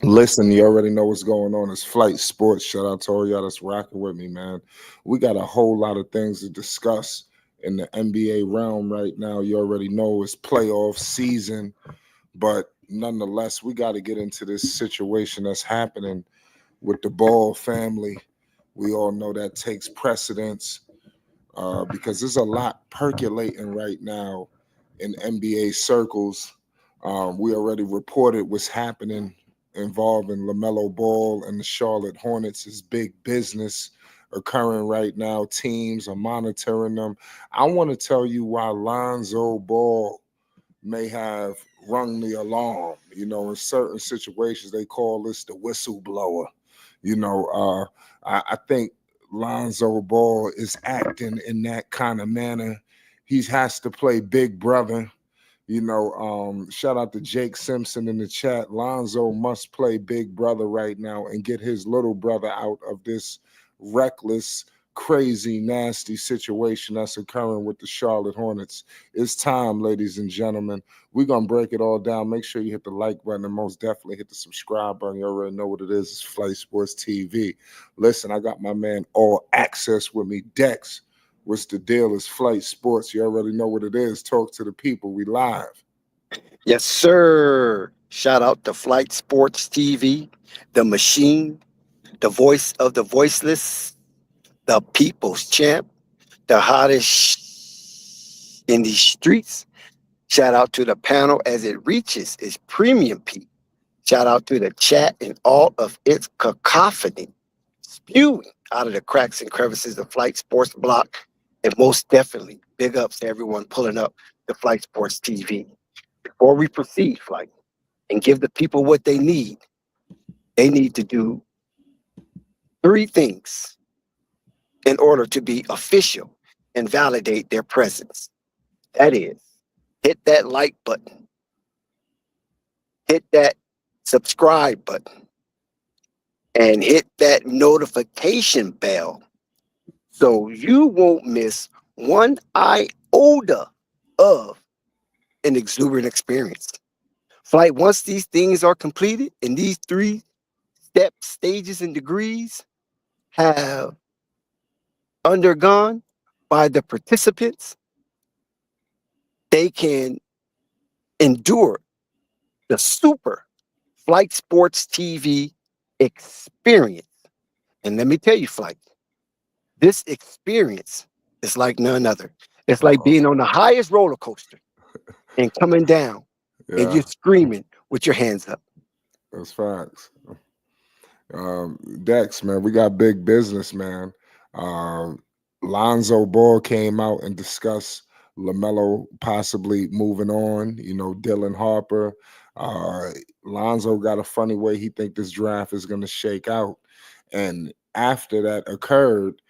Listen, you already know what's going on. It's Flight Sports. Shout out to all y'all that's rocking with me, man. We got a whole lot of things to discuss in the NBA realm right now. You already know it's playoff season, but nonetheless, we got to get into this situation that's happening with the Ball family. We all know that takes precedence because there's a lot percolating right now in NBA circles. We already reported what's happening involving Lamelo Ball and the Charlotte Hornets is big business occurring right now. Teams are monitoring them. I want to tell you why Lonzo Ball may have rung the alarm. You know, in certain situations, they call this the whistleblower. You know, I think Lonzo Ball is acting in that kind of manner. He has to play big brother. You know, shout out to Jake Simpson in the chat. Lonzo must play big brother right now and get his little brother out of this reckless, crazy, nasty situation that's occurring with the Charlotte Hornets. It's time, ladies and gentlemen. We're going to break it all down. Make sure you hit the like button and most definitely hit the subscribe button. You already know what it is. It's Flight Sports TV. Listen, I got my man All Access with me, Dex. What's the deal? It's Flight Sports. You already know what it is. Talk to the people. We live. Yes, sir. Shout out to Flight Sports TV, the machine, the voice of the voiceless, the people's champ, the hottest in these streets. Shout out to the panel as it reaches its premium peak. Shout out to the chat and all of its cacophony, spewing out of the cracks and crevices of Flight Sports Block. And most definitely, big ups to everyone pulling up the Flight Sports TV. Before we proceed, Flight, and give the people what they need to do three things in order to be official and validate their presence. That is, hit that like button, hit that subscribe button, and hit that notification bell so you won't miss one iota of an exuberant experience. Flight, once these things are completed and these three steps, stages, and degrees have undergone by the participants, they can endure the super Flight Sports TV experience. And let me tell you, Flight, this experience is like none other. It's like Uh-oh. being on the highest roller coaster and coming down and Yeah, you're screaming with your hands up. that's facts. Dex, man, we got big business, man. Lonzo Ball came out and discussed LaMelo possibly moving on. You know, Dylan Harper. Uh, Lonzo got a funny way he think this draft is going to shake out. And after that occurred,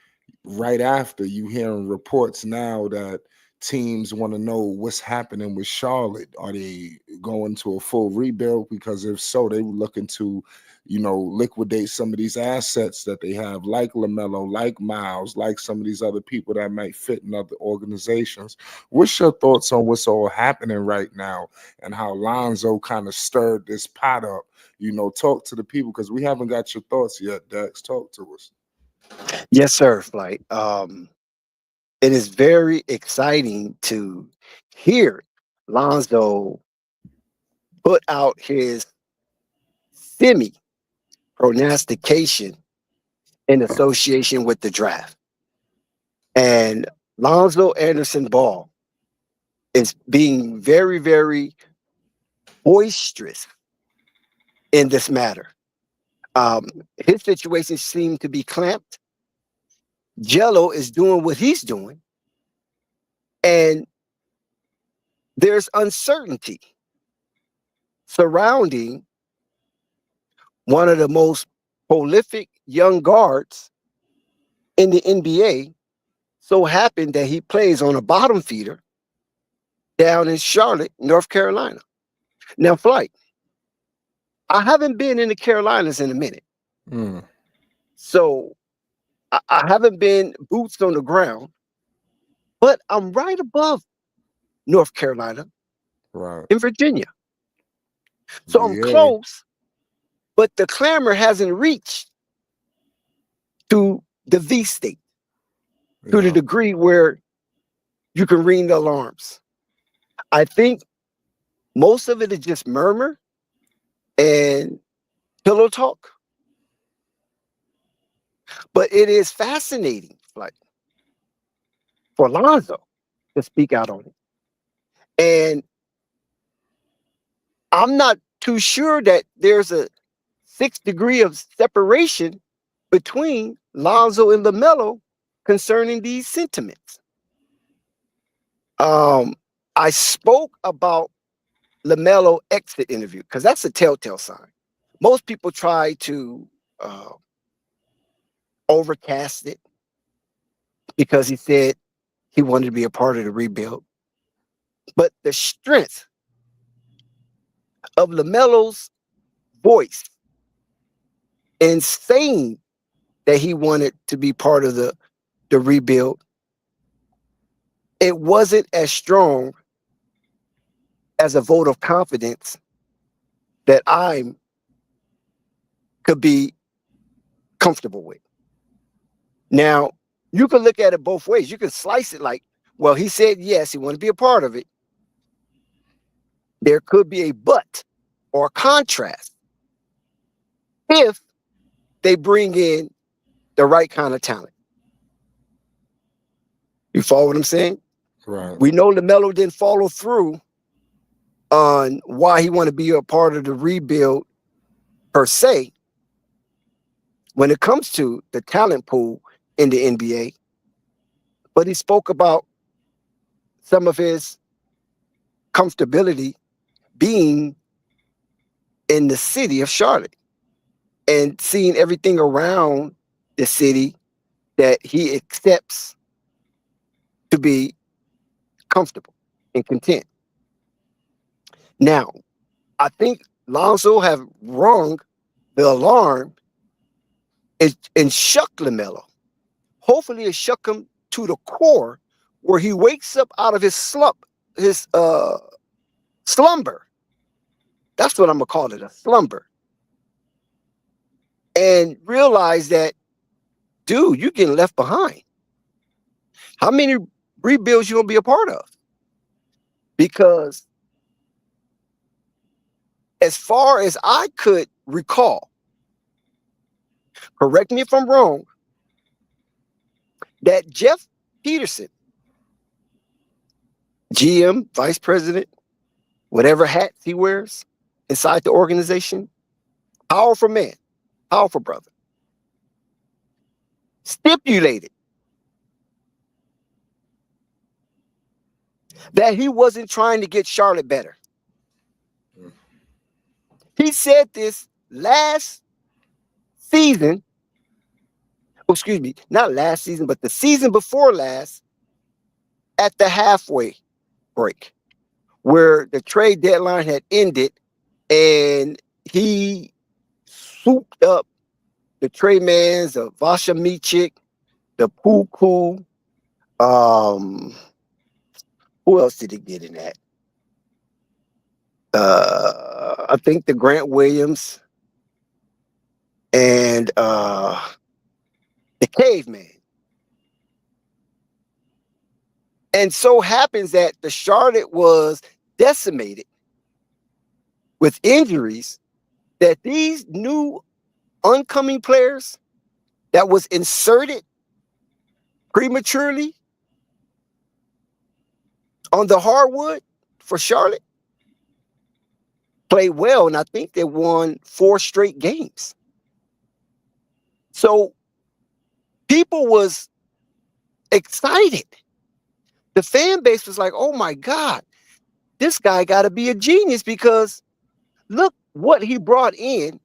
right after you hearing reports now that teams want to know what's happening with Charlotte. Are they going to a full rebuild? Because if so, they were looking to, you know, liquidate some of these assets that they have, like LaMelo, like Miles, like some of these other people that might fit in other organizations. What's your thoughts on what's all happening right now and how Lonzo kind of stirred this pot up? You know, talk to the people because we haven't got your thoughts yet, Dex. Talk to us. Yes, sir, Flight. It is very exciting to hear Lonzo put out his semi prognostication in association with the draft. And Lonzo Anderson Ball is being very, very boisterous in this matter. His situation seemed to be clamped. Jello is doing what he's doing, and there's uncertainty surrounding one of the most prolific young guards in the NBA. So happened that he plays on a bottom feeder down in Charlotte, North Carolina. Now, Flight, I haven't been in the Carolinas in a minute. Mm, So I haven't been boots on the ground, but I'm right above North Carolina right. in Virginia. So I'm VA. close, but the clamor hasn't reached to the V state, to the Yeah. degree where you can ring the alarms. I think most of it is just murmur and pillow talk, but it is fascinating, like for Lonzo to speak out on it. And I'm not too sure that there's a 6 degree of separation between Lonzo and Lamelo concerning these sentiments. Um, I spoke about Lamelo exit interview because that's a telltale sign. Most people try to uh, overcast it because he said he wanted to be a part of the rebuild. But the strength of Lamelo's voice in saying that he wanted to be part of the rebuild, it wasn't as strong as a vote of confidence that I could be comfortable with. Now, you can look at it both ways. You can slice it like, well, he said yes, he wanted to be a part of it. There could be a but or a contrast if they bring in the right kind of talent. You follow what I'm saying? Right. We know LaMelo didn't follow through on why he wanted to be a part of the rebuild per se when it comes to the talent pool in the NBA. But he spoke about some of his comfortability being in the city of Charlotte and seeing everything around the city that he accepts to be comfortable and content. Now, I think Lonzo have rung the alarm and shook LaMelo. Hopefully it shook him to the core where he wakes up out of his slumber. That's what I'm gonna call it, a slumber. And realize that, dude, you're getting left behind. How many rebuilds you gonna be a part of? Because as far as I could recall, correct me if I'm wrong, that Jeff Peterson, GM, vice president, whatever hats he wears inside the organization, powerful man, powerful brother, stipulated that he wasn't trying to get Charlotte better. He said this last season, excuse me, not last season, but the season before last at the halfway break, where the trade deadline had ended and he swooped up the trade mans of Vasha Michik, the Puku. Who else did he get in that? I think the Grant Williams and the Caveman. And so happens that the Charlotte was decimated with injuries, that these new oncoming players that was inserted prematurely on the hardwood for Charlotte played well, and I think they won 4 straight games. So people was excited. The fan base was like, oh my God, this guy got to be a genius because look what he brought in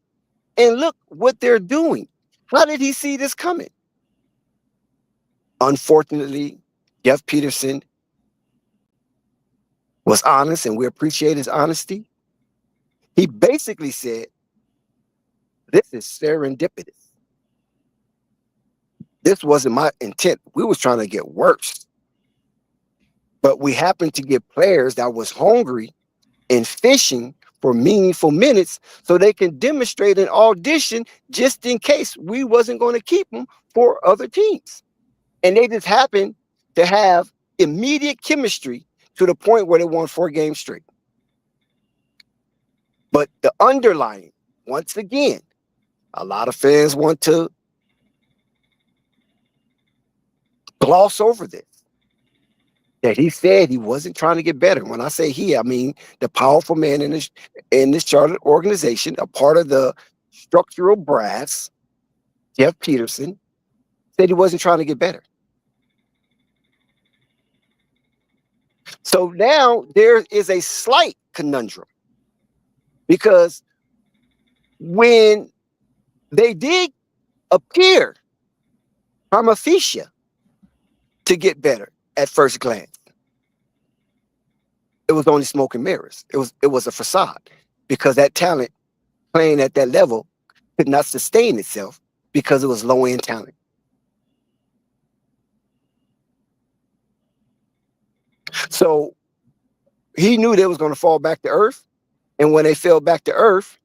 and look what they're doing. How did he see this coming? Unfortunately, Jeff Peterson was honest, and we appreciate his honesty. He basically said, this is serendipitous. This wasn't my intent. We was trying to get worse. But we happened to get players that was hungry and fishing for meaningful minutes so they can demonstrate an audition just in case we wasn't going to keep them for other teams. And they just happened to have immediate chemistry to the point where they won 4 games straight. But the underlying, once again, a lot of fans want to gloss over this. That he said he wasn't trying to get better. When I say he, I mean the powerful man in this chartered organization, a part of the structural brass, Jeff Peterson, said he wasn't trying to get better. So now there is a slight conundrum because when they did appear prima facie to get better at first glance, it was only smoke and mirrors. It was a facade because that talent playing at that level could not sustain itself because it was low end talent. So he knew they was going to fall back to earth. And when they fell back to earth,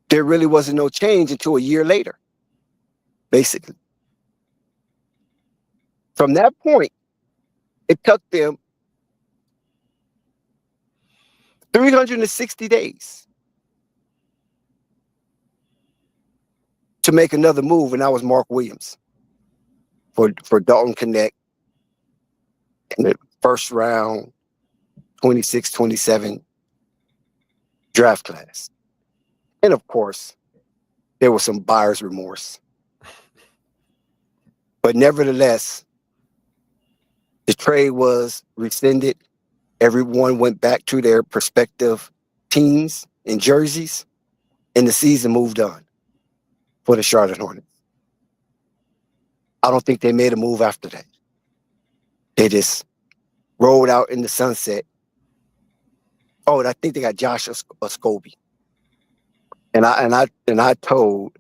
there really wasn't no change until a year later, basically. From that point, it took them 360 days to make another move, and that was Mark Williams for Dalton Connect in the first round, 26-27 draft class. And of course, there was some buyer's remorse. But nevertheless, the trade was rescinded. Everyone went back to their prospective teams and jerseys, and the season moved on for the Charlotte Hornets. I don't think they made a move after that. They rolled out in the sunset. Oh, and I think they got Josh Oskobe. And I told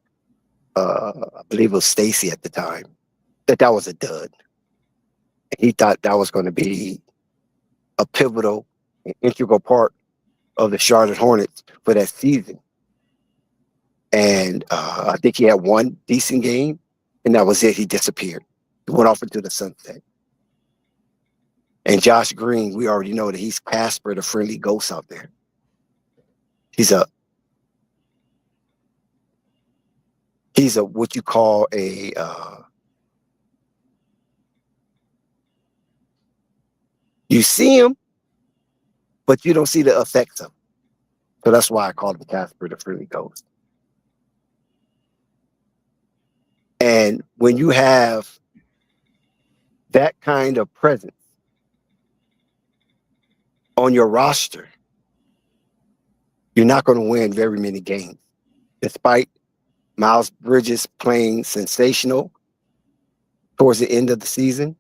I believe it was Stacy at the time, that was a dud. And he thought that was going to be a pivotal and integral part of the Charlotte Hornets for that season. And I think he had one decent game, and that was it. He disappeared. He went off into the sunset. And Josh Green, we already know that he's Casper, the friendly ghost out there. He's a what you call a you see him, but you don't see the effects of him. So that's why I call him Casper, the friendly ghost. And when you have that kind of presence on your roster, you're not going to win very many games, despite Miles Bridges playing sensational towards the end of the season.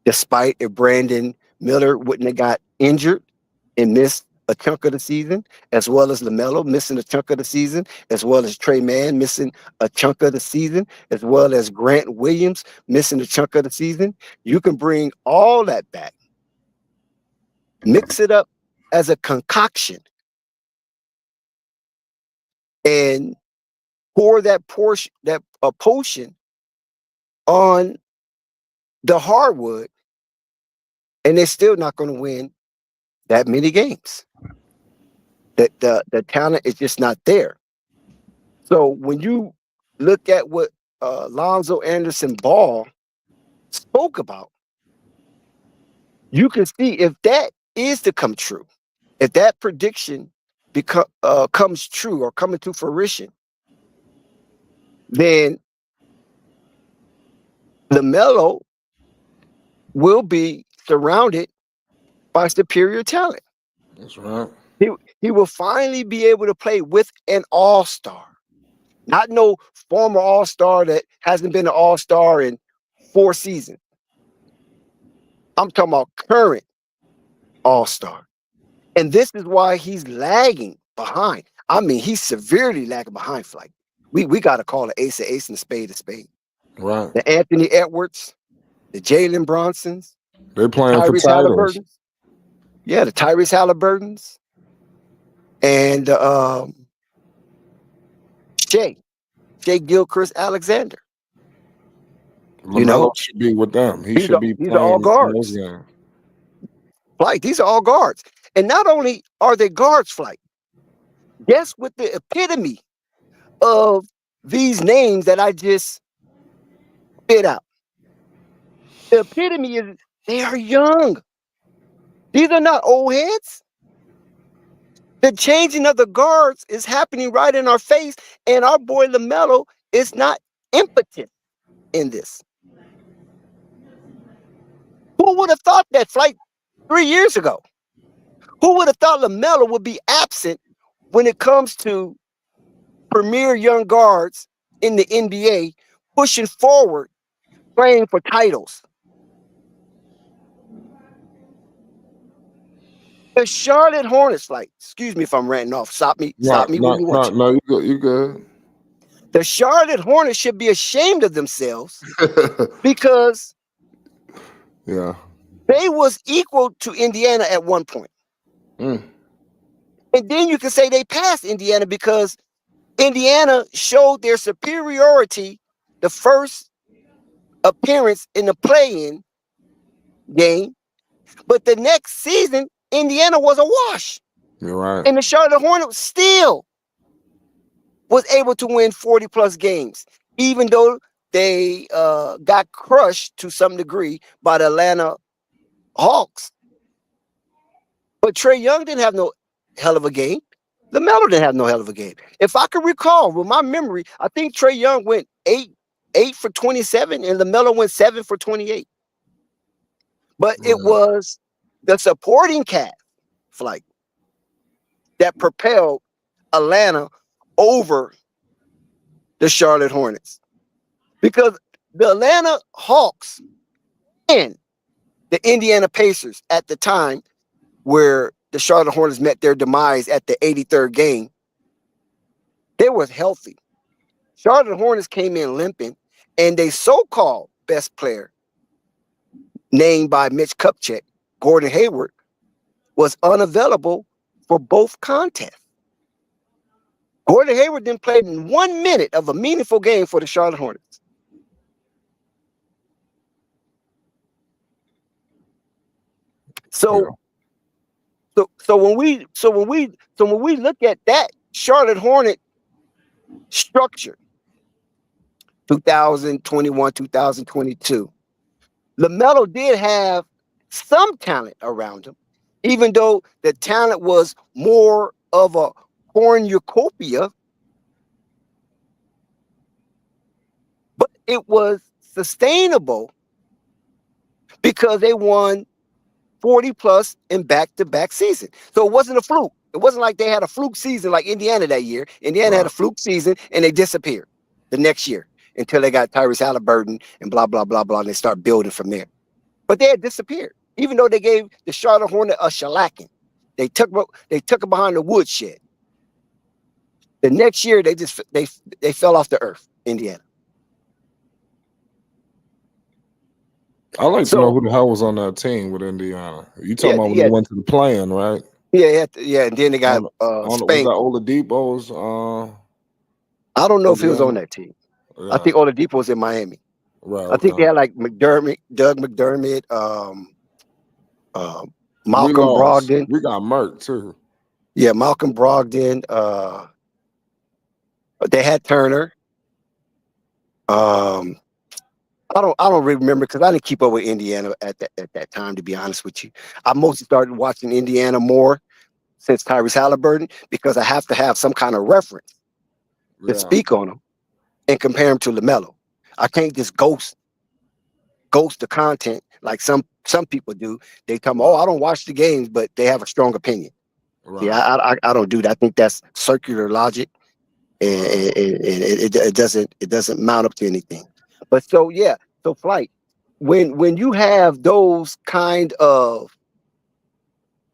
Despite if Brandon Miller wouldn't have got injured and missed a chunk of the season, as well as Lamelo missing a chunk of the season, as well as Trey Mann missing a chunk of the season, as well as Grant Williams missing a chunk of the season, you can bring all that back, mix it up as a concoction, and pour that potion on the hardwood, and they're still not going to win that many games. That the talent is just not there. So when you look at what Lonzo Anderson Ball spoke about, you can see if that is to come true, if that prediction comes true or coming to fruition, then Lamelo will be surrounded by superior talent. That's right. He will finally be able to play with an all-star. Not no former all-star that hasn't been an all-star in 4 seasons. I'm talking about current all-star. And this is why he's lagging behind. I mean, he's severely lagging behind. Like we got to call an ace a spade a spade. Right. The Anthony Edwards, the Jalen Bronsons, They're playing for Tyrese titles. Halliburton. Yeah, the Tyrese Halliburtons and Shea, Shea Gilchrist Alexander. You LaMelo know, should be with them. He should be these are all playing in those guards. games. Flight, these are all guards. And not only are they guards, Flight, guess what the epitome of these names that I just spit out. The epitome is they are young. These are not old heads. The changing of the guards is happening right in our face, and our boy LaMelo is not impotent in this. Who would have thought that Flight 3 years ago? Who would have thought LaMelo would be absent when it comes to premier young guards in the NBA pushing forward, playing for titles? The Charlotte Hornets, like, excuse me if I'm ranting off. No, Stop me when no, you want no, to. no. You good? You good? The Charlotte Hornets should be ashamed of themselves because Yeah. they was equal to Indiana at one point. Mm. And then you can say they passed Indiana because Indiana showed their superiority the first appearance in the play-in game. But the next season, Indiana was a wash. You're right. And the Charlotte Hornets still was able to win 40 plus games, even though they got crushed to some degree by the Atlanta Hawks. But Trae Young didn't have no hell of a game. LaMelo didn't have no hell of a game. If I can recall, with my memory, I think Trae Young went eight for 27, and LaMelo went 7 for 28. But it Yeah. was the supporting cast, Flight, that propelled Atlanta over the Charlotte Hornets. Because the Atlanta Hawks and the Indiana Pacers at the time where the Charlotte Hornets met their demise at the 83rd game, they were healthy. Charlotte Hornets came in limping, and they so-called best player, named by Mitch Kupchak, Gordon Hayward, was unavailable for both contests. Gordon Hayward didn't play in 1 minute of a meaningful game for the Charlotte Hornets. So, Yeah. when we look at that Charlotte Hornet structure, 2021, 2022, LaMelo did have some talent around him, even though the talent was more of a cornucopia, but it was sustainable because they won 40 plus in back-to-back season. So it wasn't a fluke. It wasn't like they had a fluke season like Indiana that year. Indiana had Right. a fluke season and they disappeared the next year until they got Tyrese Halliburton and blah, blah, blah, blah, and they start building from there. But they had disappeared, even though they gave the Charlotte Hornet a shellacking. They took it behind the woodshed. The next year, they fell off the earth, Indiana. I like to know So who the hell was on that team with Indiana. You talking yeah, about when they yeah, went to the play-in, right? yeah. And then they got Was that spanked. Oladipo's I don't know if he was on Indiana? that team. I Yeah. think Oladipo was in Miami. Right. I think they Okay. had like McDermott, Doug McDermott, uh, We Malcolm lost. Brogdon. We got murked too. Yeah, Malcolm Brogdon. They had Turner. Um, I don't really remember because I didn't keep up with Indiana at that time. To be honest with you, I mostly started watching Indiana more since Tyrese Halliburton because I have to have some kind of reference to Yeah. speak on him and compare him to LaMelo. I can't just ghost the content like some people do. They tell me, "Oh, I don't watch the games," but they have a strong opinion. See, Right. I don't do that. I think that's circular logic, and, Right. it doesn't mount up to anything. But so yeah, so Flight, when you have those kind of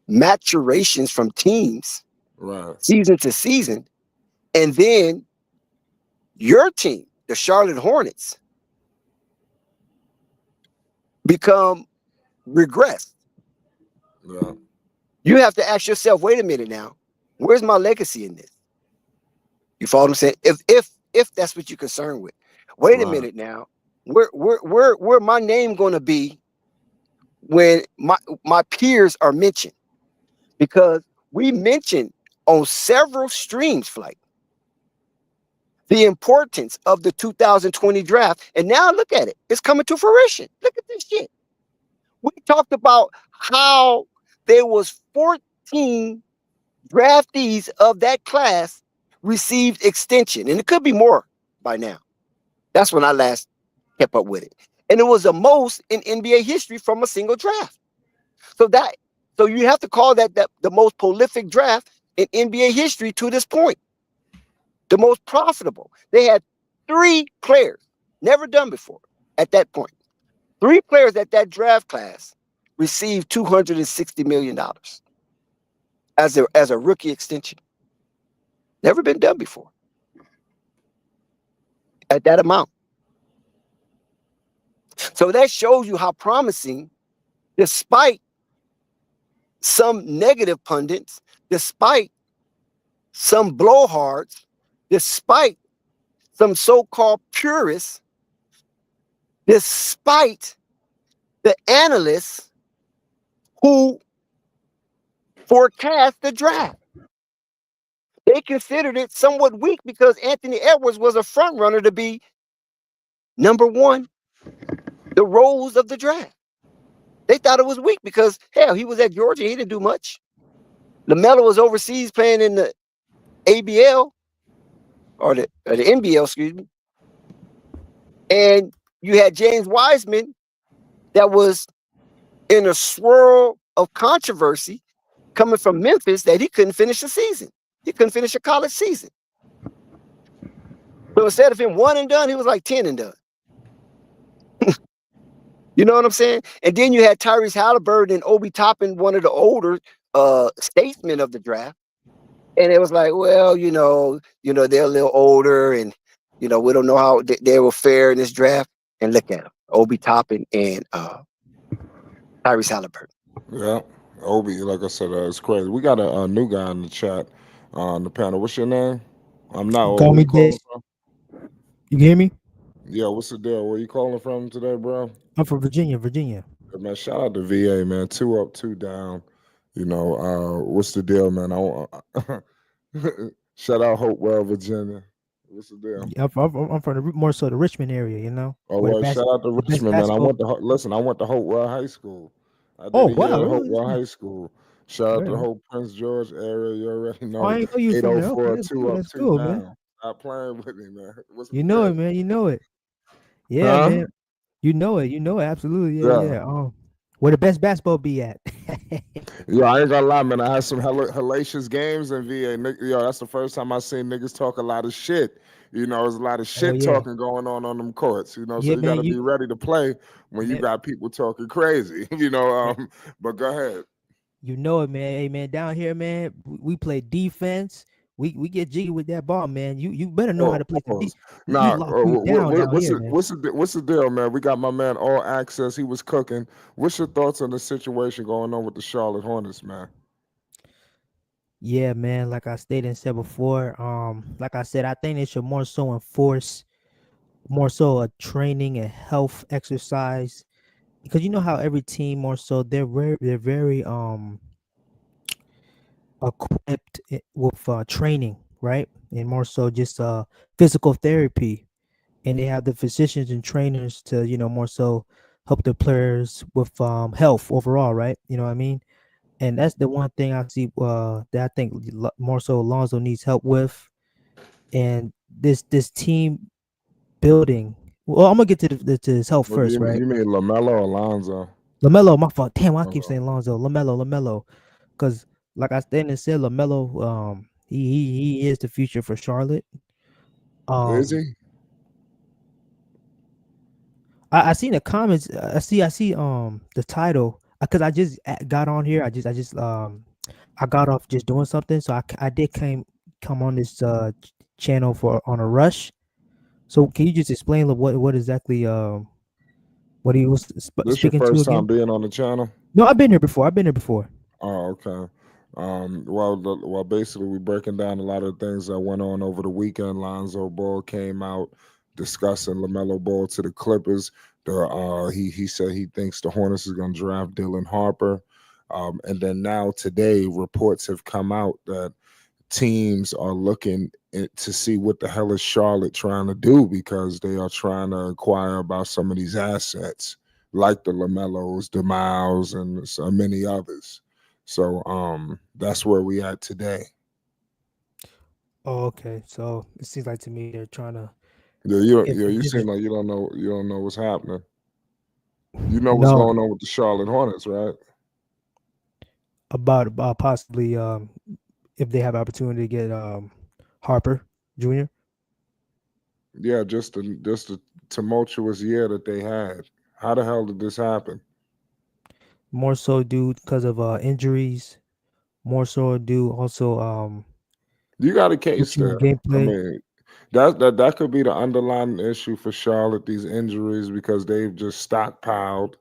maturations from teams Right. season to season, and then your team, the Charlotte Hornets, become regressed. Yeah. You have to ask yourself, wait a minute now, where's my legacy in this? You follow what I'm saying? If that's what you're concerned with, wait a Right. minute now, where my name going to be when my peers are mentioned? Because we mentioned on several streams, Flight, the importance of the 2020 draft, and now look at it, it's coming to fruition. Look at this shit. We talked about how there was 14 draftees of that class received extension, and it could be more by now. That's when I last kept up with it, and it was the most in NBA history from a single draft. So that, so you have to call that the most prolific draft in NBA history to this point, the most profitable. They had 3 players, never done before at that point. 3 players at that draft class received $260 million as a rookie extension. Never been done before at that amount. So that shows you how promising, despite some negative pundits, despite some blowhards, despite some so-called purists, despite the analysts who forecast the draft. They considered it somewhat weak because Anthony Edwards was a front runner to be number one, the rose of the draft. They thought it was weak because, hell, he was at Georgia. He didn't do much. Lamelo was overseas playing in the ABL or the NBL, excuse me. And you had James Wiseman that was in a swirl of controversy coming from Memphis that he couldn't finish the season. He couldn't finish a college season. So instead of him 1 and done, he was like 10 and done. You know what I'm saying? And then you had Tyrese Halliburton and Obi Toppin, one of the older statesmen of the draft. And it was like, well, they're a little older, and we don't know how they will fare in this draft. And look at them, Obi Toppin and Tyrese Halliburton. Yeah. Obi, like I said, it's crazy. We got a new guy in the chat on the panel. What's your name? I'm not. Call Where me you calling Dave. from? You can hear me? Yeah. What's the deal? Where you calling from today, bro? I'm from Virginia, Virginia. Hey, man, shout out to VA, man. 2 up, 2 down. What's the deal, man? Shout out Hopewell, Virginia. What's the deal? I'm from more so the Richmond area, Oh where well, shout out to the best Richmond, man. basketball. Listen. I went to Hopewell High School. I Oh did a year wow, at really? Hopewell High School. Shout out to the Yeah. whole Prince George area. You already Oh, I know. ain't know you from there. Okay, 804, that's 2 cool. up, That's 2 cool, man. down. Stop playing with me, man. What's You the know it, deal? man. You know it. Yeah, Huh? man. You know it. You know it. Absolutely. Yeah, Yeah. yeah. Where the best basketball be at? Yo, I ain't gonna lie, man. I had some hellacious games in VA. Yo, that's the first time I seen niggas talk a lot of shit. There's a lot of Oh shit yeah, talking going on them courts. So yeah, you got man. to be ready to play when you Man, got people talking crazy. man, But go ahead. you know it, man. Hey, man, down here, man, we play defense. We get jiggy with that ball, man. You better know how to play some Pause. defense. We Now, lock you down down here, man. what's the deal, man? We got my man All Access. He was cooking. What's your thoughts on the situation going on with the Charlotte Hornets, man? Yeah, man. Like I stated and said before, like I said, I think they should more so enforce more so a training and health exercise because you know how every team more so they're very equipped with training, right? And more so just physical therapy, and they have the physicians and trainers to more so help the players with health overall, right? You know what I mean? And that's the one thing I see that I think more so Lonzo needs help with, and this team building. Well, I'm gonna get to to his health What do first, you mean? right? You mean Lamelo Alonzo? Lamelo, my fault. Damn, I keep Uh, saying Lonzo. Lamelo, because like I stated and said, Lamelo, he is the future for Charlotte. is Um, he? I seen the comments. I see the title because I just got on here. I got off just doing something, so I did come on this channel for on a rush. So can you just explain what exactly what he was This your speaking to first time again? being on the channel? No, I've been here before. I've been here before. Oh, okay. Well, basically, we're breaking down a lot of things that went on over the weekend. Lonzo Ball came out discussing Lamelo Ball to the Clippers. He said he thinks the Hornets is going to draft Dylan Harper, and then now today reports have come out that teams are looking to see what the hell is Charlotte trying to do because they are trying to inquire about some of these assets, like the Lamelos, the Miles, and so many others. So that's where we at today. Oh, okay. So it seems like to me they're trying to. You If seem like you don't know what's happening. You know what's no, going on with the Charlotte Hornets, right? about possibly if they have opportunity to get Harper Jr. Yeah, just the tumultuous year that they had. How the hell did this happen? More so due because of injuries. More so due also You got a case switching there. of I gameplay. mean, that could be the underlying issue for Charlotte, these injuries, because they've just stockpiled.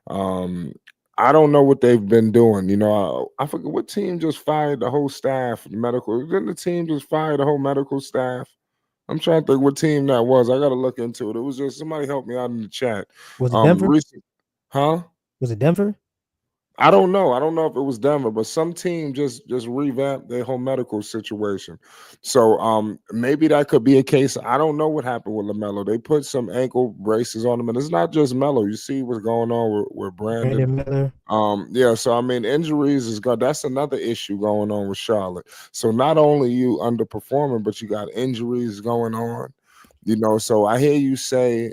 Um, I don't know what they've been doing. I forget what team just fired the whole staff, medical. Didn't the team just fire the whole medical staff? I'm trying to think what team that was. I got to look into it. It was just somebody help me out in the chat. Was it Denver? Recent, huh? Was it Denver? I don't know. I don't know if it was Denver, but some team just revamped their whole medical situation. So maybe that could be a case. I don't know what happened with LaMelo. They put some ankle braces on him, and it's not just Melo. You see what's going on with Brandon. Brandon Miller. Yeah, so I mean injuries is good. That's another issue going on with Charlotte. So not only you underperforming, but you got injuries going on. So I hear you say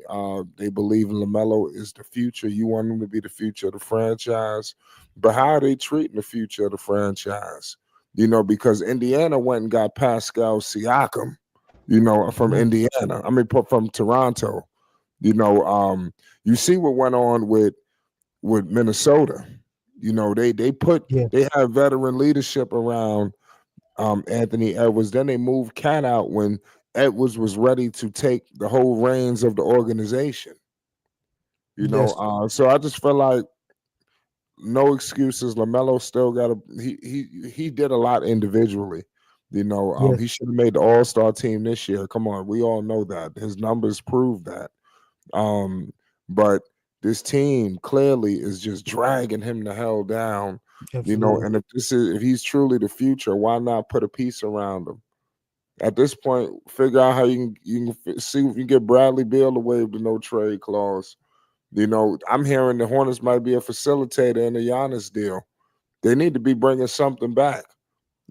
they believe LaMelo is the future. You want him to be the future of the franchise. But how are they treating the future of the franchise? Because Indiana went and got Pascal Siakam, from Nice. Indiana. I mean, from Toronto. You see what went on with Minnesota. Yeah. They have veteran leadership around Anthony Edwards. Then they moved Cat out when Edwards was ready to take the whole reins of the organization. Yes. So I just feel like no excuses. LaMelo still got he did a lot individually. He Yes. should have made the All-Star team this year. Come on, we all know that. His numbers prove that. Um, but this team clearly is just dragging him the hell down. Absolutely. And if he's truly the future, why not put a piece around him? At this point, figure out how you can see if you can get Bradley Beal to waive the no trade clause. I'm hearing the Hornets might be a facilitator in the Giannis deal. They need to be bringing something back,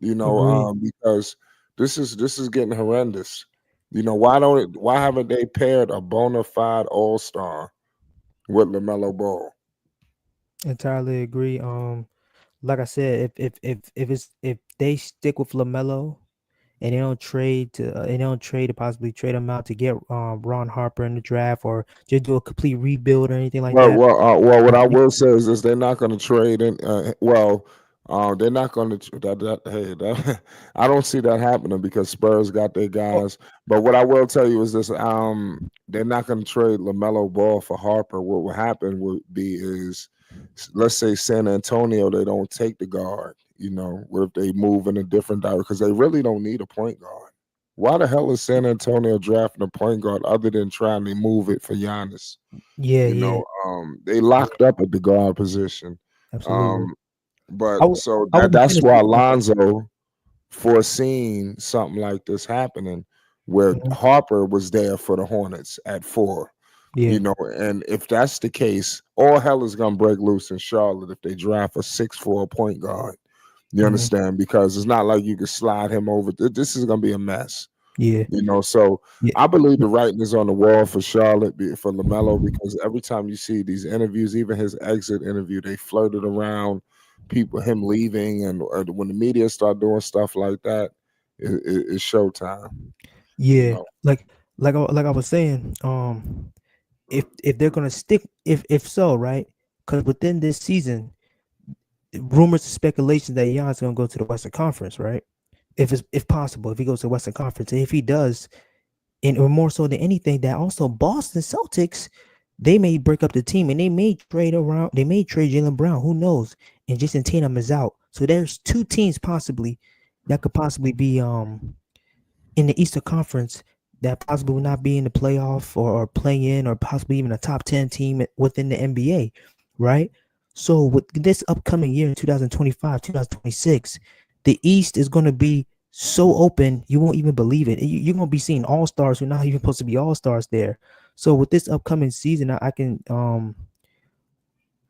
Agree. because this is getting horrendous. Why haven't they paired a bona fide all-star with LaMelo Ball? Entirely agree. Like I said, if they stick with Lamelo and they don't trade to possibly trade him out to get Ron Harper in the draft or just do a complete rebuild or anything like that. What I I think will say is this: they're not going to trade. They're not going to. I don't see that happening because Spurs got their oh, guys. But what I will tell you is this: they're not going to trade Lamelo Ball for Harper. What will happen would be is, let's say San Antonio, they don't take the guard. Where if they move in a different direction because they really don't need a point guard. Why the hell is San Antonio drafting a point guard other than trying to move it for Giannis? yeah, yeah, They yeah, locked up at the guard position. absolutely. Um, but I would so I would that's defend why the Lonzo foreseen something like this happening, where Mhm. Harper was there for the Hornets at 4. Yeah. And if that's the case, all hell is gonna break loose in Charlotte if they draft a 6'4" point guard. You Mhm. understand? Because it's not like you can slide him over. This is gonna be a mess. Yeah. So Yeah. I believe the writing is on the wall for Charlotte, for LaMelo, because every time you see these interviews, even his exit interview, they flirted around people, him leaving, and or when the media start doing stuff like that, it's showtime. You Yeah. know, Like I was saying, if they're gonna stick, if so, right? Because within this season, rumors and speculations that Jan's gonna go to the Western Conference, right? If possible, if he goes to the Western Conference, and if he does, and or more so than anything, that also Boston Celtics, they may break up the team and they may trade around, they may trade Jalen Brown, who knows? And Jason Tatum is out. So there's two teams possibly that could possibly be in the Eastern Conference that possibly will not be in the playoff or play in or possibly even a top 10 team within the NBA, right? So with this upcoming year in 2025, 2026, the East is going to be so open you won't even believe it. You're going to be seeing all stars who are not even supposed to be all stars there. So with this upcoming season, I can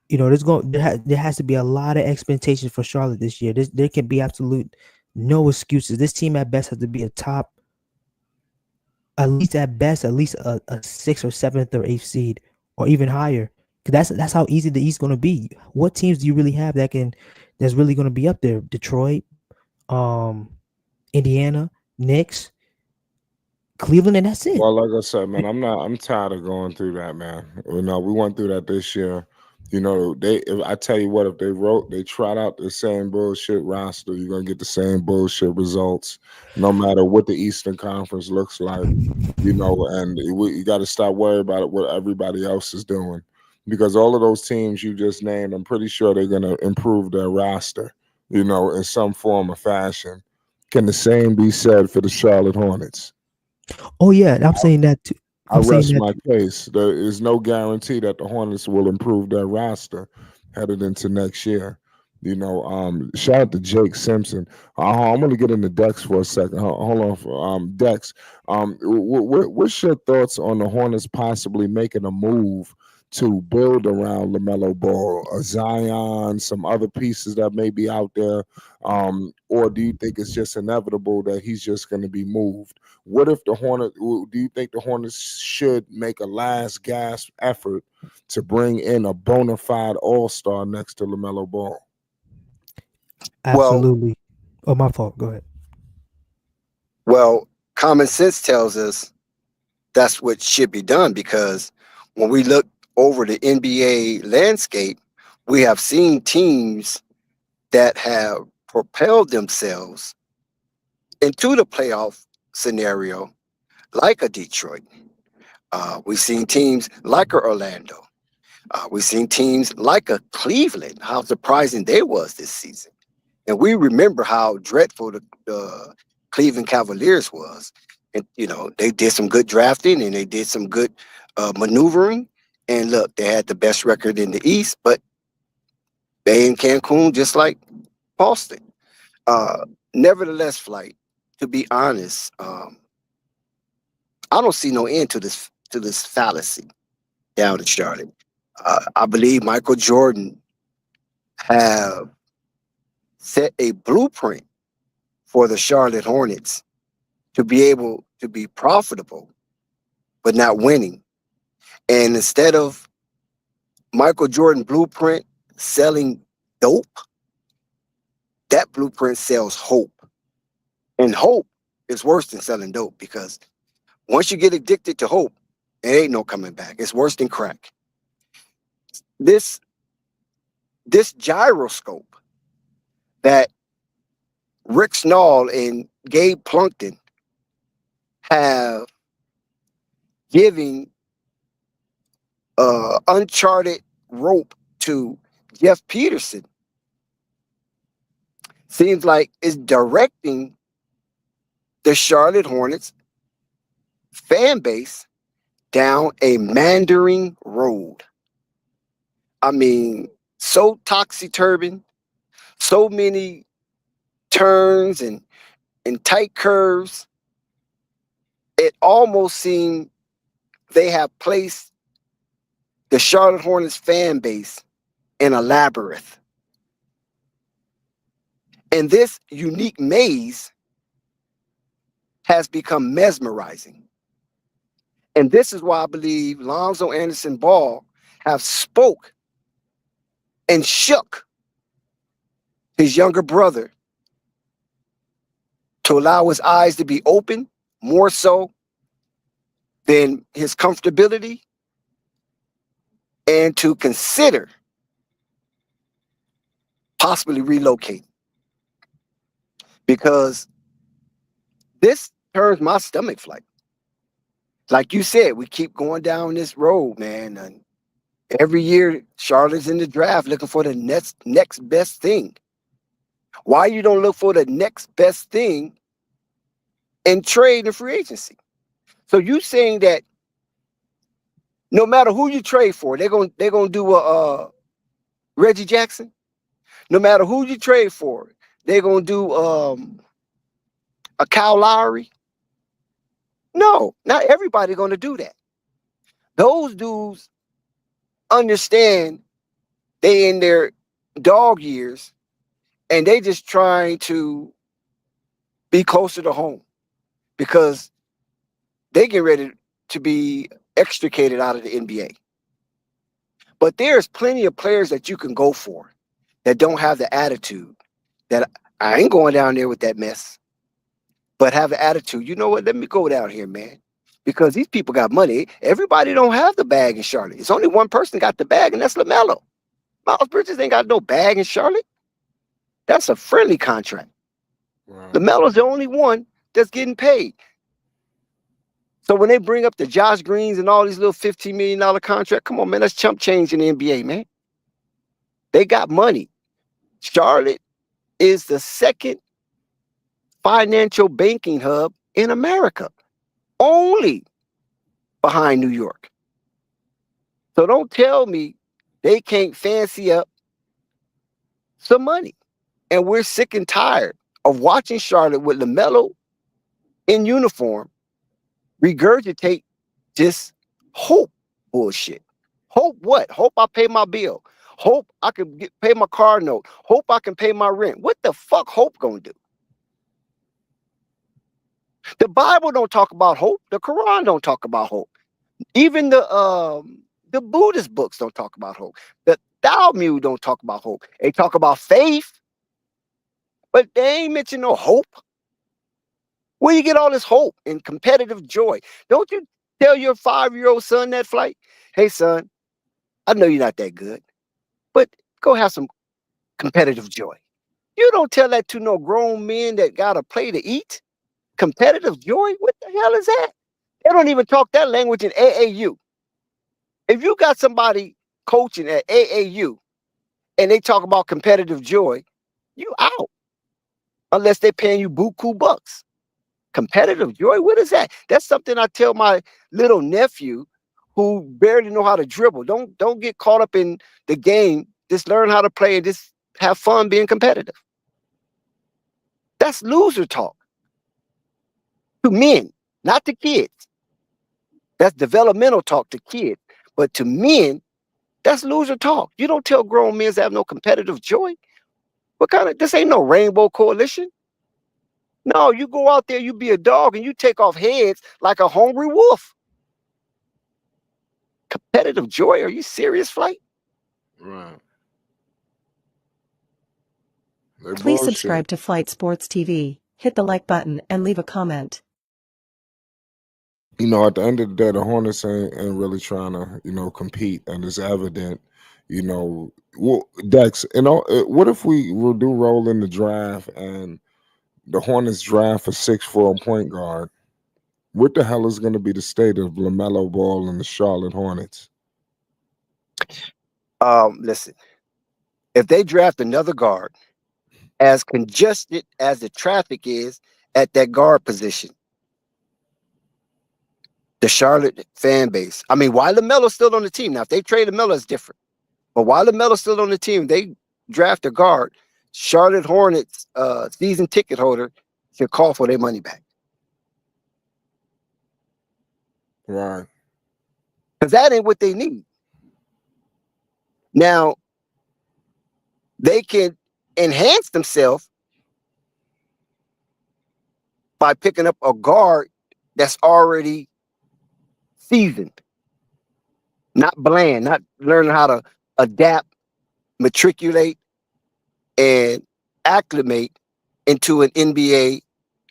there has to be a lot of expectations for Charlotte this year. There can be absolute no excuses. This team at best has to be a top, at least at best, at least a sixth or seventh or eighth seed, or even higher. 'Cause that's how easy the East going to be. What teams do you really have that's really going to be up there? Detroit, um, Indiana, Knicks, Cleveland, and that's it. Well, like I said, man, I'm tired of going through that, man. We went through that this year. I tell you what, if they trot out the same bullshit roster, you're gonna get the same bullshit results, no matter what the Eastern Conference looks like. And you got to stop worrying about it, what everybody else is doing, because all of those teams you just named, I'm pretty sure they're gonna improve their roster, in some form or fashion. Can the same be said for the Charlotte Hornets? Oh yeah, I'm saying that too. I I'm saying rest that my too. case. There is no guarantee that the Hornets will improve their roster headed into next year. Shout out to Jake Simpson. I'm going to get into Dex for a second. Hold on, Dex. What's your thoughts on the Hornets possibly making a move to build around Lamelo Ball, a Zion, some other pieces that may be out there, or do you think it's just inevitable that he's just going to be moved? What if do you think the Hornets should make a last gasp effort to bring in a bona fide all-star next to LaMelo Ball? Well, Absolutely. Oh, my fault. Go ahead. well, common sense tells us that's what should be done, because when we look over the NBA landscape, we have seen teams that have propelled themselves into the playoff scenario, like a Detroit. We've seen teams like a Orlando. We've seen teams like a Cleveland, how surprising they was this season. And we remember how dreadful the Cleveland Cavaliers was. And, they did some good drafting and they did some good maneuvering. And look, they had the best record in the East, but they in Cancun just like Boston. Uh, Nevertheless, Flight, to be honest, I don't see no end to this fallacy down in Charlotte. I believe Michael Jordan have set a blueprint for the Charlotte Hornets to be able to be profitable, but not winning. And instead of Michael Jordan blueprint selling dope, that blueprint sells hope. And hope is worse than selling dope, because once you get addicted to hope, it ain't no coming back. It's worse than crack. This this gyroscope that Rick Snall and Gabe Plunkton have given uncharted rope to Jeff Peterson seems like it's directing the Charlotte Hornets fan base down a meandering road. I mean, so topsy-turvy, so many turns and tight curves. It almost seemed they have placed the Charlotte Hornets fan base in a labyrinth. And this unique maze has become mesmerizing. And this is why I believe Lonzo Anderson Ball have spoke and shook his younger brother to allow his eyes to be open more so than his comfortability, and to consider possibly relocating, because this turns my stomach flight. Like you said, we keep going down this road, man. And every year, Charlotte's in the draft looking for the next best thing. Why you don't look for the next best thing in trade and free agency? So you saying that no matter who you trade for, they're gonna do a Reggie Jackson? No matter who you trade for, they're gonna do a Kyle Lowry? No, not everybody gonna do that. Those dudes understand they in their dog years and they just trying to be closer to home because they get ready to be extricated out of the NBA. But there's plenty of players that you can go for that don't have the attitude that I ain't going down there with that mess, but have the attitude. You know what? Let me go down here, man. Because these people got money. Everybody don't have the bag in Charlotte. It's only one person got the bag, and that's Lamelo. Miles Bridges ain't got no bag in Charlotte. That's a friendly contract. Right. LaMelo's the only one that's getting paid. So when they bring up the Josh Greens and all these little $15 million contracts, come on, man, that's chump change in the NBA, man. They got money. Charlotte is the second financial banking hub in America, only behind New York. So don't tell me they can't fancy up some money. And we're sick and tired of watching Charlotte with LaMelo in uniform regurgitate this hope bullshit. Hope what? Hope I pay my bill. Hope I can pay my car note. Hope I can pay my rent. What the fuck hope gonna do? The Bible don't talk about hope. The Quran don't talk about hope. Even the Buddhist books don't talk about hope. The Talmud don't talk about hope. They talk about faith, but they ain't mention no hope. Where you get all this hope and competitive joy? Don't you tell your 5-year-old son that flight, hey son, I know you're not that good, but go have some competitive joy. You don't tell that to no grown men that got a plate to eat. Competitive joy? What the hell is that? They don't even talk that language in AAU. If you got somebody coaching at AAU and they talk about competitive joy, you out. Unless they're paying you buku bucks. Competitive joy? What is that? That's something I tell my little nephew who barely know how to dribble. Don't get caught up in the game. Just learn how to play and just have fun being competitive. That's loser talk to men, not to kids. That's developmental talk to kids. But to men, that's loser talk. You don't tell grown men to have no competitive joy. What kind of, this ain't no rainbow coalition. No, you go out there, you be a dog, and you take off heads like a hungry wolf. Competitive joy? Are you serious, Flight? Right. They Please bullshit. subscribe to Flight Sports TV, hit the like button, and leave a comment. You know, at the end of the day, the Hornets ain't really trying to, compete, and it's evident. Well, Dex, what if we'll do roll in the draft and the Hornets draft a 6'4" point guard? What the hell is going to be the state of LaMelo Ball and the Charlotte Hornets? Listen, if they draft another guard, as congested as the traffic is at that guard position, the Charlotte fan base. I mean, why LaMelo's still on the team? Now, if they trade LaMelo, it's different. But while LaMelo's still on the team, they draft a guard. Charlotte Hornets season ticket holder should call for their money back. Right. Because that ain't what they need. Now, they can enhance themselves by picking up a guard that's already seasoned, not bland, not learning how to adapt, matriculate, and acclimate into an NBA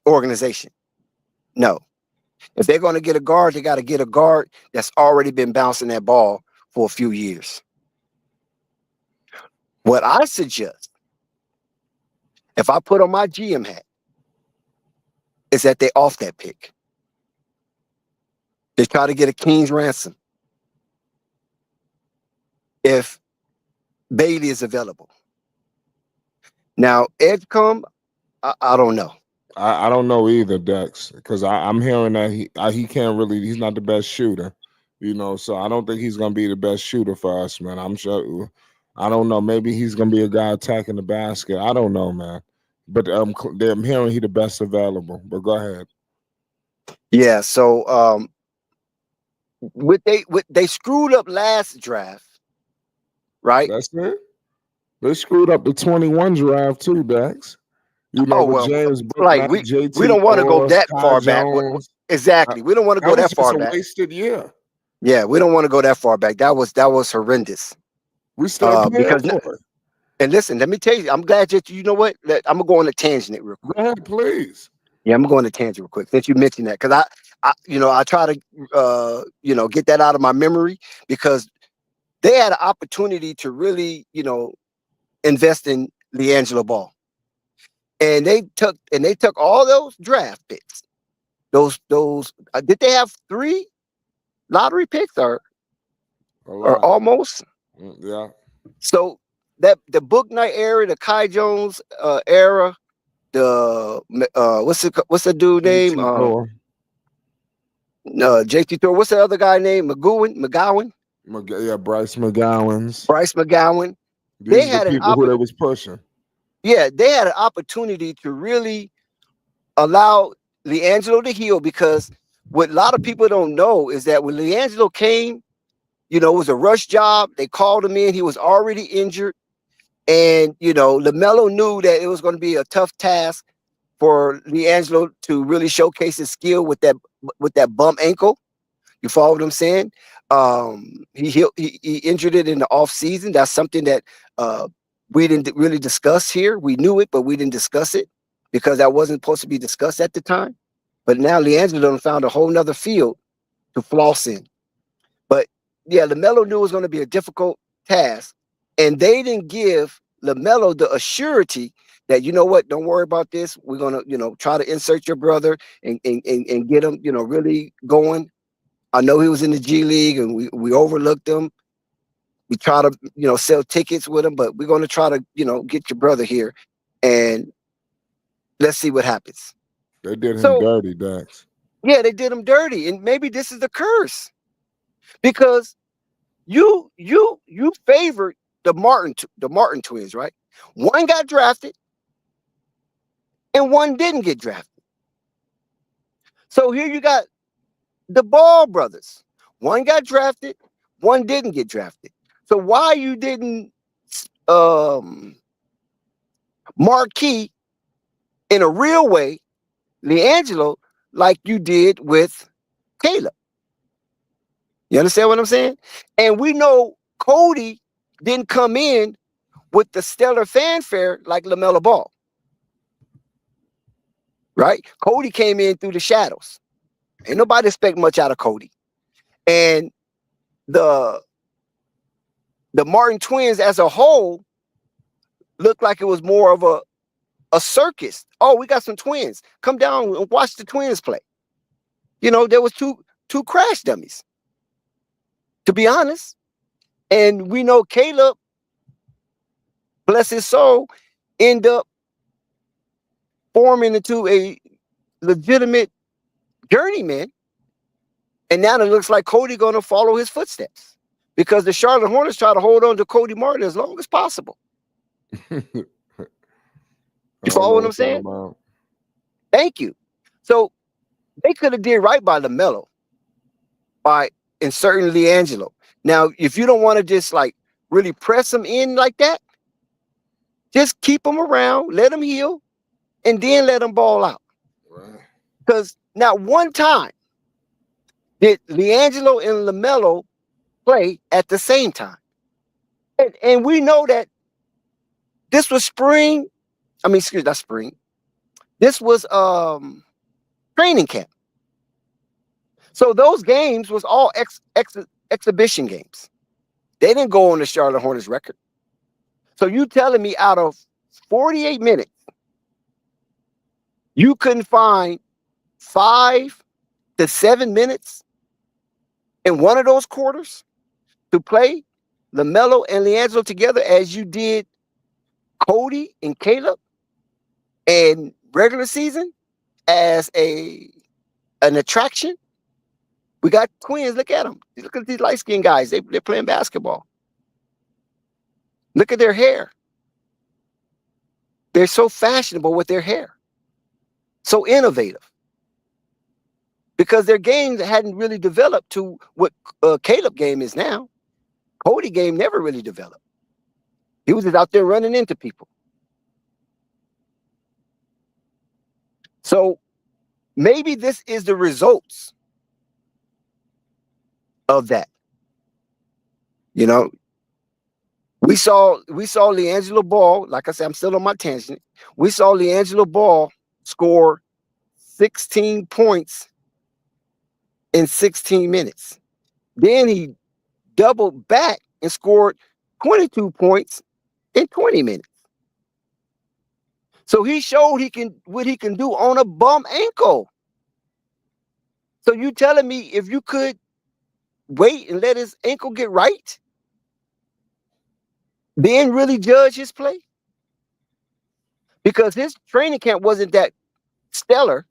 organization. No. If they're going to get a guard, they got to get a guard that's already been bouncing that ball for a few years. What I suggest, if I put on my GM hat, is that they off that pick. They try to get a king's ransom if Bailey is available. Now, Edgecombe, I don't know. I don't know either, Dex, because I'm hearing that he can't really. He's not the best shooter, So I don't think he's gonna be the best shooter for us, man. I'm sure. I don't know. Maybe he's gonna be a guy attacking the basket. I don't know, man. But I'm hearing he the best available. But go ahead. Yeah. So they screwed up last draft, right? That's it. They screwed up the 21 draft too, Dex. Oh With well, James like Booknight, we JT don't want to go Thor's, that Kai far back. Jones. Exactly. We don't want to That go was that just far a back. wasted year. Yeah, we don't want to go that far back. That was horrendous. We still paying Because for it. and listen, let me tell you, I'm glad that you know what. I'm gonna go on a tangent real quick. Go ahead, please. Yeah, I'm gonna go on a tangent real quick since you mentioned that because I try to get that out of my memory because they had an opportunity to really invest in LiAngelo Ball, and they took all those draft picks. Those did they have 3 lottery picks A or lot. almost? Yeah. So that the Book Night era, the Kai Jones era, the what's the dude name? JT Thor. JT Thor. What's the other guy name? McGowan. Yeah, Bryce McGowan's. Bryce McGowan. They These are had the an people who they was pushing. yeah, they had an opportunity to really allow LiAngelo to heal because what a lot of people don't know is that when LiAngelo came, it was a rush job. They called him in. He was already injured. And, Lamelo knew that it was going to be a tough task for LiAngelo to really showcase his skill with that bum ankle. You follow what I'm saying? He injured it in the off season. That's something that we didn't really discuss here. We knew it, but we didn't discuss it because that wasn't supposed to be discussed at the time. But now LiAngelo found a whole nother field to floss in. But yeah, LaMelo knew it was going to be a difficult task, and they didn't give LaMelo the assurity that don't worry about this. We're gonna try to insert your brother and get him really going. I know he was in the G League and we overlooked him. We try to sell tickets with him, but we're going to try to get your brother here, and let's see what happens. They did him So dirty, Dax. yeah, they did him dirty, and maybe this is the curse because you favored the Martin twins, right? One got drafted and one didn't get drafted. So here you got the Ball brothers. One got drafted, one didn't get drafted. So why you didn't marquee in a real way LiAngelo like you did with Caleb? You understand what I'm saying? And we know Cody didn't come in with the stellar fanfare like LaMelo Ball. Right? Cody came in through the shadows. Ain't nobody expect much out of Cody. And the Martin twins as a whole looked like it was more of a circus. Oh, we got some twins. Come down and watch the twins play. There was two crash dummies, to be honest. And we know Caleb, bless his soul, end up forming into a legitimate journeyman. And now it looks like Cody going to follow his footsteps because the Charlotte Hornets try to hold on to Cody Martin as long as possible. You follow what I'm saying? Thank you. So they could have did right by LaMelo by inserting LiAngelo. Now, if you don't want to just like really press him in like that, just keep him around, let him heal, and then let him ball out. Right. Because not one time did LiAngelo and LaMelo play at the same time. And we know that this was spring. I mean, excuse me, not spring. This was training camp. So those games was all exhibition games. They didn't go on the Charlotte Hornets record. So you telling me out of 48 minutes, you couldn't find 5 to 7 minutes in one of those quarters to play LaMelo and LiAngelo together as you did Cody and Caleb in regular season as an attraction. We got twins. Look at them. Look at these light skinned guys. They're playing basketball. Look at their hair. They're so fashionable with their hair. So innovative. Because their game hadn't really developed to what Caleb game is now. Cody game never really developed. He was just out there running into people. So maybe this is the results of that. You know, we saw LiAngelo Ball. Like I said, I'm still on my tangent. We saw LiAngelo Ball score 16 points in 16 minutes. Then he doubled back and scored 22 points in 20 minutes. So he showed what he can do on a bum ankle. So you telling me if you could wait and let his ankle get right, then really judge his play? Because his training camp wasn't that stellar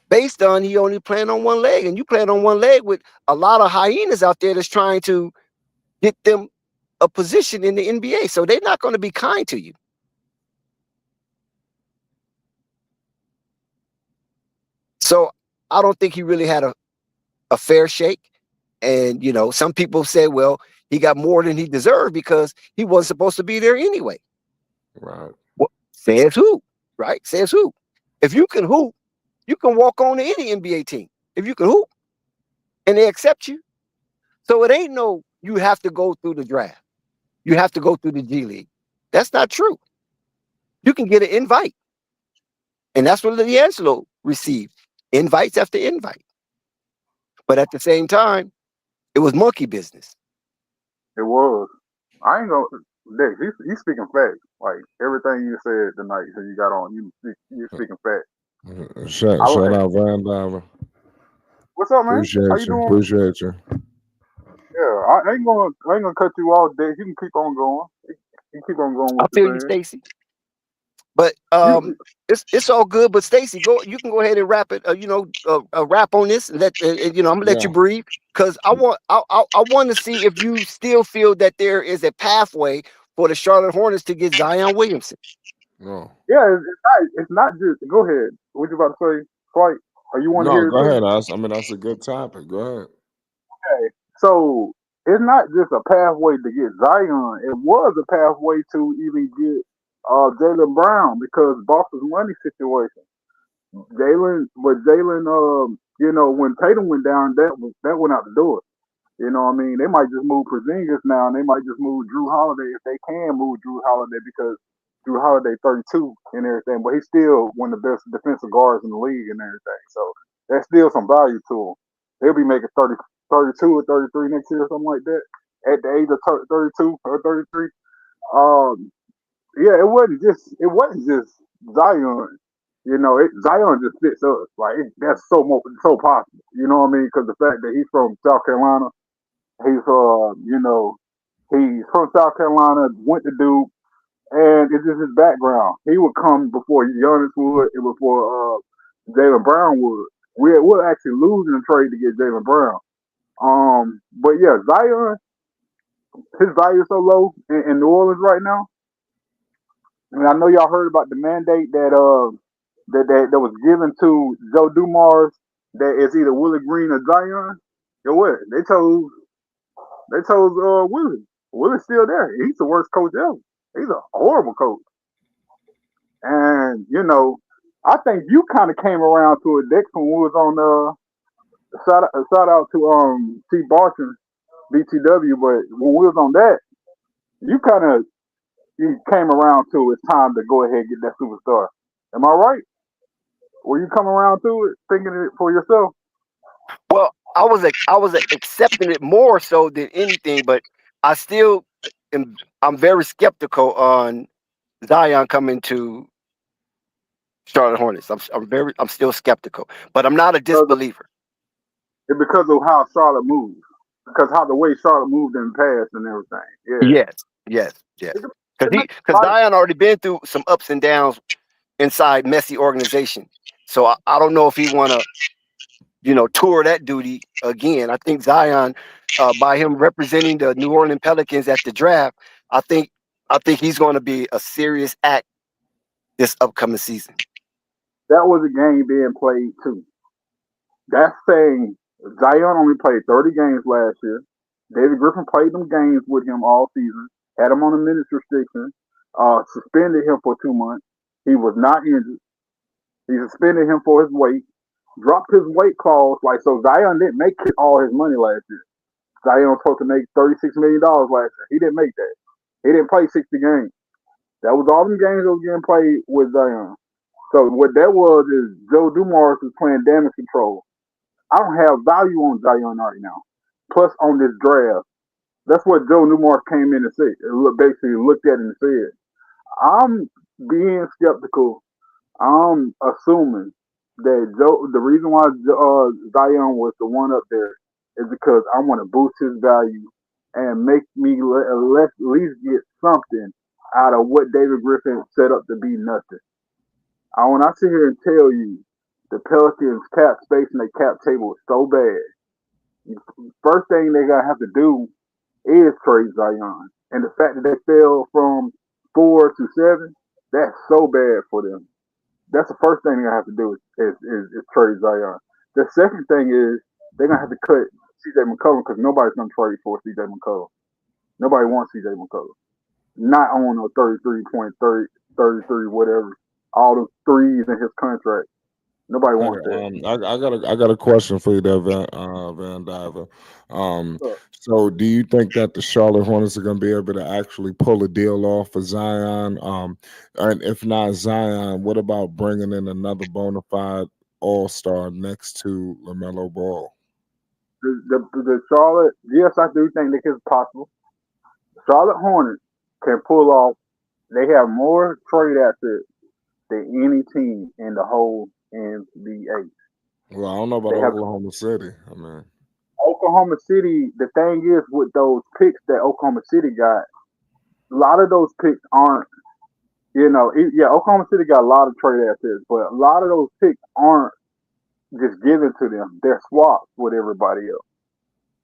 based on he only playing on one leg, and you playing on one leg with a lot of hyenas out there that's trying to get them a position in the NBA. So they're not going to be kind to you. So I don't think he really had a fair shake. And, you know, some people say, well, he got more than he deserved because he wasn't supposed to be there anyway. Right. Well, says who? Right? Says who? If you can hoop, you can walk on to any NBA team. If you can hoop and they accept you. So it ain't no, you have to go through the draft. You have to go through the G League. That's not true. You can get an invite. And that's what LiAngelo received. Invites after invite. But at the same time, it was monkey business. It was. I ain't gonna. Dick, he's speaking facts. Like everything you said tonight, so you got on, you're speaking facts. Shout out Van Diver. What's up, man? How you doing? Appreciate you. Yeah, I ain't gonna cut you off, Dick. You can keep on going. You keep on going. I feel you, Stacy. But it's all good. But Stacy, you can go ahead and wrap it. Wrap on this. And I'm gonna let you breathe because I want to see if you still feel that there is a pathway for the Charlotte Hornets to get Zion Williamson. No. Yeah, it's not just. Go ahead. What you about to say? Flight? Or you want to hear? No, go ahead. That's a good topic. Go ahead. Okay, so it's not just a pathway to get Zion. It was a pathway to even get Jaylen Brown because Boston's money situation. Jaylen, when Tatum went down, that went out the door. You know what I mean? They might just move Porzingis now, and they might just move Drew Holiday if they can move Drew Holiday because Drew Holiday 32 and everything, but he's still one of the best defensive guards in the league and everything. So there's still some value to him. They'll be making 32 or 33 next year or something like that at the age of 32 or 33. Yeah, it wasn't just Zion. Zion just fits us. Like that's so possible. You know what I mean? Because the fact that he's from South Carolina, he's he's from South Carolina, went to Duke, and it's just his background. He would come before Giannis would, and before Jaylen Brown would. We're actually losing the trade to get Jaylen Brown. But yeah, Zion, his value is so low in New Orleans right now. And I know y'all heard about the mandate that was given to Joe Dumars that it's either Willie Green or Zion. Yo, what? They chose Willie. Willie's still there. He's the worst coach ever. He's a horrible coach. And I think you kind of came around to it, Dick, when we was on shout out to T. Barton, BTW. But when we was on that, you came around to it's time to go ahead and get that superstar. Am I right? Were you coming around to it, thinking it for yourself? Well, I was accepting it more so than anything, but I still I'm very skeptical on Zion coming to Charlotte Hornets. I'm still skeptical, but I'm not a disbeliever. It's because of how Charlotte moves. Because how the way Charlotte moved in the past and everything. Yeah. Yes. Because Zion already been through some ups and downs inside messy organization. So I don't know if he want to, tour that duty again. I think Zion, by him representing the New Orleans Pelicans at the draft, I think he's going to be a serious act this upcoming season. That was a game being played too. That's saying Zion only played 30 games last year. David Griffin played them games with him all season, had him on a minutes restriction, suspended him for 2 months. He was not injured. He suspended him for his weight, dropped his weight clause. So Zion didn't make all his money last year. Zion was supposed to make $36 million last year. He didn't make that. He didn't play 60 games. That was all them games that was getting played with Zion. So what that was is Joe Dumars was playing damage control. I don't have value on Zion right now. Plus on this draft. That's what Joe Dumars came in and said. Basically looked at it and said, I'm being skeptical. I'm assuming that the reason why Zion was the one up there is because I want to boost his value and make me at least get something out of what David Griffin set up to be nothing. When I sit here and tell you the Pelicans cap space and their cap table is so bad, first thing they gotta have to do is trade Zion. And the fact that they fell from 4 to 7, that's so bad for them. That's the first thing they have to do is trade Zion. The second thing is they're gonna have to cut CJ McCollum because nobody's gonna trade for CJ McCollum. Nobody wants CJ McCollum. Not on a 33 whatever. All the threes in his contract. Nobody wants that. I got a question for you there, Van Diver. So do you think that the Charlotte Hornets are going to be able to actually pull a deal off for Zion? And if not Zion, what about bringing in another bona fide all-star next to LaMelo Ball? The Charlotte, yes, I do think that it's possible. Charlotte Hornets can pull off. They have more trade assets than any team in the whole NBA. Well, I don't know about Oklahoma City. Oklahoma City, the thing is with those picks that Oklahoma City got, a lot of those picks aren't, Oklahoma City got a lot of trade assets, but a lot of those picks aren't just given to them. They're swaps with everybody else.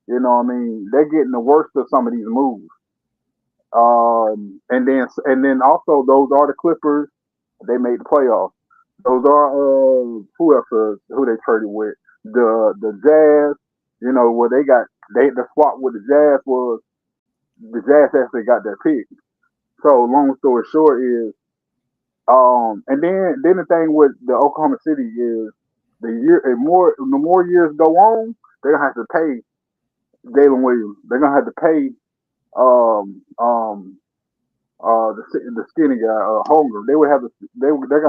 You know what I mean? They're getting the worst of some of these moves. And then also those are the Clippers. They made the playoffs. Those are who else? Who they traded with? The Jazz. Where the swap with the Jazz was the Jazz actually got their pick. So long story short is, and then the thing with the Oklahoma City is the more years go on, they're gonna have to pay Jalen Williams. They're gonna have to pay the skinny guy, Hunger. They're gonna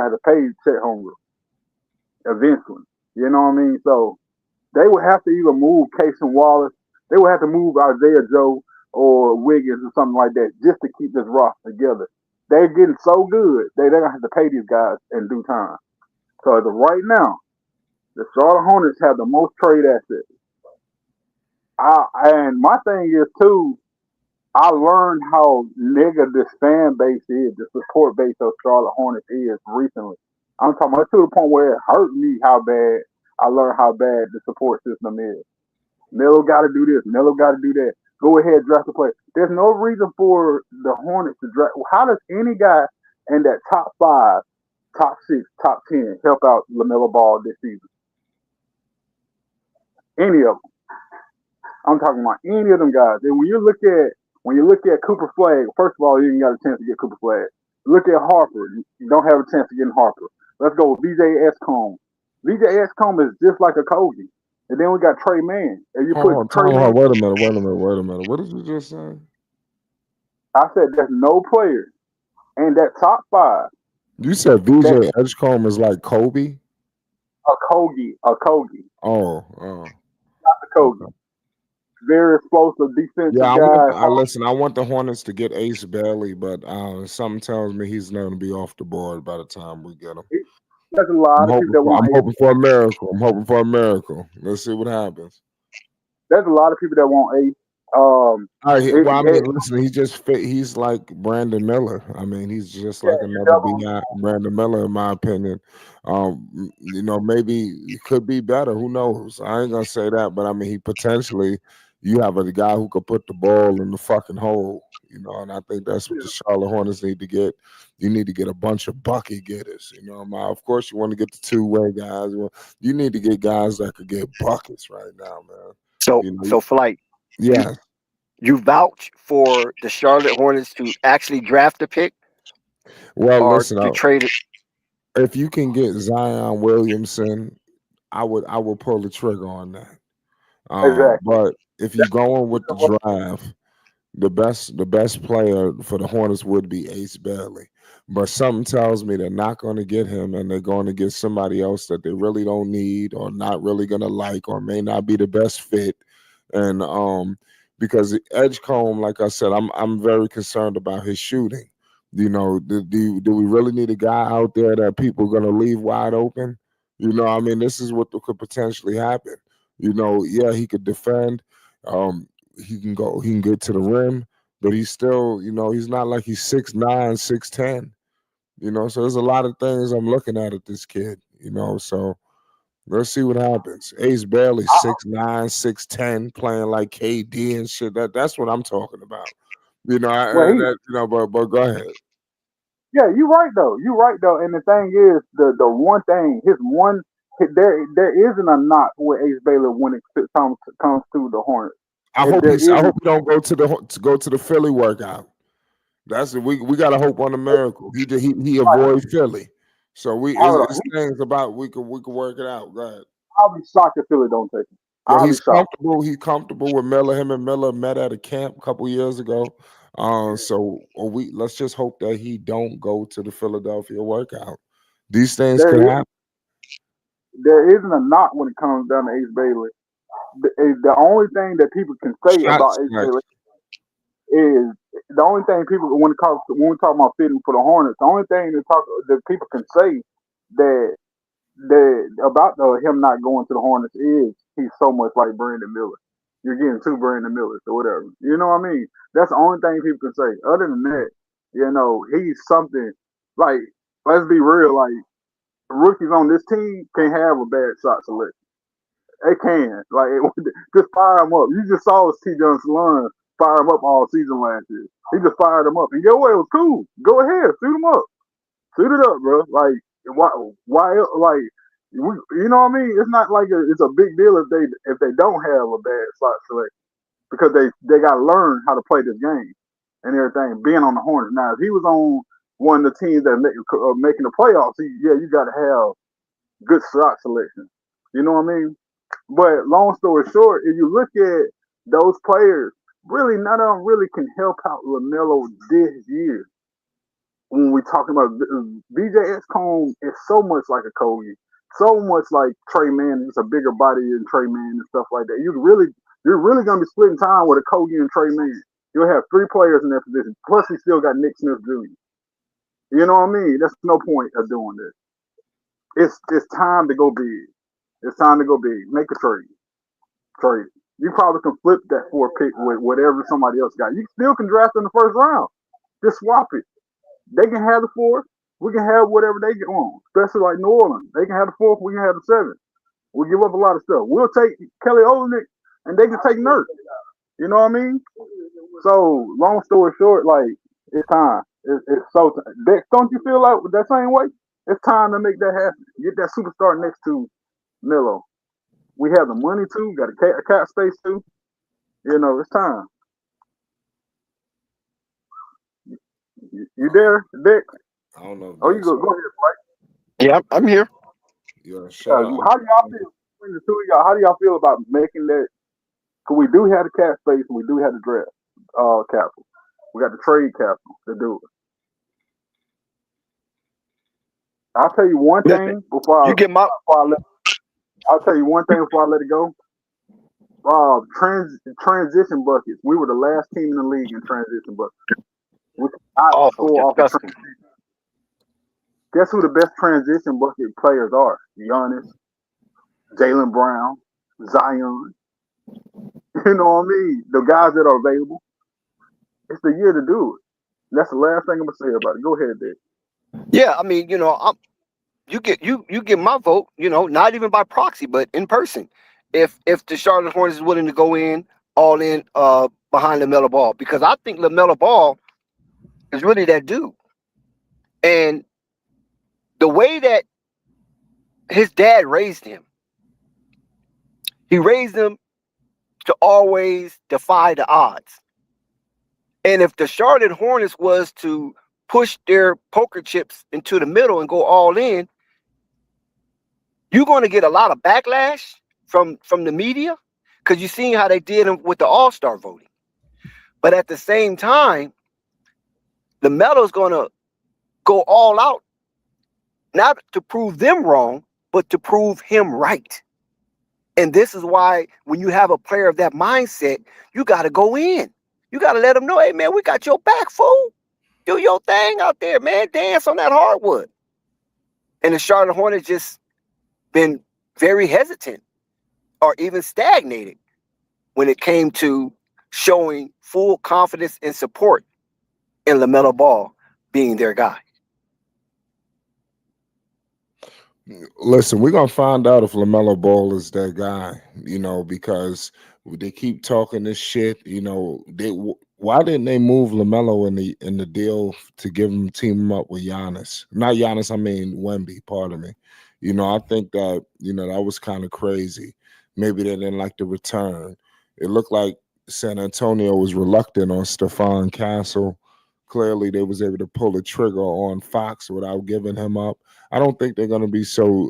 have to pay Chet Hunger eventually. You know what I mean? So they would have to either move Casey Wallace, they would have to move Isaiah Joe or Wiggins or something like that just to keep this roster together. They're getting so good, they're gonna have to pay these guys in due time. So as of right now, the Charlotte Hornets have the most trade assets. And my thing is too, I learned how nigga this fan base is, the support base of Charlotte Hornets is recently. I'm talking about to the point where it hurt me how bad I learned how bad the support system is. Melo got to do this. Melo got to do that. Go ahead, draft the player. There's no reason for the Hornets to draft. How does any guy in that top 5, top 6, top 10 help out LaMelo Ball this season? Any of them. I'm talking about any of them guys. And when you look at Cooper Flagg, first of all, you ain't got a chance to get Cooper Flagg. Look at Harper. You don't have a chance to get Harper. Let's go with VJ Escombe. VJ Escombe is just like a Kobe. And then we got Trey Mann. And you Wait a minute. What did you just say? I said there's no player in that top 5. You said VJ Edgecombe is like Kobe? A Kogi. Oh. Not the Kogi. Okay. Very explosive defensive guy. I want the Hornets to get Ace Bailey, but something tells me he's not going to be off the board by the time we get him. There's a lot of people that want. I'm hoping for a miracle. Let's see what happens. There's a lot of people that want Ace. It, Well, I mean, it, listen, he just fit. He's like Brandon Miller. I mean, he's just yeah, like you another never. B.I. Brandon Miller, in my opinion. Maybe he could be better. Who knows? I ain't gonna say that, but I mean, he potentially. You have a guy who could put the ball in the fucking hole. And I think that's what the Charlotte Hornets need to get. You need to get a bunch of bucket getters. Of course, you want to get the two-way guys. Well, you need to get guys that could get buckets right now, man. So, You know, so Flight, you yeah. you vouch for the Charlotte Hornets to actually draft a pick Well, or listen, to trade it? if you can get Zion Williamson, I would pull the trigger on that. Exactly. But if you going with the draft, the best player for the Hornets would be Ace Bailey. But something tells me they're not going to get him, and they're going to get somebody else that they really don't need, or not really going to like, or may not be the best fit. And because Edgecombe, like I said, I'm very concerned about his shooting. Do we really need a guy out there that people are going to leave wide open? I mean, this is what could potentially happen. Yeah, he could defend. He can get to the rim, but he's still, he's not like he's 6'9", 6'10". So there's a lot of things I'm looking at this kid. So let's see what happens. Ace Bailey, 6'9", 6'10", playing like KD and shit. That's what I'm talking about. Well, But go ahead. yeah, you're right though. You're right though. And the thing is, the one thing, there isn't a knock with Ace Baylor when it comes to the Hornets. I If hope there I isn't, hope he don't go to the Philly workout. We got to hope on the miracle. He avoid Philly. So hold on, it's things about we could work it out. Go ahead. I'll be shocked if Philly don't take him. Well, I'll be he's shocked. comfortable. He's comfortable with Miller. Him and Miller met at a camp a couple years ago. Let's just hope that he don't go to the Philadelphia workout. These things There could is happen. there isn't a knock when it comes down to Ace Baylor. The only thing that people can say Shots, about Ace like, Baylor is the only thing people when we talk about fitting for the Hornets. The only thing that people can say that about him not going to the Hornets is he's so much like Brandon Miller. You're getting two Brandon Millers or whatever. You know what I mean? That's the only thing people can say. Other than that, he's something like, let's be real, like rookies on this team can't have a bad shot selection. They can. Like just fire him up. You just saw T. John Salon fire him up all season last year. He just fired him up. And get away, it was cool. Go ahead, shoot him up. Shoot it up, bro. Like why like you know what I mean? It's not like it's a big deal if they don't have a bad shot selection because they got to learn how to play this game and everything. Being on the Hornets now, if he was on one of the teams that making the playoffs, you got to have good shot selection. You know what I mean? But long story short, if you look at those players, really none of them really can help out Lamelo this year. When we talking about BJ Cone is so much like a Kobe, so much like Trey Mann, just a bigger body than Trey Mann and stuff like that. You're really gonna be splitting time with a Kobe and Trey Mann. You'll have three players in that position. Plus, he still got Nick Smith Jr. You know what I mean? That's no point of doing this. It's time to go big. It's time to go big. Make a trade. Trade. You probably can flip that fourth pick with whatever somebody else got. You still can draft in the first round. Just swap it. They can have the fourth. We can have whatever they get on. Especially like New Orleans. They can have the fourth. We can have the seventh. We give up a lot of stuff. We'll take Kelly Olynyk and they can take Nurse. You know what I mean? So long story short, like it's time. It's so time. Don't you feel like that same way? It's time to make that happen. Get that superstar next to Melo. We have the money too. Got a cap space too. It's time. You there, Dick? I don't know if Oh, you that's go ahead, Mike. Yeah, I'm here. yeah. Shout out. How do y'all feel between the two of y'all? How do y'all feel about making that? Because we do have the cap space and we do have the draft capital. We got the trade capital to do it. I'll tell you one Listen, thing before you get my I'll tell you one thing before I let it go. Transition buckets. We were the last team in the league in transition buckets. We could not awful, score off the disgusting. transition. Guess who the best transition bucket players are? Giannis, Jalen Brown, Zion. You know what I mean? The guys that are available, it's the year to do it. That's the last thing I'm gonna say about it. Go ahead, Dave. Yeah, I mean, you get my vote. Not even by proxy, but in person. If the Charlotte Hornets is willing to go all in behind Lamelo Ball, because I think Lamelo Ball is really that dude, and the way that his dad raised him, he raised him to always defy the odds. And if the Charlotte Hornets was to push their poker chips into the middle and go all in, you're going to get a lot of backlash from the media, because you've seen how they did with the All-Star voting. But at the same time, LaMelo's going to go all out, not to prove them wrong, but to prove him right. And this is why when you have a player of that mindset, you got to go in. You got to let them know, hey, man, we got your back, fool. Do your thing out there, man. Dance on that hardwood. And the Charlotte Hornets just been very hesitant or even stagnated when it came to showing full confidence and support in LaMelo Ball being their guy. Listen, we're gonna find out if LaMelo Ball is that guy, because they keep talking this shit. Why didn't they move LaMelo in the deal to team him up with Giannis? Not Giannis, I mean Wemby. Pardon me. I think that that was kind of crazy. Maybe they didn't like the return. It looked like San Antonio was reluctant on Stephon Castle. Clearly, they was able to pull the trigger on Fox without giving him up. I don't think they're going to be so,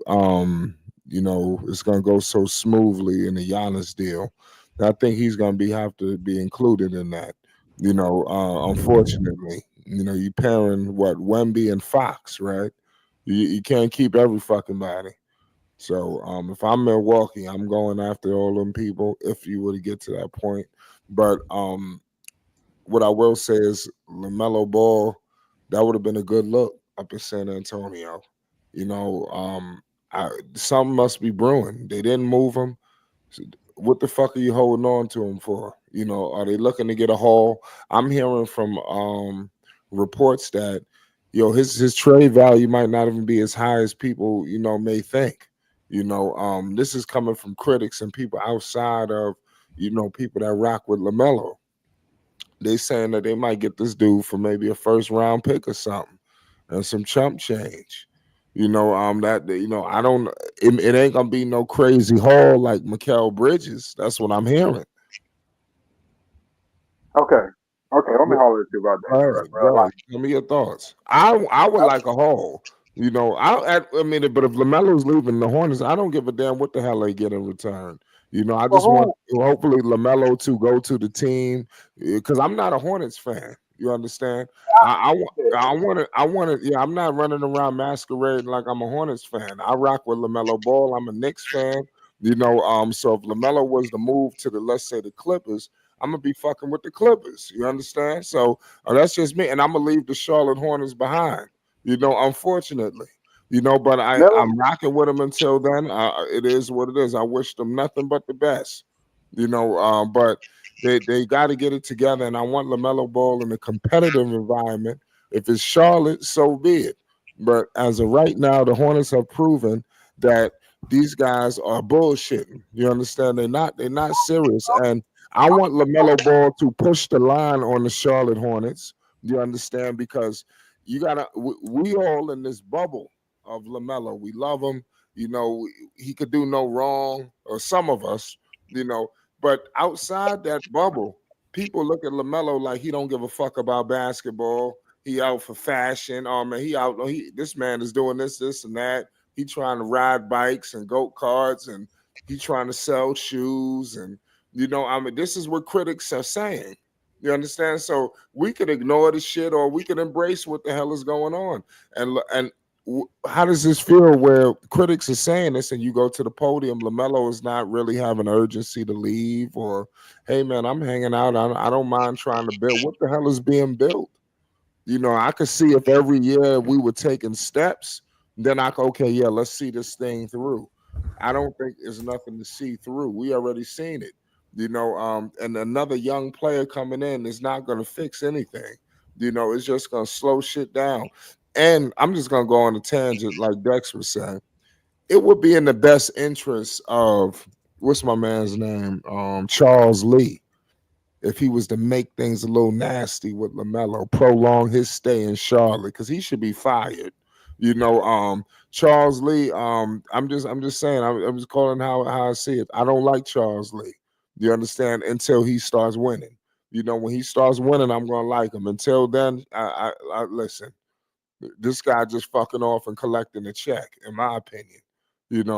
it's going to go so smoothly in the Giannis deal. I think he's going to have to be included in that. Unfortunately, you pairing Wemby and Fox, right? You can't keep every fucking body. So if I'm Milwaukee, I'm going after all them people if you were to get to that point. But what I will say is LaMelo Ball, that would have been a good look up in San Antonio. Something must be brewing. They didn't move him. What the fuck are you holding on to him for? Are they looking to get a haul? I'm hearing from reports that his trade value might not even be as high as people may think. This is coming from critics and people outside of people that rock with LaMelo. They saying that they might get this dude for maybe a first round pick or something and some chump change. I don't. It ain't gonna be no crazy haul like Mikal Bridges. That's what I'm hearing. Okay. Let me holler at you about that. All right, bro. Tell me your thoughts. I would like a haul. I mean, but if LaMelo's leaving the Hornets, I don't give a damn what the hell they get in return. I just want hopefully LaMelo to go to the team because I'm not a Hornets fan. You understand? I want to. Yeah, I'm not running around masquerading like I'm a Hornets fan. I rock with LaMelo Ball. I'm a Knicks fan. So if LaMelo was to move to let's say the Clippers, I'm gonna be fucking with the Clippers. You understand? So that's just me, and I'm gonna leave the Charlotte Hornets behind. Unfortunately. But I'm rocking with them until then. It is what it is. I wish them nothing but the best. But they got to get it together, and I want LaMelo Ball in a competitive environment. If it's Charlotte, so be it. But as of right now, the Hornets have proven that these guys are bullshitting. You understand? They're not serious, and I want LaMelo Ball to push the line on the Charlotte Hornets. You understand? Because we all in this bubble of LaMelo. We love him. He could do no wrong, or some of us, but outside that bubble, people look at LaMelo like he don't give a fuck about basketball. He out for fashion. Oh man, this man is doing this, and that. He trying to ride bikes and go karts, and he trying to sell shoes, and this is what critics are saying. You understand? So we could ignore the shit, or we could embrace what the hell is going on. And how does this feel where critics are saying this and you go to the podium, LaMelo is not really having urgency to leave, or, hey, man, I'm hanging out. I don't mind trying to build. What the hell is being built? I could see if every year we were taking steps, then okay, yeah, let's see this thing through. I don't think there's nothing to see through. We already seen it. And another young player coming in is not going to fix anything. It's just going to slow shit down. And I'm just going to go on a tangent, like Dex was saying. It would be in the best interest of what's my man's name, Charles Lee, if he was to make things a little nasty with LaMelo, prolong his stay in Charlotte, because he should be fired. Charles Lee. I'm just saying. I'm just calling how I see it. I don't like Charles Lee. You understand? Until he starts winning. When he starts winning, I'm gonna like him. Until then, I listen. This guy just fucking off and collecting a check, in my opinion.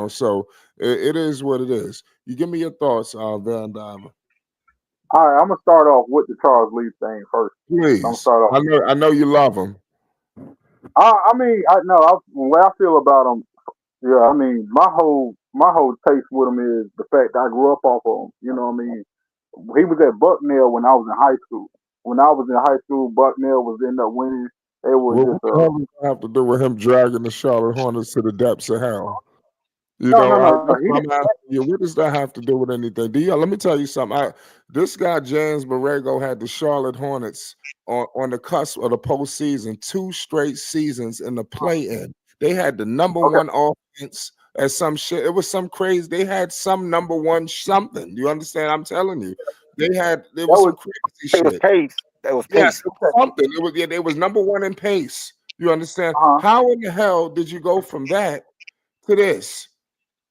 So it is what it is. You give me your thoughts, Van Diamond. All right, I'm gonna start off with the Charles Lee thing first. I'm gonna Please. start off. I know you love him. I mean, I know the way I feel about him. Yeah, I mean, my whole taste with him is the fact that I grew up off of him. You know what I mean? He was at Bucknell when I was in high school. When I was in high school, Bucknell was ended up winning. It was What just the hell does that have to do with him dragging the Charlotte Hornets to the depths of hell? no. That's what I'm asking you. What does that have to do with anything? Let me tell you something. This guy James Borrego had the Charlotte Hornets on the cusp of the postseason, 2 straight seasons in the play-in. They had the number one offense and some shit. It was some crazy. They had some number one something. You understand? I'm telling you, there was some crazy shit. It was pace. That was pace. Yes, it was something. They was number one in pace. You understand? How in the hell did you go from that to this?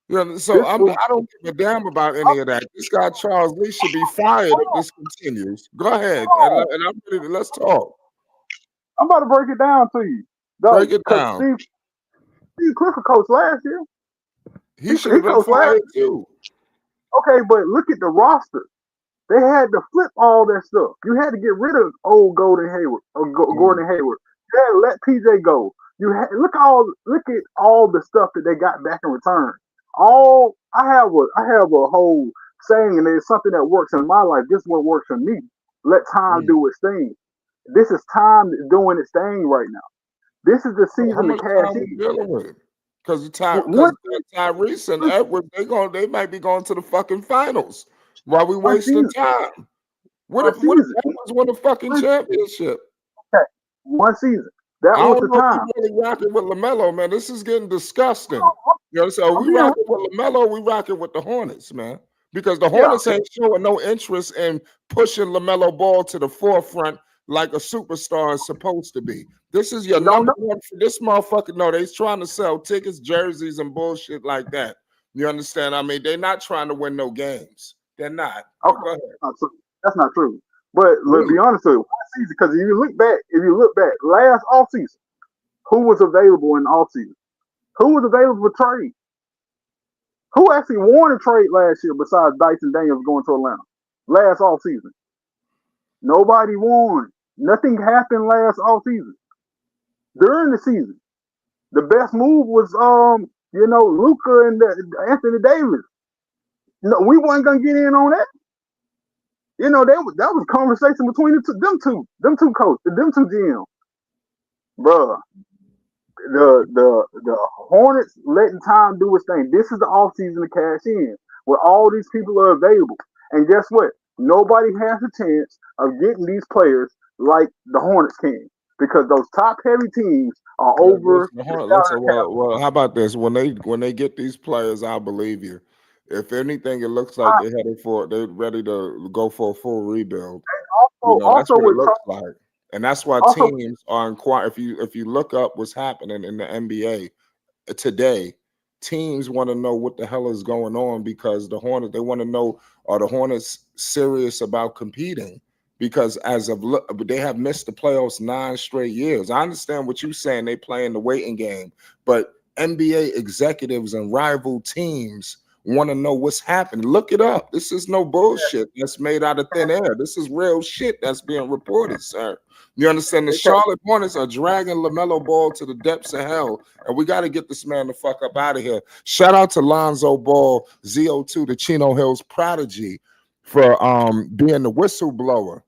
So I don't give a damn about any of that. This guy Charles Lee should be fired if this continues. Go ahead, and I'm ready to, let's talk. I'm about to break it down to you. Break it down. Steve Clifford coached last year. He should have been fired too. Okay, but look at the roster. They had to flip all that stuff. You had to get rid of old Gordon Hayward. You had to let PJ go. Look at all the stuff that they got back in return. I have a whole saying, and it's something that works in my life. This is what works for me. Let time do its thing. This is time doing its thing right now. This is the season to cash in. Because Tyrese and Edwards, they might be going to the fucking finals while we wasting time. What if Edwards won a fucking championship? Okay, one season. That was the time. If really rocking with LaMelo, man. This is getting disgusting. So we rocking with LaMelo, we rocking with the Hornets, man. Because the Hornets ain't showing no interest in pushing LaMelo Ball to the forefront like a superstar is supposed to be. This is your number one for this motherfucker. No, they're trying to sell tickets, jerseys, and bullshit like that. You understand? I mean, they're not trying to win no games. They're not. Okay. Go ahead. That's not true. But let's be honest with you, because if you look back, last offseason, who was available in the offseason? Who was available for trade? Who actually won a trade last year besides Dyson Daniels going to Atlanta? Last offseason. Nobody won. Nothing happened last offseason. During the season, the best move was Luka and Anthony Davis. No, we weren't gonna get in on that. That was a conversation between them two coaches, them two GMs. Bruh, the Hornets letting time do its thing. This is the offseason to cash in, where all these people are available. And guess what? Nobody has a chance of getting these players like the Hornets can, because those top heavy teams are over. Well, how about this? When they get these players, I believe you. If anything, it looks like they're ready to go for a full rebuild. That's what it looks like. And that's why teams are inquiring. If you look up what's happening in the NBA today, teams want to know what the hell is going on, because the Hornets, they want to know, are the Hornets serious about competing? Because they have missed the playoffs 9 straight years. I understand what you're saying. They play in the waiting game, but NBA executives and rival teams want to know what's happening. Look it up. This is no bullshit that's made out of thin air. This is real shit that's being reported, sir. You understand? The Charlotte Hornets are dragging LaMelo Ball to the depths of hell, and we got to get this man the fuck up out of here. Shout out to Lonzo Ball, ZO2, the Chino Hills prodigy, for being the whistleblower,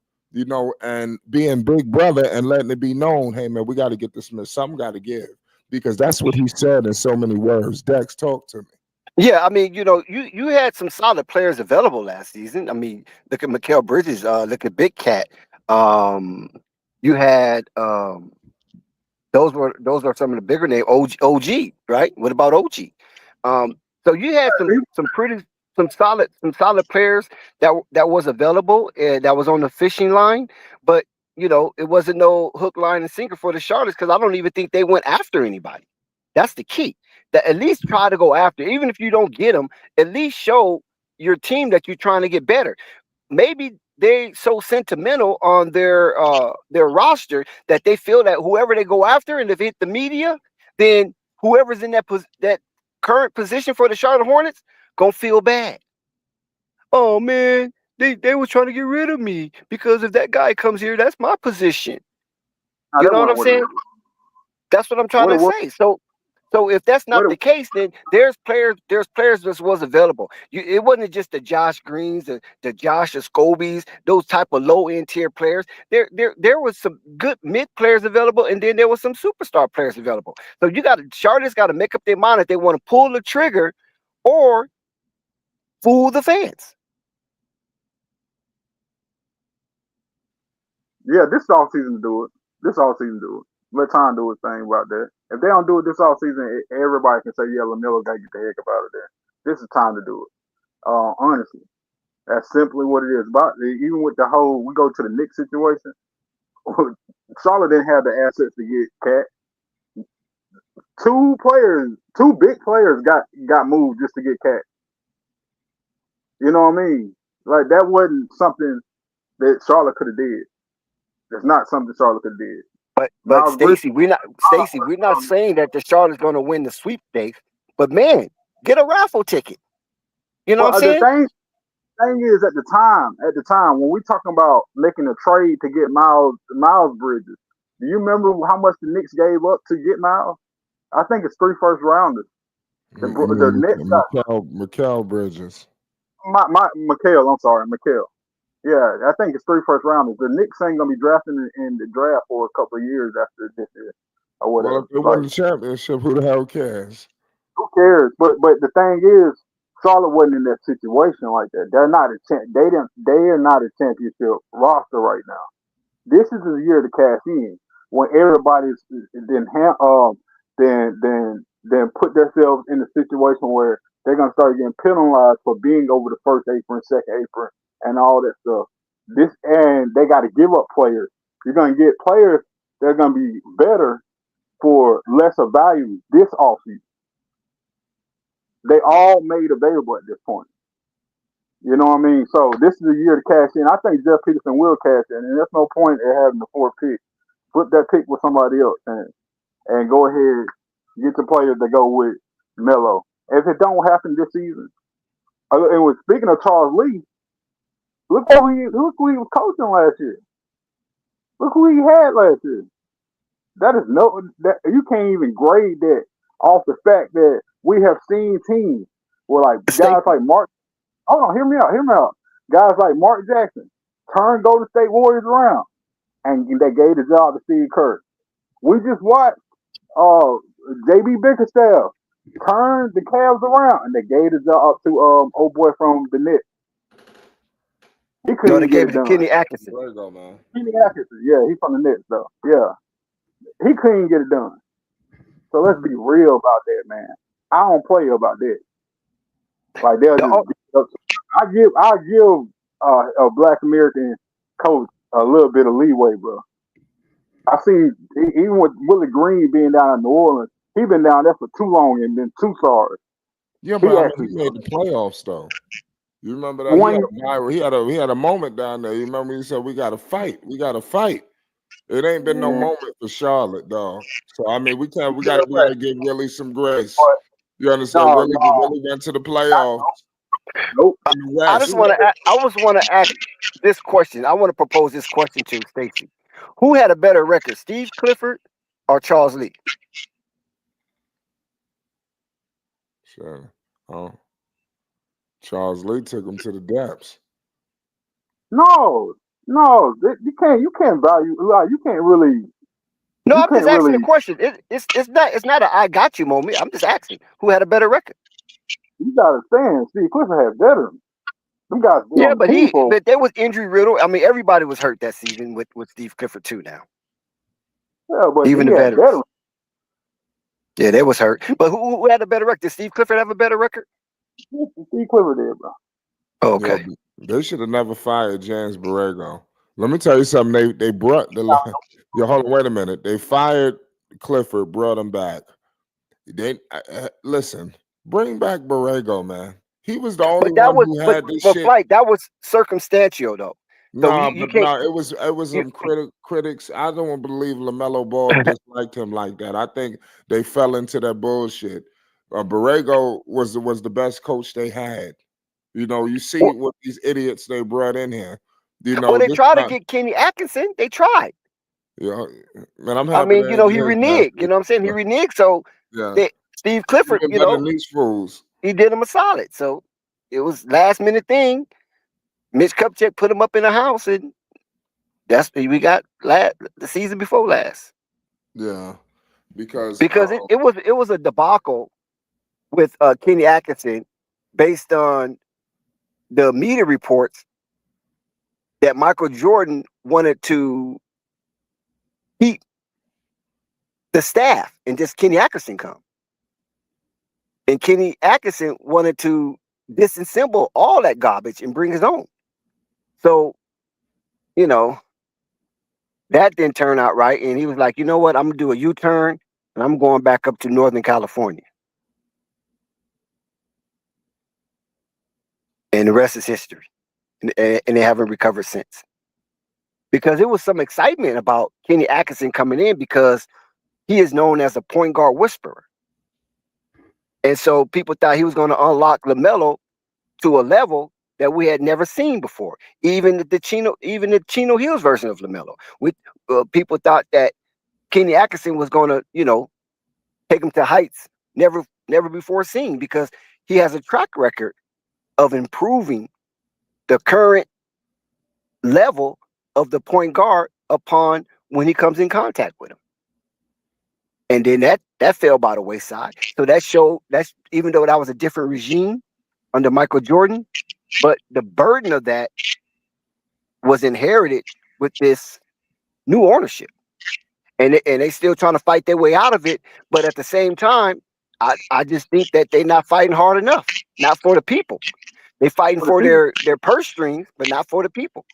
and being big brother and letting it be known, hey, man, we got to get this man. Something got to give, because that's what he said in so many words. Dex, talk to me. Yeah, I mean, you had some solid players available last season. I mean, look at Mikal Bridges, look at Big Cat. Um, you had those were some of the bigger name OG, right? What about OG? Um, so you had some solid players that was available and that was on the fishing line, but it wasn't no hook, line, and sinker for the Charlottes because I don't even think they went after anybody. That's the key. That at least try to go after, even if you don't get them, at least show your team that you're trying to get better. Maybe they so sentimental on their roster that they feel that whoever they go after, and if it hit the media, then whoever's in that current position for the Charlotte Hornets gonna feel bad. Oh man, they were trying to get rid of me because if that guy comes here, that's my position. Now You that know what I'm wasn't saying? That's what I'm trying what it to was. say. So if that's not What the case, then there's players that was available. It wasn't just the Josh Greens, the Josh Scobys, those type of low end tier players. There was some good mid players available, and then there was some superstar players available. So Charlotte's got to make up their mind if they want to pull the trigger or fool the fans. Yeah, this off season to do it. This off season to do it. Let Tom do his thing about that. If they don't do it this off season, everybody can say, yeah, Lamelo got to get the heck up out of there. This is time to do it. Honestly, that's simply what it is. About even with the whole, we go to the Knicks situation. Charlotte didn't have the assets to get Cat. Two big players got moved just to get Cat. You know what I mean? Like that wasn't something that Charlotte could have did. It's not something Charlotte could have did. But Miles Bridges. Stacy, we're not saying that the Charlotte's going to win the sweepstakes. But man, get a raffle ticket. You know what I'm Well, the saying? thing is, at the time when we talking about making a trade to get Miles Bridges, do you remember how much the Knicks gave up to get Miles? I think it's 3 first rounders. The Nets got Mikal Bridges. my Mikhail. I'm sorry, Mikhail. Yeah, I think it's 3 first rounders. The Knicks ain't gonna be drafting in the draft for a couple of years after this year or Well, whatever. if it Like, won the championship, who the hell cares? who cares? But the thing is, Charlotte wasn't in that situation like that. They're not a champ. They are not a championship roster right now. This is the year to cash in when everybody's then put themselves in a situation where they're gonna start getting penalized for being over the first apron, second apron, and all that stuff. This and they got to give up players. You're gonna get players that are gonna be better for lesser value this offseason. They all made available at this point. You know what I mean? So this is the year to cash in. I think Jeff Peterson will cash in, and there's no point in having the fourth pick. Flip that pick with somebody else and go ahead get the players that go with Melo. If it don't happen this season, and with speaking of Charles Lee, look who he was coaching last year. Look who he had last year. That is no that you can't even grade that off the fact that we have seen teams where like guys like Mark. Hold on, hear me out. Hear me out. Guys like Mark Jackson turned Golden State Warriors around, and they gave the job to Steve Kerr. We just watched JB Bickerstaff turned the Cavs around, and they gave the job to old boy from the Knicks. He No, couldn't they even get gave it it to done. Kenny Atkinson. There you go, man. Kenny Atkinson, yeah, he's from the Knicks though. Yeah, he couldn't get it done. So let's be real about that, man. I don't play about that. Like they'll The, just o- beat up. I give a Black American coach a little bit of leeway, bro. I see even with Willie Green being down in New Orleans, he been down there for too long and been too sorry. Yeah, He but I mean, actually he made the playoffs though. You remember that one he had a moment down there. You remember he said we got to fight. We got to fight. It ain't been no yeah, moment for Charlotte, dog. So I mean, we yeah, gotta give Willie some grace. but You understand? no, Willie went to the playoffs nope. in the I West. just want to. I just want to ask this question. I want to propose this question to Stacy. Who had a better record, Steve Clifford or Charles Lee? Sure. Oh, Charles Lee took him to the depths. No, no, you can't value. Like, No, you I'm just can't asking the really. question. It's not a I got you moment. I'm just asking who had a better record. You got to understand, Steve Clifford had veterans. Them guys been Yeah, on the team for. but there was injury riddle. I mean, everybody was hurt that season with Steve Clifford too. Now, Yeah, but even he the had veterans. veterans. Yeah, they was hurt. But who had a better record? Did Steve Clifford have a better record? Steve Clifford did, bro. Oh, Yeah, okay. they should have never fired James Borrego. Let me tell you something. They brought the. Yo, hold on, wait a minute. They fired Clifford, brought him back. They listen. Bring back Borrego, man. He was the only But that one was who had this but shit. Flight, that was circumstantial though. So No, you but can't. no, it was You, some critics. I don't believe LaMelo Ball disliked him like that. I think they fell into that bullshit. Borrego was the best coach they had. You know, you see what these idiots they brought in here. You well, know, they this tried to guy, get Kenny Atkinson. They tried. you know, man, I'm I happy mean, they you know, ain't he his man. reneged. You know what I'm saying? He reneged. So Yeah, they, Steve he Clifford, been you better know, than these fools. he did him a solid. So it was last minute thing. Mitch Kupchak put him up in the house, and that's we got the season before last. Yeah, because Because it was a debacle with Kenny Atkinson based on the media reports that Michael Jordan wanted to keep the staff and just Kenny Atkinson come. And Kenny Atkinson wanted to disassemble all that garbage and bring his own. So, you know, that didn't turn out right. And he was like, you know what? I'm going to do a U-turn and I'm going back up to Northern California. And the rest is history. And they haven't recovered since. Because there was some excitement about Kenny Atkinson coming in because he is known as a point guard whisperer. And so people thought he was going to unlock LaMelo to a level that we had never seen before. Even the Chino Hills version of LaMelo. People thought that Kenny Atkinson was going to, you know, take him to heights never before seen because he has a track record of improving the current level of the point guard upon when he comes in contact with him. And then that fell by the wayside. So that's even though that was a different regime under Michael Jordan, but the burden of that was inherited with this new ownership. And they still trying to fight their way out of it. But at the same time, I just think that they're not fighting hard enough. Not for the people. They're fighting for their purse strings, but not for the people.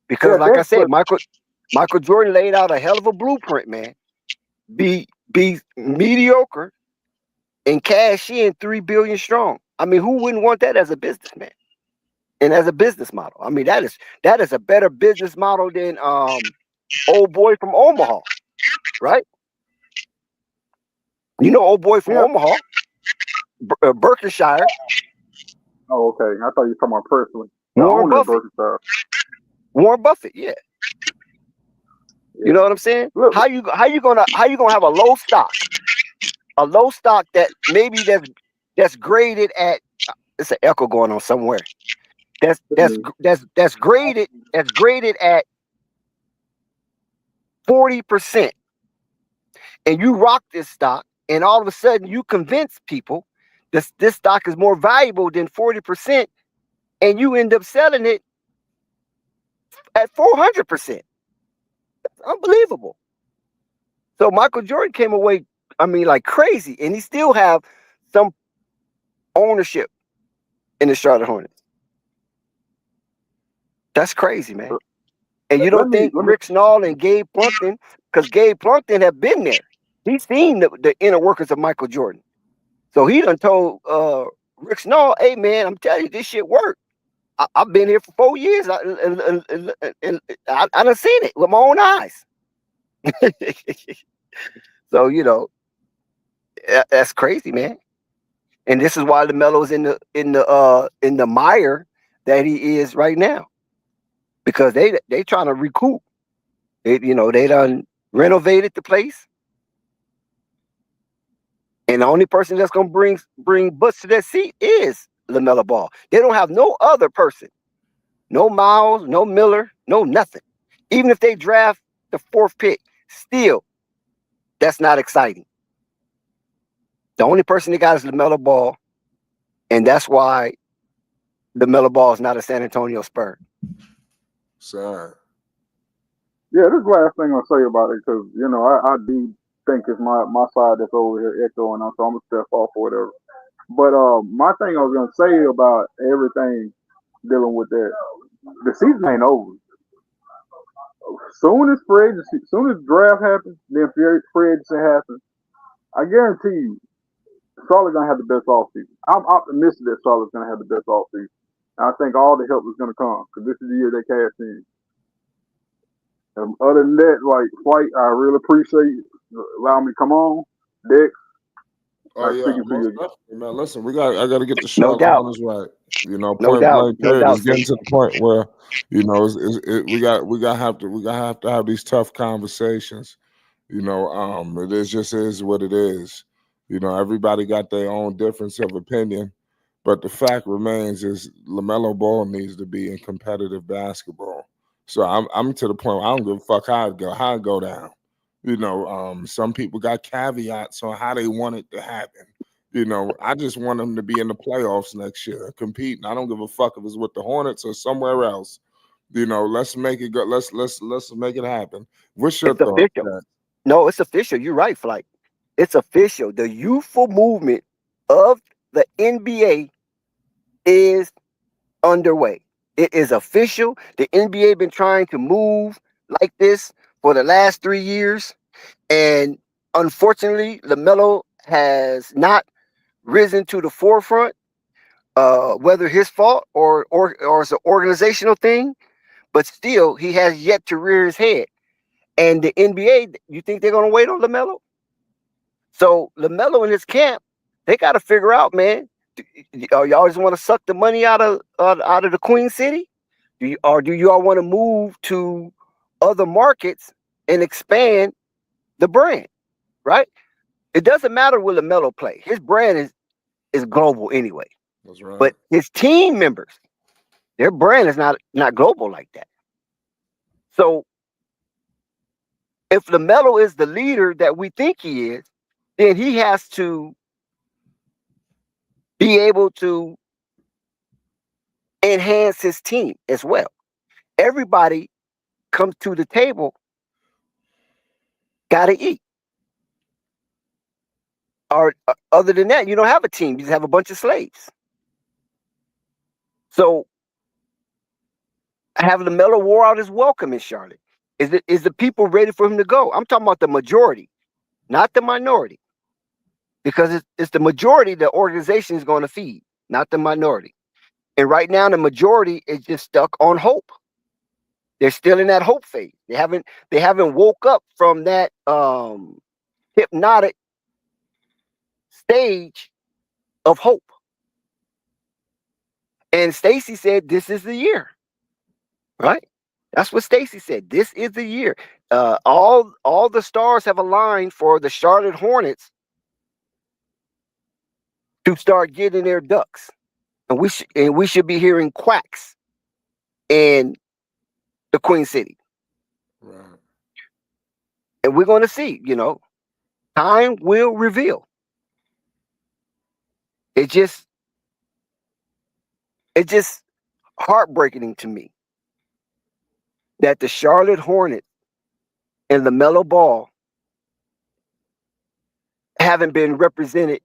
Because like I said, Michael Jordan laid out a hell of a blueprint, man. Be mediocre and cash in 3 billion strong. I mean, who wouldn't want that as a businessman and as a business model? I mean, that is a better business model than old boy from Omaha, right? You know, old boy from Omaha, Berkshire. Oh, okay. I thought you were talking about personally. The Warren owner of Buffett. Berkshire. Warren Buffett, yeah. You know what I'm saying? Look, How you gonna have a low stock that maybe that's graded at it's an echo going on somewhere. That's graded at 40%. And you rock this stock, and all of a sudden you convince people this stock is more valuable than 40%, and you end up selling it at 400%. That's unbelievable. So Michael Jordan came away, I mean, like crazy, and he still have some ownership in the Charlotte Hornets. That's crazy, man. And you don't think Rick Small and Gabe Plumpton, because Gabe Plumpton have been there. He's seen the inner workings of Michael Jordan. So he done told Rick Small, hey, man, I'm telling you, this shit worked. I've been here for 4 years, and I done seen it with my own eyes. So, you know, that's crazy, man. And this is why LaMelo's in the mire that he is right now, because they trying to recoup. They done renovated the place, and the only person that's gonna bring butts to that seat is LaMelo Ball. They don't have no other person, no Miles, no Miller, no nothing. Even if they draft the 4th pick, still, that's not exciting. The only person they got is LaMelo Ball, And that's why LaMelo Ball is not a San Antonio Spur. Sad. Yeah, this is the last thing I'll say about it because I do think it's my side that's over here echoing, so I'm gonna step off or whatever. But my thing I was gonna say about everything dealing with that, the season ain't over. Soon as draft happens, then free agency happens. I guarantee you, Charlotte's gonna have the best offseason. I'm optimistic that Charlotte's gonna have the best offseason. I think all the help is gonna come because this is the year they cash in. Other than that, like Flight, I really appreciate you allowing me to come on. Dex, Oh nice yeah, speaking to most you. definitely, man. Listen, I got to get the No Charlotte doubt. Hornets right. No Point doubt. blank No period. doubt, It's sir. getting to the point where we got to have these tough conversations. It is what it is. Everybody got their own difference of opinion, but the fact remains is LaMelo Ball needs to be in competitive basketball. So I'm to the point where I don't give a fuck how it go down. Some people got caveats on how they want it to happen. I just want them to be in the playoffs next year, competing. I don't give a fuck if it's with the Hornets or somewhere else. Let's make it go. Let's make it happen. What's your It's thought, official. Jack? No, it's official. You're right, Flight. It's official. The youthful movement of the NBA is underway. It is official. The NBA been trying to move like this for the last 3 years, and unfortunately, LaMelo has not risen to the forefront. Whether his fault or it's an organizational thing, but still, he has yet to rear his head. And the NBA, you think they're going to wait on LaMelo? So LaMelo and his camp, they got to figure out, man. Y'all just want to suck the money out of the Queen City, or do y'all want to move to other markets and expand the brand? Right? It doesn't matter where LaMelo play. His brand is global anyway. That's right. But his team members, their brand is not global like that. So if LaMelo is the leader that we think he is, then he has to be able to enhance his team as well. Everybody comes to the table, got to eat. Or other than that, you don't have a team. You just have a bunch of slaves. So have LaMelo wore out his welcome in Charlotte. Is the people ready for him to go? I'm talking about the majority, not the minority. Because it's the majority the organization is going to feed, not the minority. And right now, the majority is just stuck on hope. They're still in that hope phase. They haven't woke up from that hypnotic stage of hope. And Stacy said, "This is the year." Right? That's what Stacy said. This is the year. All the stars have aligned for the Charlotte Hornets to start getting their ducks, and we should be hearing quacks in the Queen City. Right. And we're going to see, time will reveal. It just it's just heartbreaking to me that the Charlotte Hornets and LaMelo Ball haven't been represented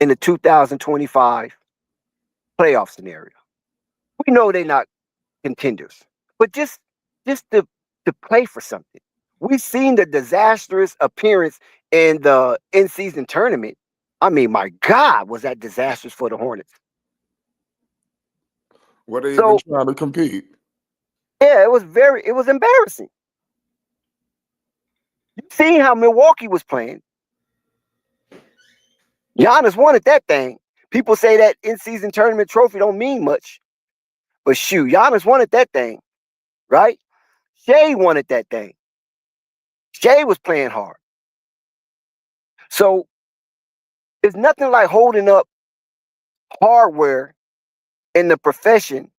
in the 2025 playoff scenario. We know they're not contenders, but just to play for something. We've seen the disastrous appearance in the in-season tournament. I mean, my God, was that disastrous for the Hornets? Were they even So trying to compete? yeah, it was embarrassing. You seen how Milwaukee was playing. Giannis wanted that thing. People say that in-season tournament trophy don't mean much, but shoot, Giannis wanted that thing, right? Shea wanted that thing. Shea was playing hard. So it's nothing like holding up hardware in the profession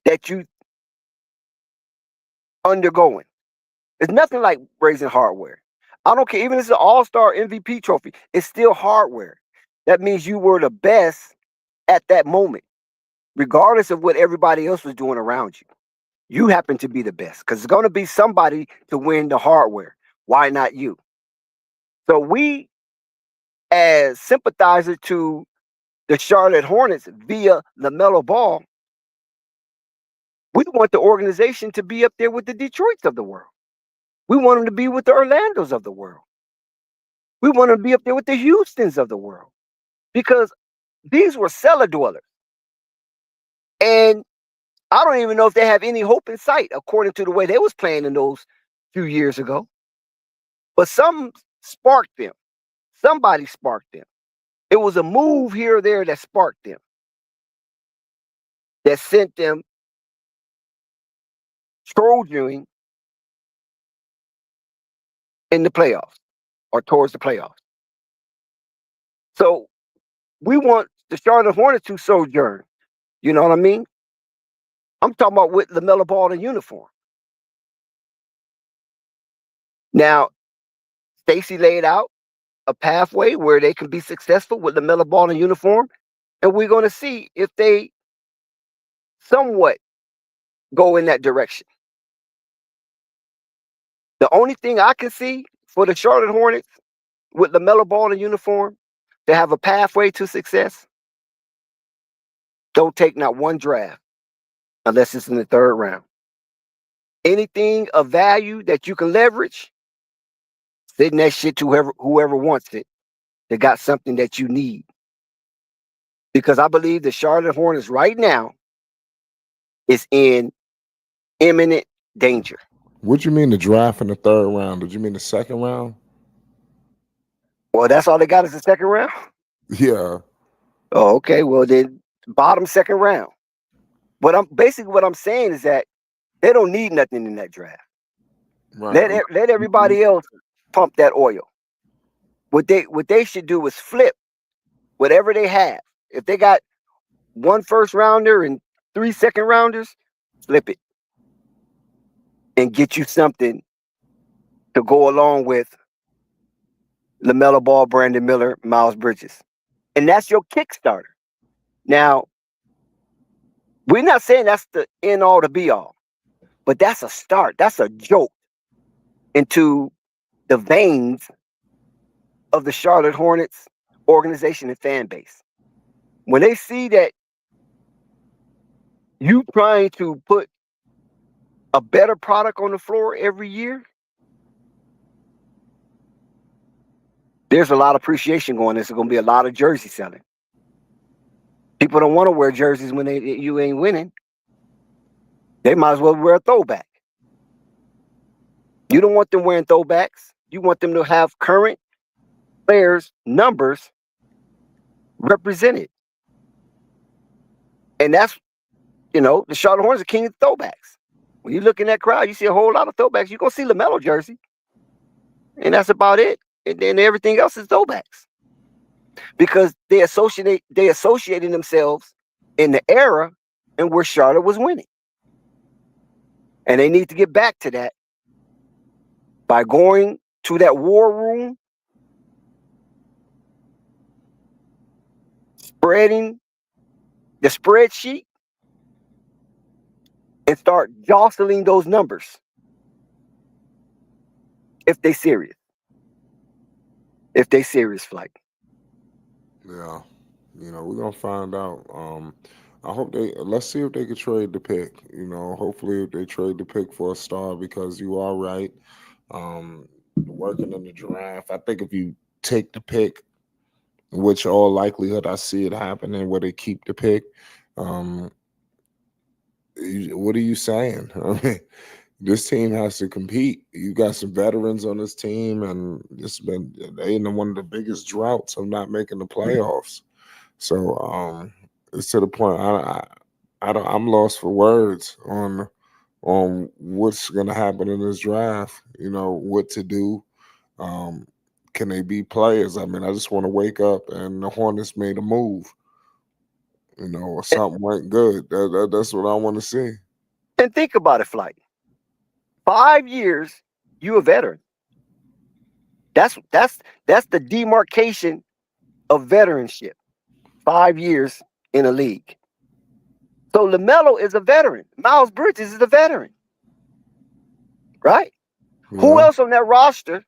that you undergoing. It's nothing like raising hardware. I don't care, even if it's an all-star MVP trophy, it's still hardware. That means you were the best at that moment, regardless of what everybody else was doing around you. You happen to be the best because it's going to be somebody to win the hardware. Why not you? So we, as sympathizers to the Charlotte Hornets via LaMelo Ball, we want the organization to be up there with the Detroits of the world. We want them to be with the Orlandos of the world. We want them to be up there with the Houstons of the world because these were cellar dwellers. And I don't even know if they have any hope in sight according to the way they was playing in those few years ago. But some sparked them. Somebody sparked them. It was a move here or there that sparked them, that sent them trolling in the playoffs or towards the playoffs. So we want the Charlotte Hornets to sojourn. You know what I mean? I'm talking about with LaMelo Ball in uniform. Now, Stacey laid out a pathway where they can be successful with LaMelo Ball in uniform, and we're going to see if they somewhat go in that direction. The only thing I can see for the Charlotte Hornets with LaMelo Ball in uniform to have a pathway to success, don't take not one draft unless it's in the third round. Anything of value that you can leverage, send that shit to whoever wants it that got something that you need. Because I believe the Charlotte Hornets right now is in imminent danger. What you mean the draft in the third round? Did you mean the second round? Well, that's all they got is the second round? Yeah. Oh, okay. Well, then bottom second round. What I'm saying is that they don't need nothing in that draft. Right. Let everybody else pump that oil. What they should do is flip whatever they have. If they got 1 first rounder and 3 second rounders, flip it and get you something to go along with LaMelo Ball, Brandon Miller, Miles Bridges. And that's your Kickstarter. Now, we're not saying that's the end all to be all, but that's a start. That's a jolt into the veins of the Charlotte Hornets organization and fan base. When they see that you trying to put a better product on the floor every year, there's a lot of appreciation going. There's going to be a lot of jersey selling. People don't want to wear jerseys when you ain't winning. They might as well wear a throwback. You don't want them wearing throwbacks. You want them to have current players' numbers represented. And that's, the Charlotte Hornets are king of throwbacks. When you look in that crowd, you see a whole lot of throwbacks. You're going to see LaMelo jersey. And that's about it. And then everything else is throwbacks. Because they associated themselves in the era in where Charlotte was winning. And they need to get back to that by going to that war room, spreading the spreadsheet, and start jostling those numbers if they serious. If they serious, Flight. Yeah. We're gonna find out. I hope let's see if they could trade the pick. Hopefully if they trade the pick for a star, because you are right. Working in the draft, I think if you take the pick, which all likelihood I see it happening where they keep the pick, what are you saying? I mean, this team has to compete. You got some veterans on this team, and they in one of the biggest droughts of not making the playoffs. So it's to the point I'm lost for words on what's gonna happen in this draft. What to do. Can they be players? I mean, I just want to wake up and the Hornets made a move. Or something went good. That's what I want to see. And think about it, Flight. 5 years, you a veteran. That's the demarcation of veteranship, 5 years in a league. So LaMelo is a veteran. Miles Bridges is a veteran, right? Who Yeah. else on that roster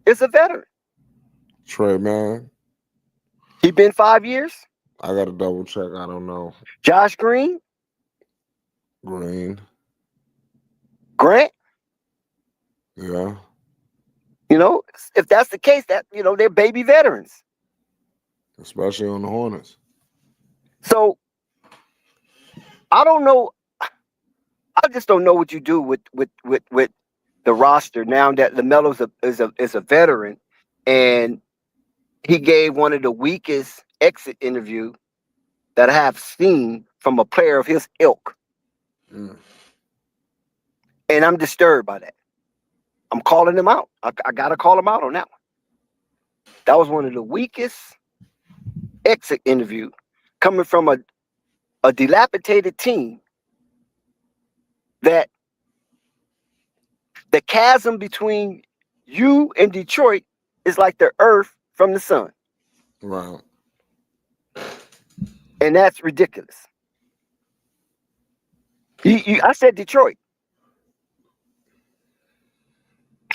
is a veteran? Trey, man. He been 5 years. I got to double check. I don't know. Josh Green, Green. Grant. Yeah. You know, if that's the case, that they're baby veterans. Especially on the Hornets. So I don't know. I just don't know what you do with the roster now that LaMelo's is a veteran, and he gave one of the weakest exit interview that I have seen from a player of his ilk, Mm. and I'm disturbed by that. I'm calling him out. I gotta call him out on that one. That was one of the weakest exit interview coming from a dilapidated team that the chasm between you and Detroit is like the earth from the sun. Right. And that's ridiculous. I said Detroit.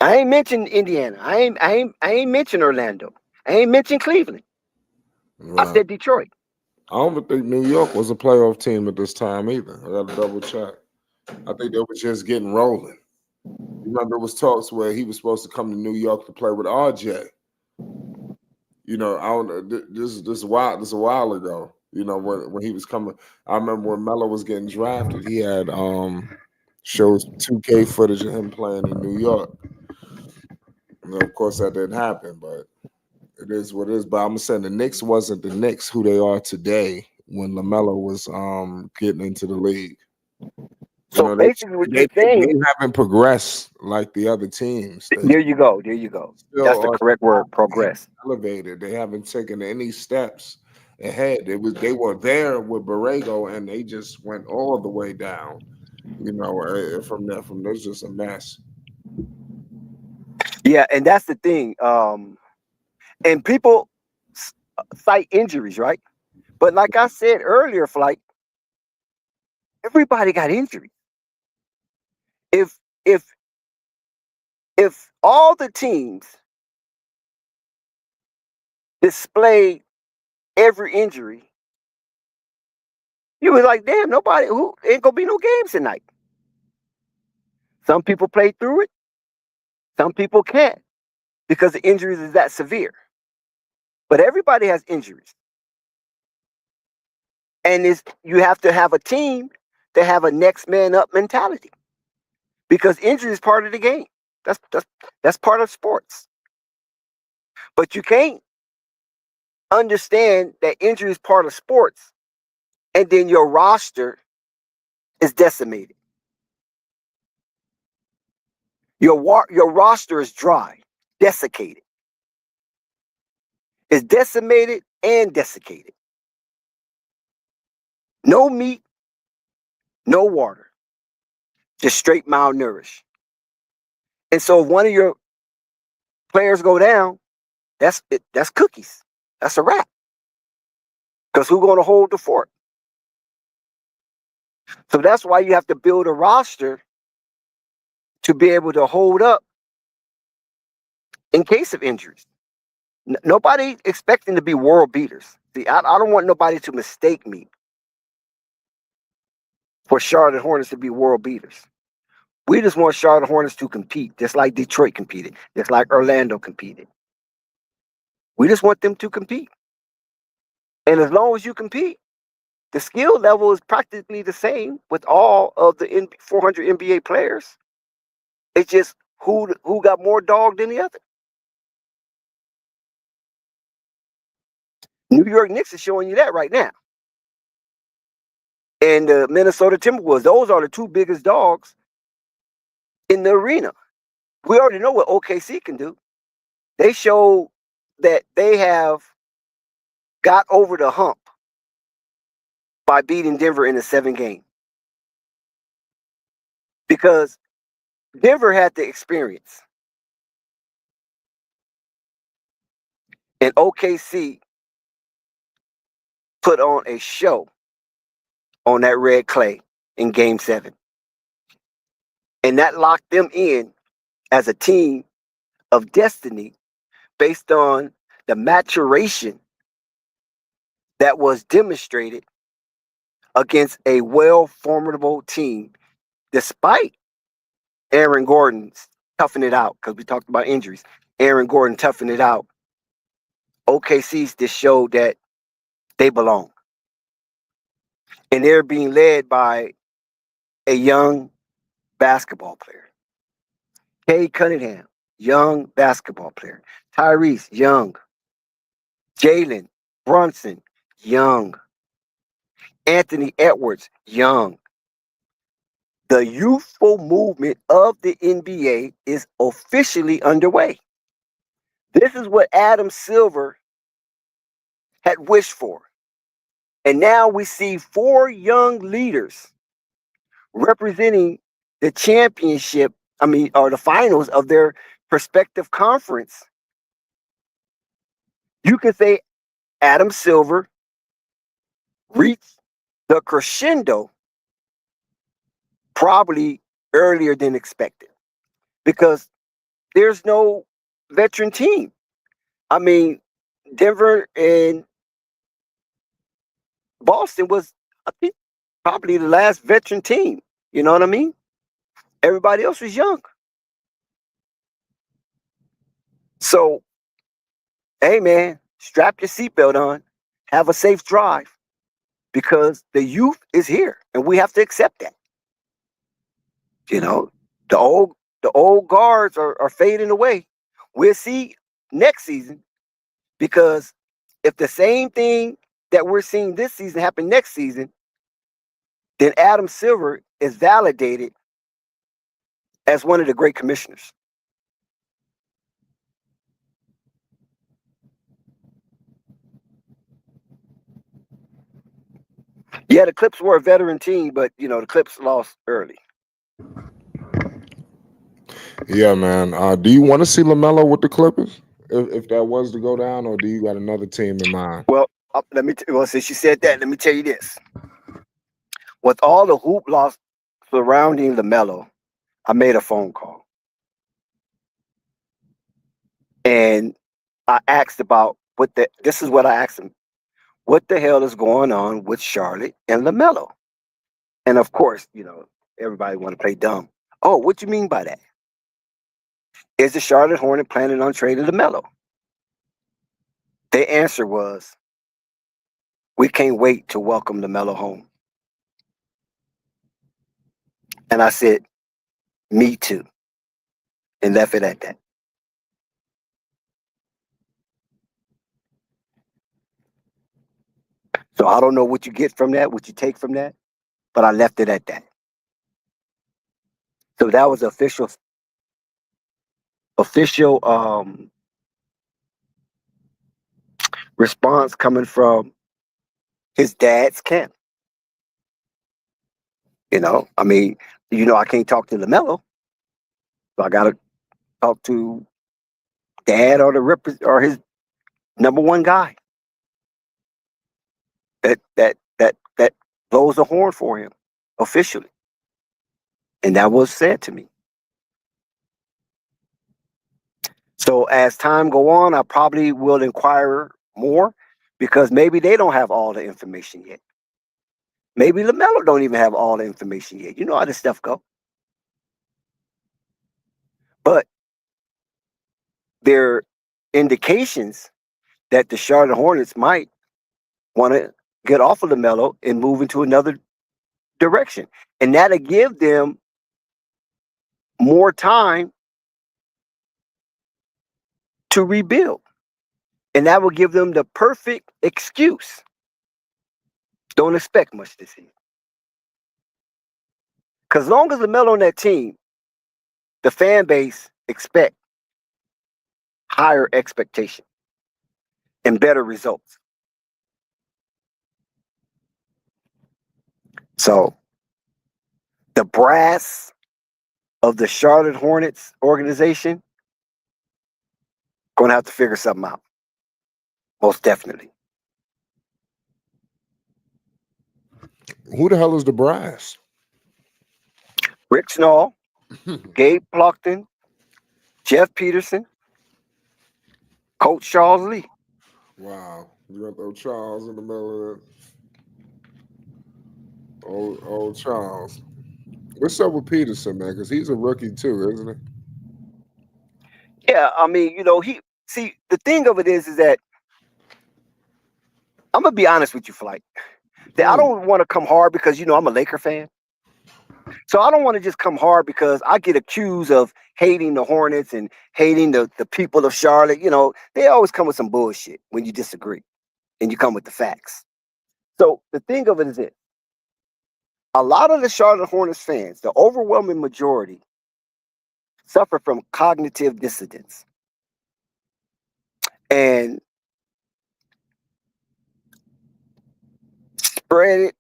I ain't mentioned Indiana. I ain't mentioned Orlando. I ain't mentioned Cleveland. I Right. said Detroit. I don't even think New York was a playoff team at this time either. I got to double check. I think they were just getting rolling. You remember there was talks where he was supposed to come to New York to play with RJ. You know, I don't know. This a while ago. You know, when he was coming. I remember when Melo was getting drafted, he had shows 2K footage of him playing in New York. And of course that didn't happen, but it is what it is. But I'm saying the Knicks wasn't the Knicks who they are today when LaMelo was getting into the league. You So know, basically what they you're saying, haven't progressed like the other teams. They there you go. There you go. That's still the are correct word, progress. elevated. They haven't taken any steps ahead. They were there with Borrego and they just went all the way down. You know, from there's just a mess. Yeah, and that's the thing. And people cite injuries, right? But like I said earlier, Flight, everybody got injuries. If if if all the teams display every injury, you was like, damn, nobody who ain't gonna be no games tonight. Some people play through it, some people can't because the injuries is that severe. But everybody has injuries. And you have to have a team to have a next man up mentality. Because injury is part of the game. That's part of sports. But you can't understand that injury is part of sports and then your roster is decimated. Your roster is dry, desiccated. It's decimated and desiccated. No meat, no water, just straight malnourished. And so if one of your players go down, that's it. That's cookies. That's a wrap. Because who's going to hold the fort? So that's why you have to build a roster to be able to hold up in case of injuries. Nobody expecting to be world beaters. See, I don't want nobody to mistake me for Charlotte Hornets to be world beaters. We just want Charlotte Hornets to compete, just like Detroit competed, just like Orlando competed. We just want them to compete. And as long as you compete, the skill level is practically the same with all of the 400 NBA players. It's just who got more dog than the other. New York Knicks is showing you that right now. And the Minnesota Timberwolves, those are the two biggest dogs in the arena. We already know what OKC can do. They show that they have got over the hump by beating Denver in a 7-game. Because Denver had the experience. And OKC put on a show on that red clay in Game 7. And that locked them in as a team of destiny based on the maturation that was demonstrated against a well-formidable team, despite Aaron Gordon's toughing it out, because we talked about injuries. Aaron Gordon toughing it out. OKC's just showed that they belong. And they're being led by a young basketball player. Cade Cunningham, young basketball player. Tyrese, young. Jalen Brunson, young. Anthony Edwards, young. The youthful movement of the NBA is officially underway. This is what Adam Silver had wished for. And now we see 4 young leaders representing the championship, or the finals of their respective conference. You could say Adam Silver reached the crescendo probably earlier than expected because there's no veteran team. I mean, Denver and Boston was, I think, probably the last veteran team. You know what I mean? Everybody else was young. So, hey, man, strap your seatbelt on, have a safe drive because the youth is here and we have to accept that. You know, the old guards are fading away. We'll see next season because if the same thing that we're seeing this season happen next season, then Adam Silver is validated as one of the great commissioners. Yeah, the Clips were a veteran team, but the Clips lost early. Yeah, man. Do you want to see Lamelo with the Clippers if that was to go down, or do you got another team in mind? Well, since you said that, let me tell you this: with all the hoop loss surrounding Lamelo, I made a phone call and I asked about this is what I asked him: what the hell is going on with Charlotte and Lamelo? And of course, everybody want to play dumb. Oh, what do you mean by that? Is the Charlotte Hornet planning on trading Lamelo? Their answer was, we can't wait to welcome Lamelo home. And I said, me too. And left it at that. So I don't know what you get from that, what you take from that, but I left it at that. So that was official response coming from his dad's camp. I can't talk to LaMelo, so I gotta talk to dad or his number one guy that blows the horn for him officially. And that was said to me. So as time go on, I probably will inquire more because maybe they don't have all the information yet. Maybe LaMelo don't even have all the information yet. You know how this stuff go. But there are indications that the Charlotte Hornets might want to get off of LaMelo and move into another direction. And that'll give them more time to rebuild. And that will give them the perfect excuse. Don't expect much this year. Because as long as LaMelo on that team, the fan base expect higher expectation and better results. So the brass of the Charlotte Hornets organization going to have to figure something out. Most definitely. Who the hell is the brass? Rick Snall, Gabe Plockton, Jeff Peterson, Coach Charles Lee. Wow, you got those Charles in the middle of it. Old Charles. What's up with Peterson, man? Because he's a rookie too, isn't he? Yeah, I mean, he see the thing of it is that I'm gonna be honest with you, Flight. That I Mm. don't want to come hard because I'm a Laker fan. So I don't want to just come hard because I get accused of hating the Hornets and hating the people of Charlotte. They always come with some bullshit when you disagree and you come with the facts. So the thing of it is this. A lot of the Charlotte Hornets fans, the overwhelming majority, suffer from cognitive dissonance. And spread it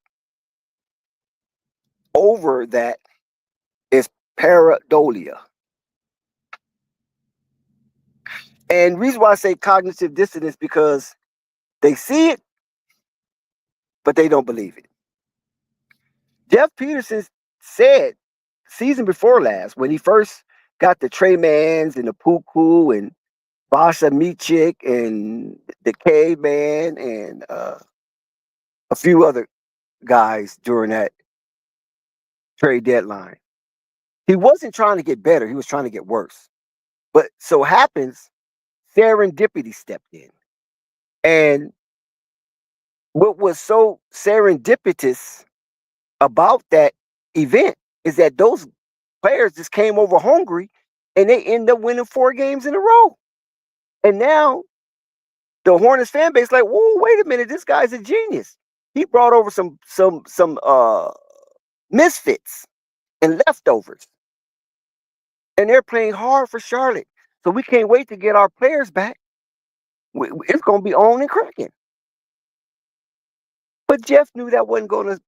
over that is pareidolia. And the reason why I say cognitive dissonance because they see it, but they don't believe it. Jeff Peterson said season before last, when he first got the Trey Mans and the Puku and Basha Michik and the Caveman and a few other guys during that trade deadline. He wasn't trying to get better. He was trying to get worse. But so happens serendipity stepped in. And what was so serendipitous about that event is that those players just came over hungry and they end up winning 4 games in a row. And now the Hornets fan base like, whoa, wait a minute, this guy's a genius. He brought over some misfits and leftovers. And they're playing hard for Charlotte. So we can't wait to get our players back. It's going to be on and cracking. But Jeff knew that wasn't going to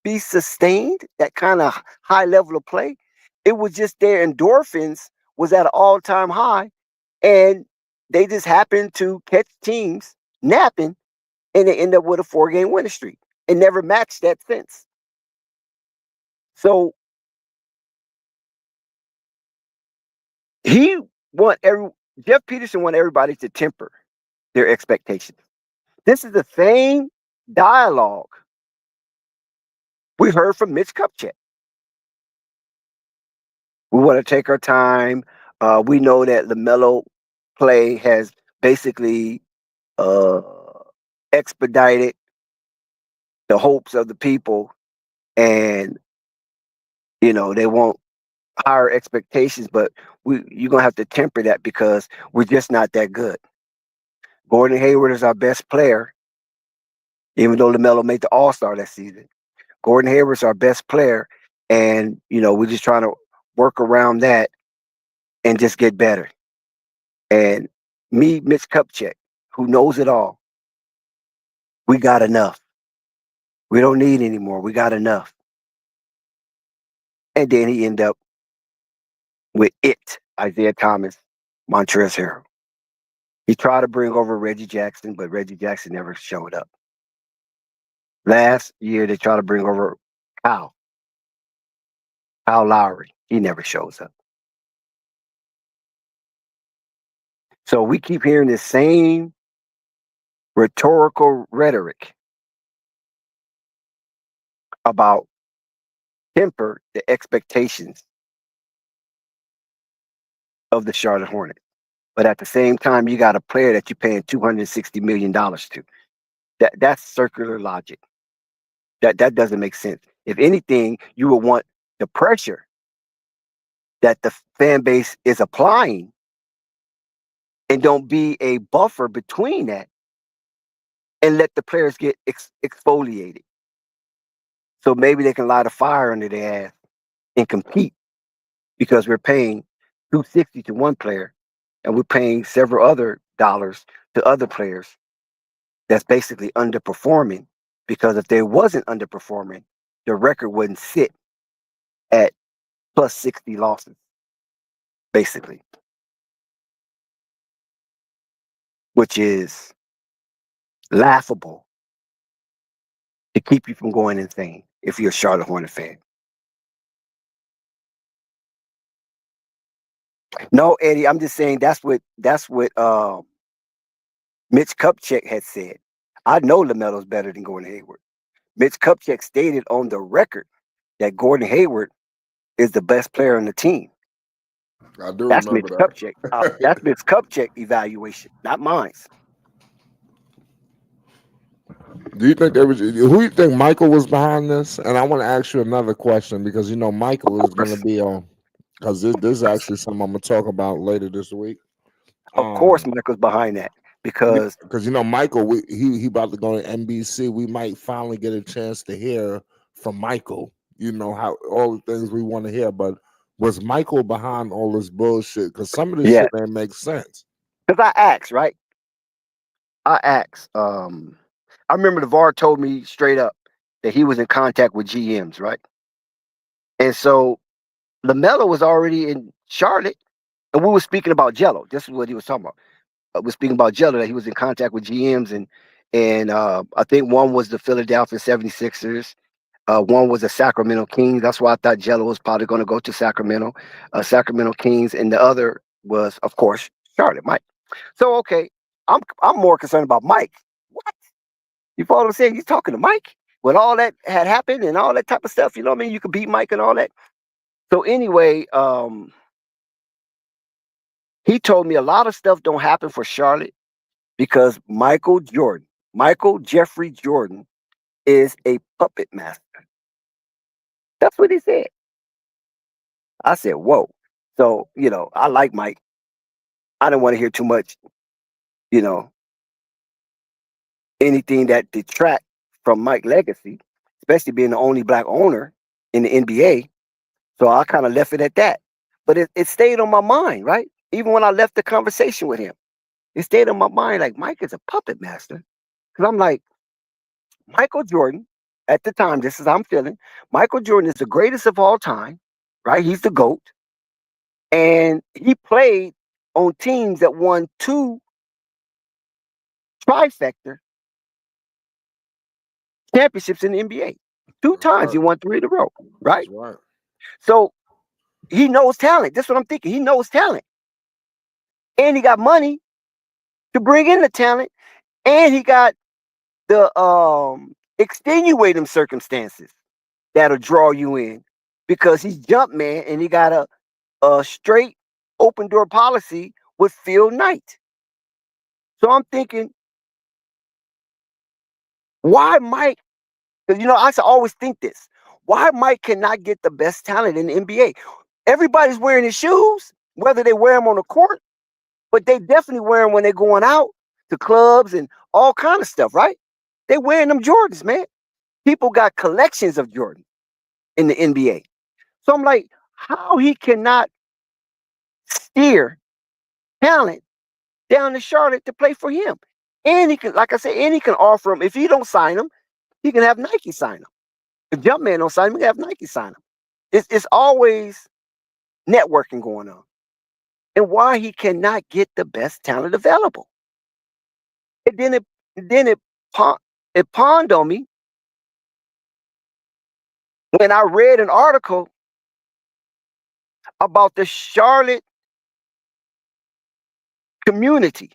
be sustained, that kind of high level of play. It was just their endorphins was at an all-time high, and they just happened to catch teams napping, and they end up with a 4-game winning streak and never matched that since. So he want every Jeff Peterson want everybody to temper their expectations. This is the same dialogue we heard from Mitch Kupchak. We want to take our time. We know that Lamelo play has basically uh, expedited the hopes of the people, and they want higher expectations. But you're gonna have to temper that because we're just not that good. Gordon Hayward is our best player, even though Lamelo made the All-Star that season. Gordon Hayward's our best player, and we're just trying to work around that and just get better. And me, Mitch Kupchak, who knows it all, we got enough. We don't need any more. We got enough. And then he ended up with Isaiah Thomas, Montrezl Harrell. He tried to bring over Reggie Jackson, but Reggie Jackson never showed up. Last year, they tried to bring over Kyle Lowry. He never shows up. So we keep hearing the same rhetorical rhetoric about temper the expectations of the Charlotte Hornets. But at the same time, you got a player that you're paying $260 million to. That's circular logic. That doesn't make sense. If anything, you would want the pressure that the fan base is applying and don't be a buffer between that and let the players get exfoliated. So maybe they can light a fire under their ass and compete because we're paying $260 to one player and we're paying several other dollars to other players that's basically underperforming, because if they wasn't underperforming, the record wouldn't sit at plus 60 losses, basically, which is laughable to keep you from going insane if you're a Charlotte Hornet fan. No, Eddie, I'm just saying that's what Mitch Kupchak had said. I know LaMelo's better than Gordon Hayward. Mitch Kupchak stated on the record that Gordon Hayward is the best player on the team. I do That's Mitch remember Kupchak. that. That's Mitch Kupchak evaluation, not mine. Do you think there was? Who do you think Michael was behind this? And I want to ask you another question because Michael is going to be on because this is actually something I'm going to talk about later this week. Of course, Michael's behind that because Michael, he about to go to NBC. We might finally get a chance to hear from Michael. How all the things we want to hear, but was Michael behind all this bullshit? Because some of this shit ain't make sense. Because I asked, right? I remember the VAR told me straight up that he was in contact with GMs, right? And so LaMelo was already in Charlotte, and we were speaking about Jello. This is what he was talking about. We're speaking about Jello, that he was in contact with GMs, and I think one was the Philadelphia 76ers. One was the Sacramento Kings. That's why I thought Jello was probably going to go to Sacramento Kings, and the other was, of course, Charlotte, Mike. So okay, I'm more concerned about Mike. What? You follow what I'm saying? He's talking to Mike when all that had happened and all that type of stuff. You know what I mean? You could beat Mike and all that. So anyway, he told me a lot of stuff don't happen for Charlotte because Michael Jeffrey Jordan, is a puppet master. That's what he said. I said, whoa. So, I like Mike. I didn't want to hear too much, anything that detract from Mike's legacy, especially being the only black owner in the NBA. So I kind of left it at that. But it stayed on my mind, right? Even when I left the conversation with him, it stayed on my mind like Mike is a puppet master. Because I'm like, Michael Jordan, at the time, this is how I'm feeling. Michael Jordan is the greatest of all time, right? He's the GOAT. And he played on teams that won 2 trifecta championships in the NBA. 2 times he won 3 in a row, right? That's right. So he knows talent. That's what I'm thinking. He knows talent. And he got money to bring in the talent. And he got the extenuating circumstances that'll draw you in because he's jump man and he got a straight open door policy with Phil Knight. So I'm thinking, why Mike? Because I always think this. Why Mike cannot get the best talent in the NBA? Everybody's wearing his shoes, whether they wear them on the court, but they definitely wear them when they're going out to clubs and all kind of stuff, right? They wearing them Jordans, man. People got collections of Jordan in the NBA. So I'm like, how he cannot steer talent down to Charlotte to play for him. And he can, like I said, and he can offer him, if he don't sign him, he can have Nike sign him. If Jumpman don't sign him, he can have Nike sign him. It's always networking going on. And why he cannot get the best talent available. And then it pawned on me when I read an article about the Charlotte community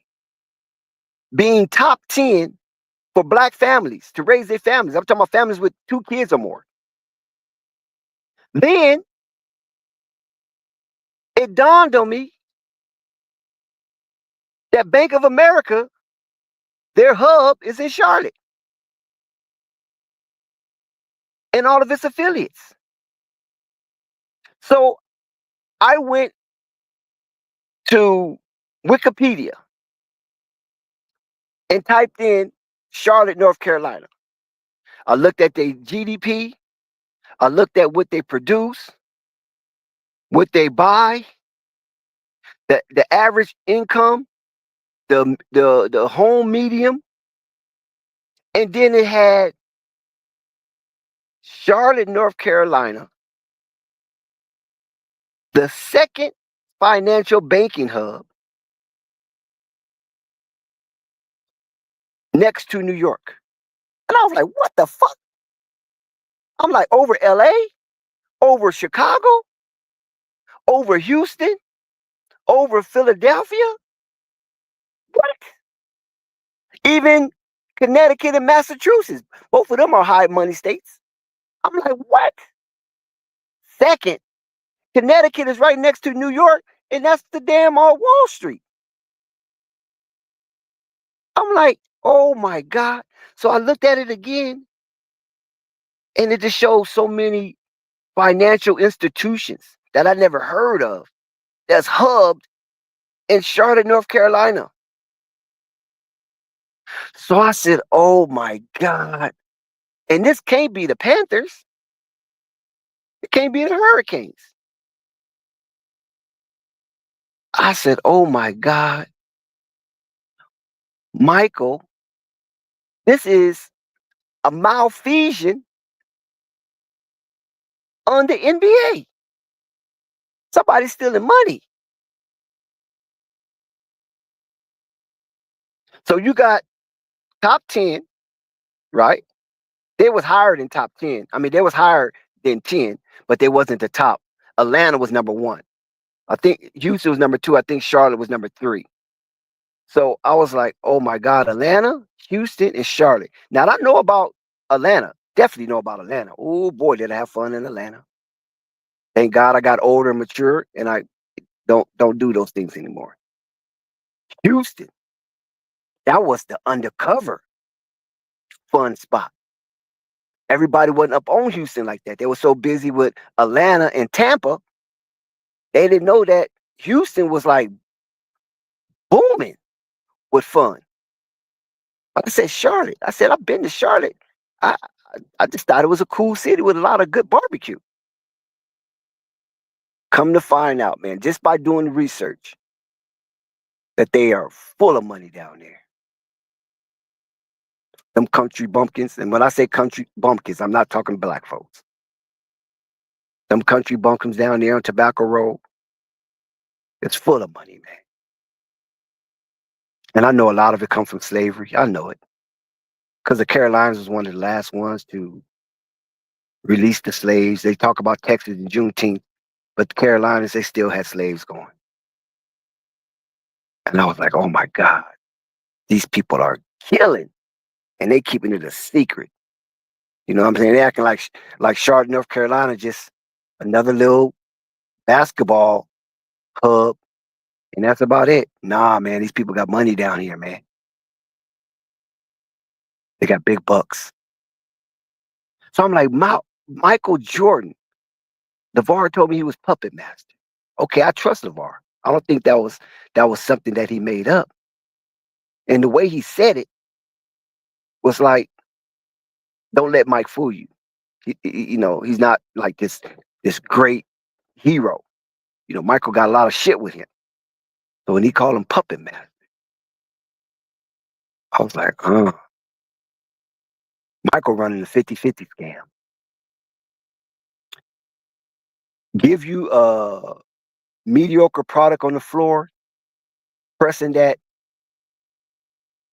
being top 10 for black families to raise their families. I'm talking about families with 2 kids or more. Then it dawned on me that Bank of America, their hub is in Charlotte and all of its affiliates. So I went to Wikipedia and typed in Charlotte, North Carolina. I looked at their GDP. I looked at what they produce, what they buy, the average income, the home medium, and then it had Charlotte, North Carolina, the second financial banking hub next to New York. And I was like, what the fuck? I'm like, over LA, over Chicago, over Houston, over Philadelphia. What? Even Connecticut and Massachusetts. Both of them are high money states. I'm like, what? Second, Connecticut is right next to New York, and that's the damn Wall Street. I'm like, oh my God. So I looked at it again, and it just shows so many financial institutions that I never heard of that's hubbed in Charlotte, North Carolina. So I said, oh my God. And this can't be the Panthers. It can't be the Hurricanes. I said, oh my God. Michael, this is a malfeasance on the NBA. Somebody's stealing money. So you got top 10, right? They was higher than top 10. I mean, they was higher than 10, but they wasn't the top. Atlanta was number 1. I think Houston was number 2. I think Charlotte was number 3. So I was like, oh my God, Atlanta, Houston, and Charlotte. Now I know about Atlanta. Definitely know about Atlanta. Oh boy, did I have fun in Atlanta. Thank God I got older and mature, and I don't do those things anymore. Houston, that was the undercover fun spot. Everybody wasn't up on Houston like that. They were so busy with Atlanta and Tampa, they didn't know that Houston was like booming with fun. Like I said, Charlotte. I said, I've been to Charlotte. I I just thought it was a cool city with a lot of good barbecue. Come to find out, man, just by doing the research, that they are full of money down there. Them country bumpkins, and when I say country bumpkins, I'm not talking black folks. Them country bumpkins down there on Tobacco Road, it's full of money, man. And I know a lot of it comes from slavery. I know it. Because the Carolinas was one of the last ones to release the slaves. They talk about Texas and Juneteenth, but the Carolinas, they still had slaves going. And I was like, oh my God, these people are killing, and they keeping it a secret. You know what I'm saying? They acting like Charlotte, North Carolina, just another little basketball hub, and that's about it. Nah, man, these people got money down here, man. They got big bucks. So I'm like, Michael Jordan. LeVar told me he was puppet master. Okay, I trust LeVar. I don't think that was something that he made up. And the way he said it was like, don't let Mike fool you. You know, he's not like this great hero. You know, Michael got a lot of shit with him. So when he called him puppet master, I was like, Michael running the 50-50 scam. Give you a mediocre product on the floor, pressing that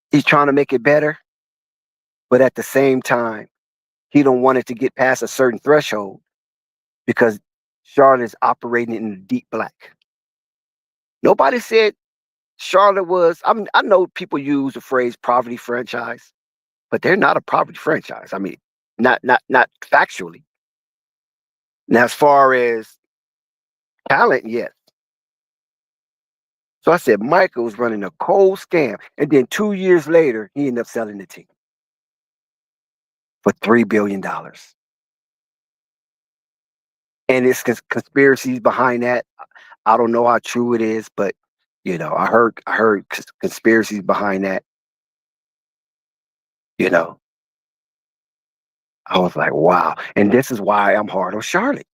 he's trying to make it better, but at the same time, he don't want it to get past a certain threshold because Charlotte is operating in the deep black. Nobody said Charlotte was. I know people use the phrase poverty franchise, but they're not a poverty franchise. I mean, not factually. Now, as far as talent, yes. So I said Michael was running a cold scam, and then 2 years later, he ended up selling the team for $3 billion. And it's conspiracies behind that. I don't know how true it is, but you know, I heard conspiracies behind that. You know, I was like, wow. And this is why I'm hard on Charlotte.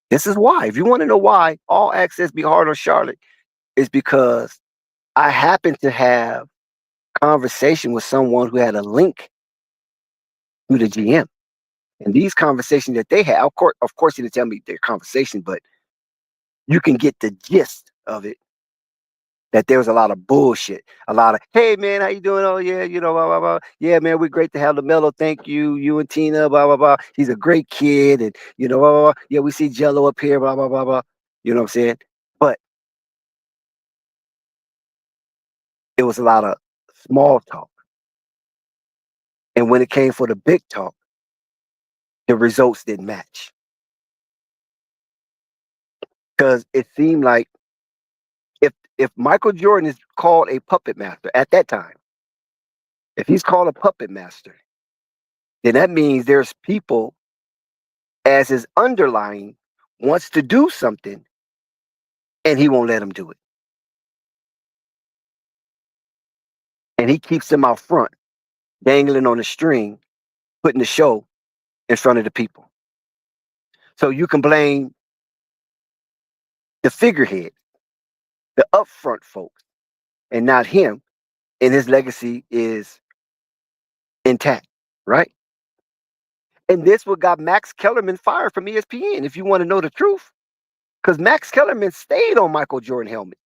This is why. If you want to know why All Access be hard on Charlotte, is because I happen to have conversation with someone who had a link to the GM. And these conversations that they had, of course, he didn't tell me their conversation, but you can get the gist of it. that there was a lot of bullshit. A lot of, hey, man, how you doing? Oh, yeah, blah, blah, blah. Yeah, man, we're great to have Lamelo. Thank you. You and Tina, blah, blah, blah. He's a great kid. And, blah, blah, blah. Yeah, we see Jello up here, blah, blah, blah, blah. You know what I'm saying? But it was a lot of small talk. And when it came for the big talk, the results didn't match. Because it seemed like if Michael Jordan is called a puppet master at that time, if he's called a puppet master, then that means there's people as his underlying wants to do something and he won't let them do it. And he keeps them out front, dangling on a string, putting the show in front of the people. So you can blame the figurehead, the upfront folks, and not him, and his legacy is intact, right? And this what got Max Kellerman fired from ESPN, if you want to know the truth. Because Max Kellerman stayed on Michael Jordan helmet.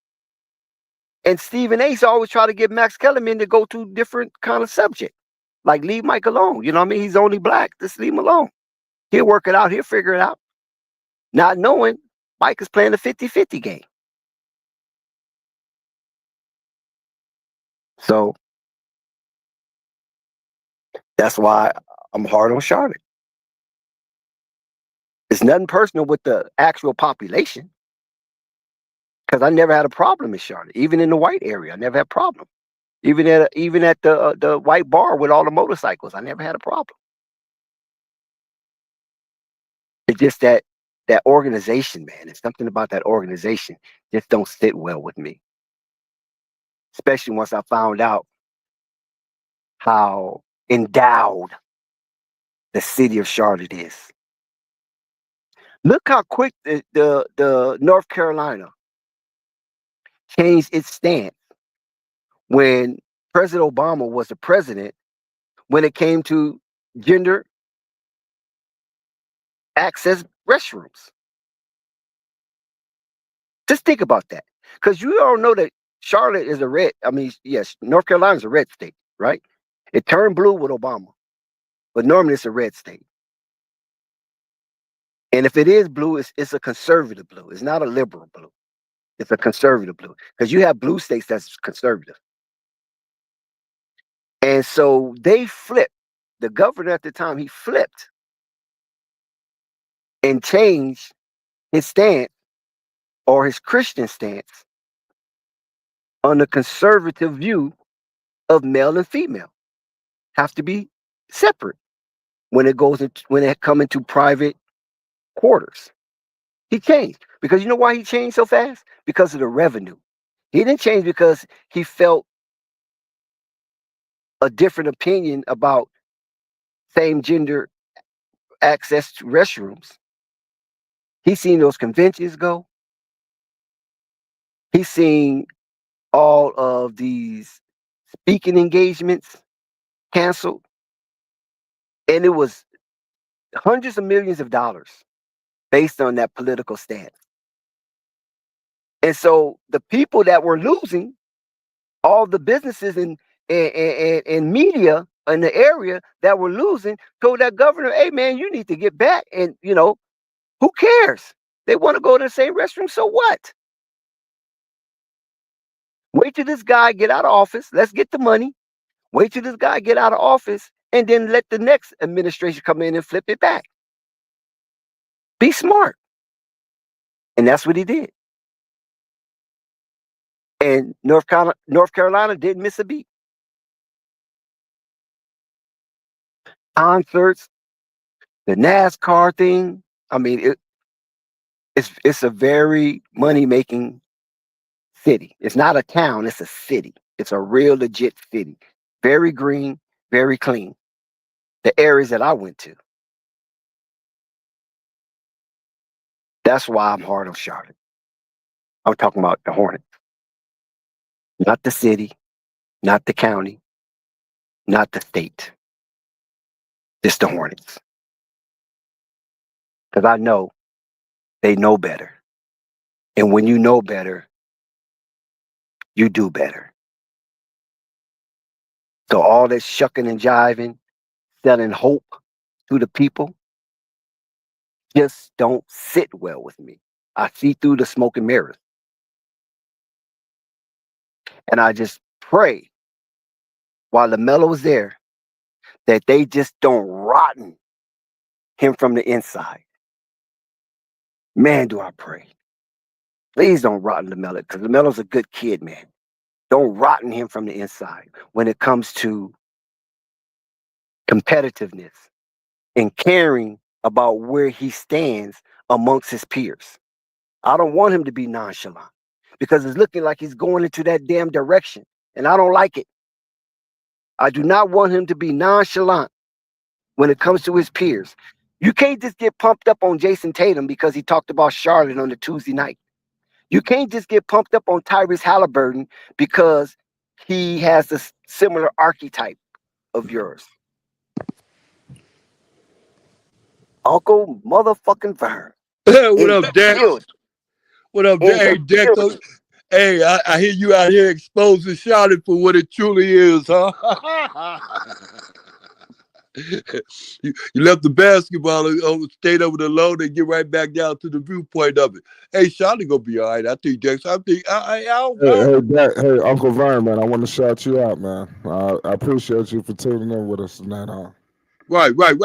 And Stephen A. always try to get Max Kellerman to go to different kind of subject. Like, leave Mike alone. You know what I mean? He's only black. Just leave him alone. He'll work it out. He'll figure it out. Not knowing Mike is playing a 50-50 game. So that's why I'm hard on Charlotte. It's nothing personal with the actual population. Because I never had a problem in Charlotte. Even in the white area, I never had a problem. Even at the white bar with all the motorcycles, I never had a problem. It's just that organization, man. It's something about that organization just don't sit well with me. Especially once I found out how endowed the city of Charlotte is. Look how quick the North Carolina changed its stance when President Obama was the president when it came to gender access restrooms. Just think about that. Because you all know that Charlotte is yes, North Carolina is a red state, right? It turned blue with Obama, but normally it's a red state. And if it is blue, it's a conservative blue. It's not a liberal blue. It's a conservative blue. Because you have blue states that's conservative. And so they flipped. The governor at the time, he flipped and changed his stance or his Christian stance on the conservative view of male and female have to be separate when it come into private quarters. He changed because you know why he changed so fast? Because of the revenue. He didn't change because he felt a different opinion about same gender access to restrooms. He's seen those conventions go. He's seen all of these speaking engagements canceled. And it was hundreds of millions of dollars based on that political stance. And so the people that were losing, all the businesses and media in the area that were losing, told that governor, hey, man, you need to get back. And, who cares? They want to go to the same restroom, so what? Wait till this guy get out of office. Let's get the money. Wait till this guy get out of office, and then let the next administration come in and flip it back. Be smart. And that's what he did. And North Carolina didn't miss a beat. Concerts, the NASCAR thing. I mean, it's a very money-making city. It's not a town, it's a city. It's a real legit city. Very green, very clean. The areas that I went to. That's why I'm hard on Charlotte. I'm talking about the Hornets. Not the city, not the county, not the state. It's the Hornets. Because I know they know better. And when you know better, you do better. So all that shucking and jiving, selling hope to the people, just don't sit well with me. I see through the smoke and mirrors. And I just pray while LaMelo is there that they just don't rotten him from the inside. Man, do I pray. Please don't rotten LaMelo, because LaMelo's a good kid, man. Don't rotten him from the inside when it comes to competitiveness and caring about where he stands amongst his peers. I don't want him to be nonchalant because it's looking like he's going into that damn direction, and I don't like it. I do not want him to be nonchalant when it comes to his peers. You can't just get pumped up on Jason Tatum because he talked about Charlotte on the Tuesday night. You can't just get pumped up on Tyrese Halliburton because he has a similar archetype of yours. Uncle motherfucking Vern. What up, Dex? What up, Dex? Hey, Dex. Hey, I hear you out here exposing Charlotte for what it truly is, huh? You left the basketball stayed over the load and get right back down to the viewpoint of it. Hey, Charlotte gonna be all right. I think, Dex. I think Hey, Uncle Vern, man, I want to shout you out, man. I appreciate you for tuning in with us tonight, huh? Right. Well, it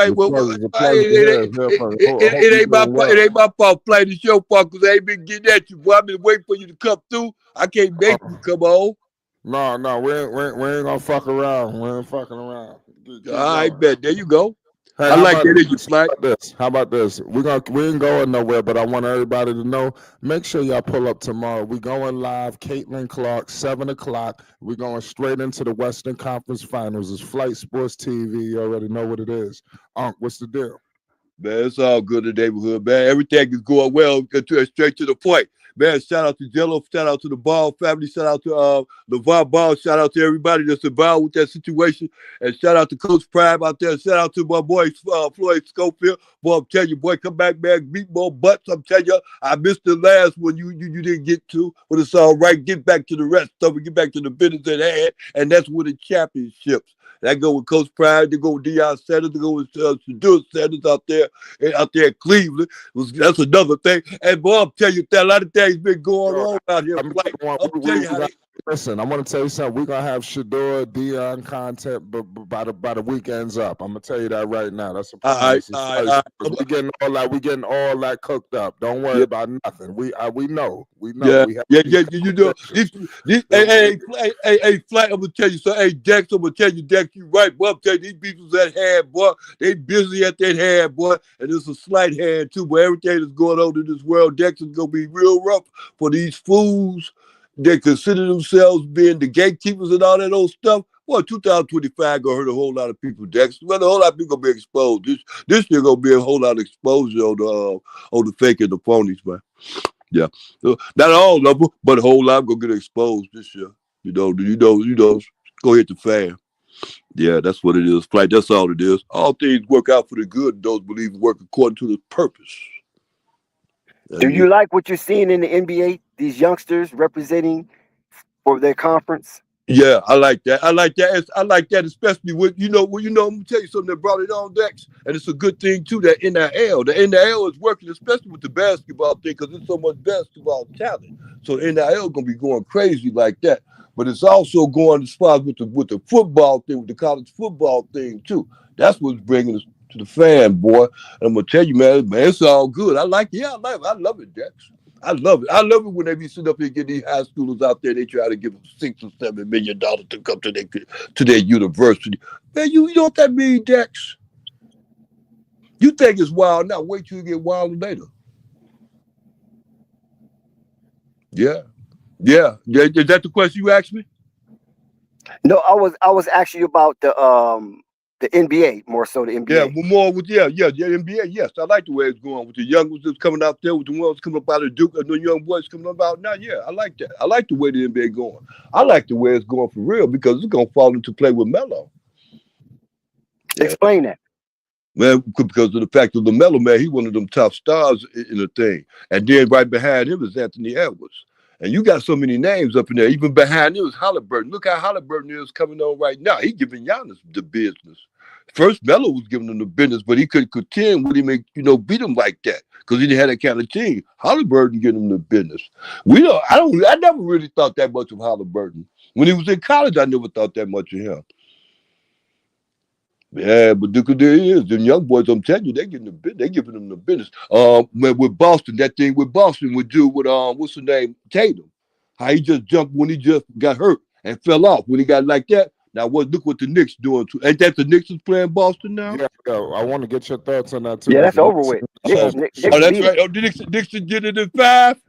ain't my fault. Play the show fault because I ain't been getting at you. Boy, I've been waiting for you to come through. I can't make you come on. No, we ain't gonna fuck around. We ain't fucking around. I bet. There you go. Hey, I like that. You flat. How about this? We ain't going nowhere, but I want everybody to know. Make sure y'all pull up tomorrow. We going live. Caitlin Clark, 7:00. We going straight into the Western Conference Finals. It's Flight Sports TV. You already know what it is. What's the deal? Man, it's all good in the neighborhood, man. Everything is going well. Straight to the point. Man, shout out to Jello, shout out to the Ball family, shout out to LeVar Ball, shout out to everybody that's involved with that situation, and shout out to Coach Prime out there, shout out to my boy Floyd Schofield. Boy, I'm telling you, boy, come back, man, beat more butts. I'm telling you, I missed the last one you didn't get to, but it's all right. Get back to the rest of it, get back to the business at hand, and that's with the championships. That go with Coach Pride, they go with Deion Sanders, they go with Shadur Sanders out there in Cleveland. That's another thing. And boy, I'm telling you, that a lot of things been going on out here. Listen, I want to tell you something. We're gonna have Shadur, Deion content, but by the weekend's up. I'm gonna tell you that right now. That's a promise. All right. We getting all that cooked up. Don't worry about nothing. We know. Yeah. You know. Hey, Flight, I'm gonna tell you so. Hey, Dex, I'm gonna tell you, Dex, you right, boy. I'm telling you, these people's at hand, boy. They busy at that hand, boy, and it's a slight hand too. But everything that's going on in this world, Dex, is gonna be real rough for these fools that consider themselves being the gatekeepers and all that old stuff. Well, 2025 gonna hurt a whole lot of people, Dex. Well, a whole lot of people gonna be exposed. This year gonna be a whole lot of exposure on the fake and the phonies, man. Yeah, not all of them, but a whole lot gonna get exposed this year. You know, go hit the fan. Yeah, that's what it is. Flight, that's all it is. All things work out for the good, and those believe work according to the purpose. Do you like what you're seeing in the NBA? These youngsters representing for their conference? Yeah, I like that. I like that, especially with I'm gonna tell you something that brought it on, Dex, and it's a good thing too. That NIL, the NIL is working, especially with the basketball thing, because there's so much basketball talent. So the NIL gonna be going crazy like that. But it's also going as far as with the football thing, with the college football thing too. That's what's bringing us to the fan, boy. And I'm gonna tell you, man, it's all good. I like it. Yeah, I love it, Dex. I love it. I love it when they be sitting up here getting these high schoolers out there. They try to give them $6 or $7 million to come to their university. Man, you know what that means, Dex? You think it's wild now? Wait till you get wild later. Yeah. Is that the question you asked me? No, I was asking you about the NBA, more so the NBA. Yeah, more with the NBA. Yes, I like the way it's going with the young ones that's coming out there, with the ones coming up out of Duke, and the young boys coming up out now. Yeah, I like that. I like the way the NBA going. I like the way it's going for real because it's gonna fall into play with Melo. Yeah. Explain that. Man, because of the fact of LaMelo, man, he's one of them top stars in the thing. And then right behind him is Anthony Edwards. And you got so many names up in there. Even behind you is Halliburton. Look how Halliburton is coming on right now. He giving Giannis the business. First, Melo was giving him the business, but he couldn't contend with him and, beat him like that because he didn't have that kind of team. Halliburton giving him the business. I never really thought that much of Halliburton. When he was in college, I never thought that much of him. Yeah, but look at there he is. Them young boys, I'm telling you, they giving them the business. With Boston, that thing with Boston would do with what's the name? Tatum. How he just jumped when he just got hurt and fell off when he got like that. Now look what the Knicks doing too. Ain't that the Knicks is playing Boston now? Yeah, I want to get your thoughts on that too. Yeah, that's over with. Oh, that's right. Oh, the Knicks did it in 5?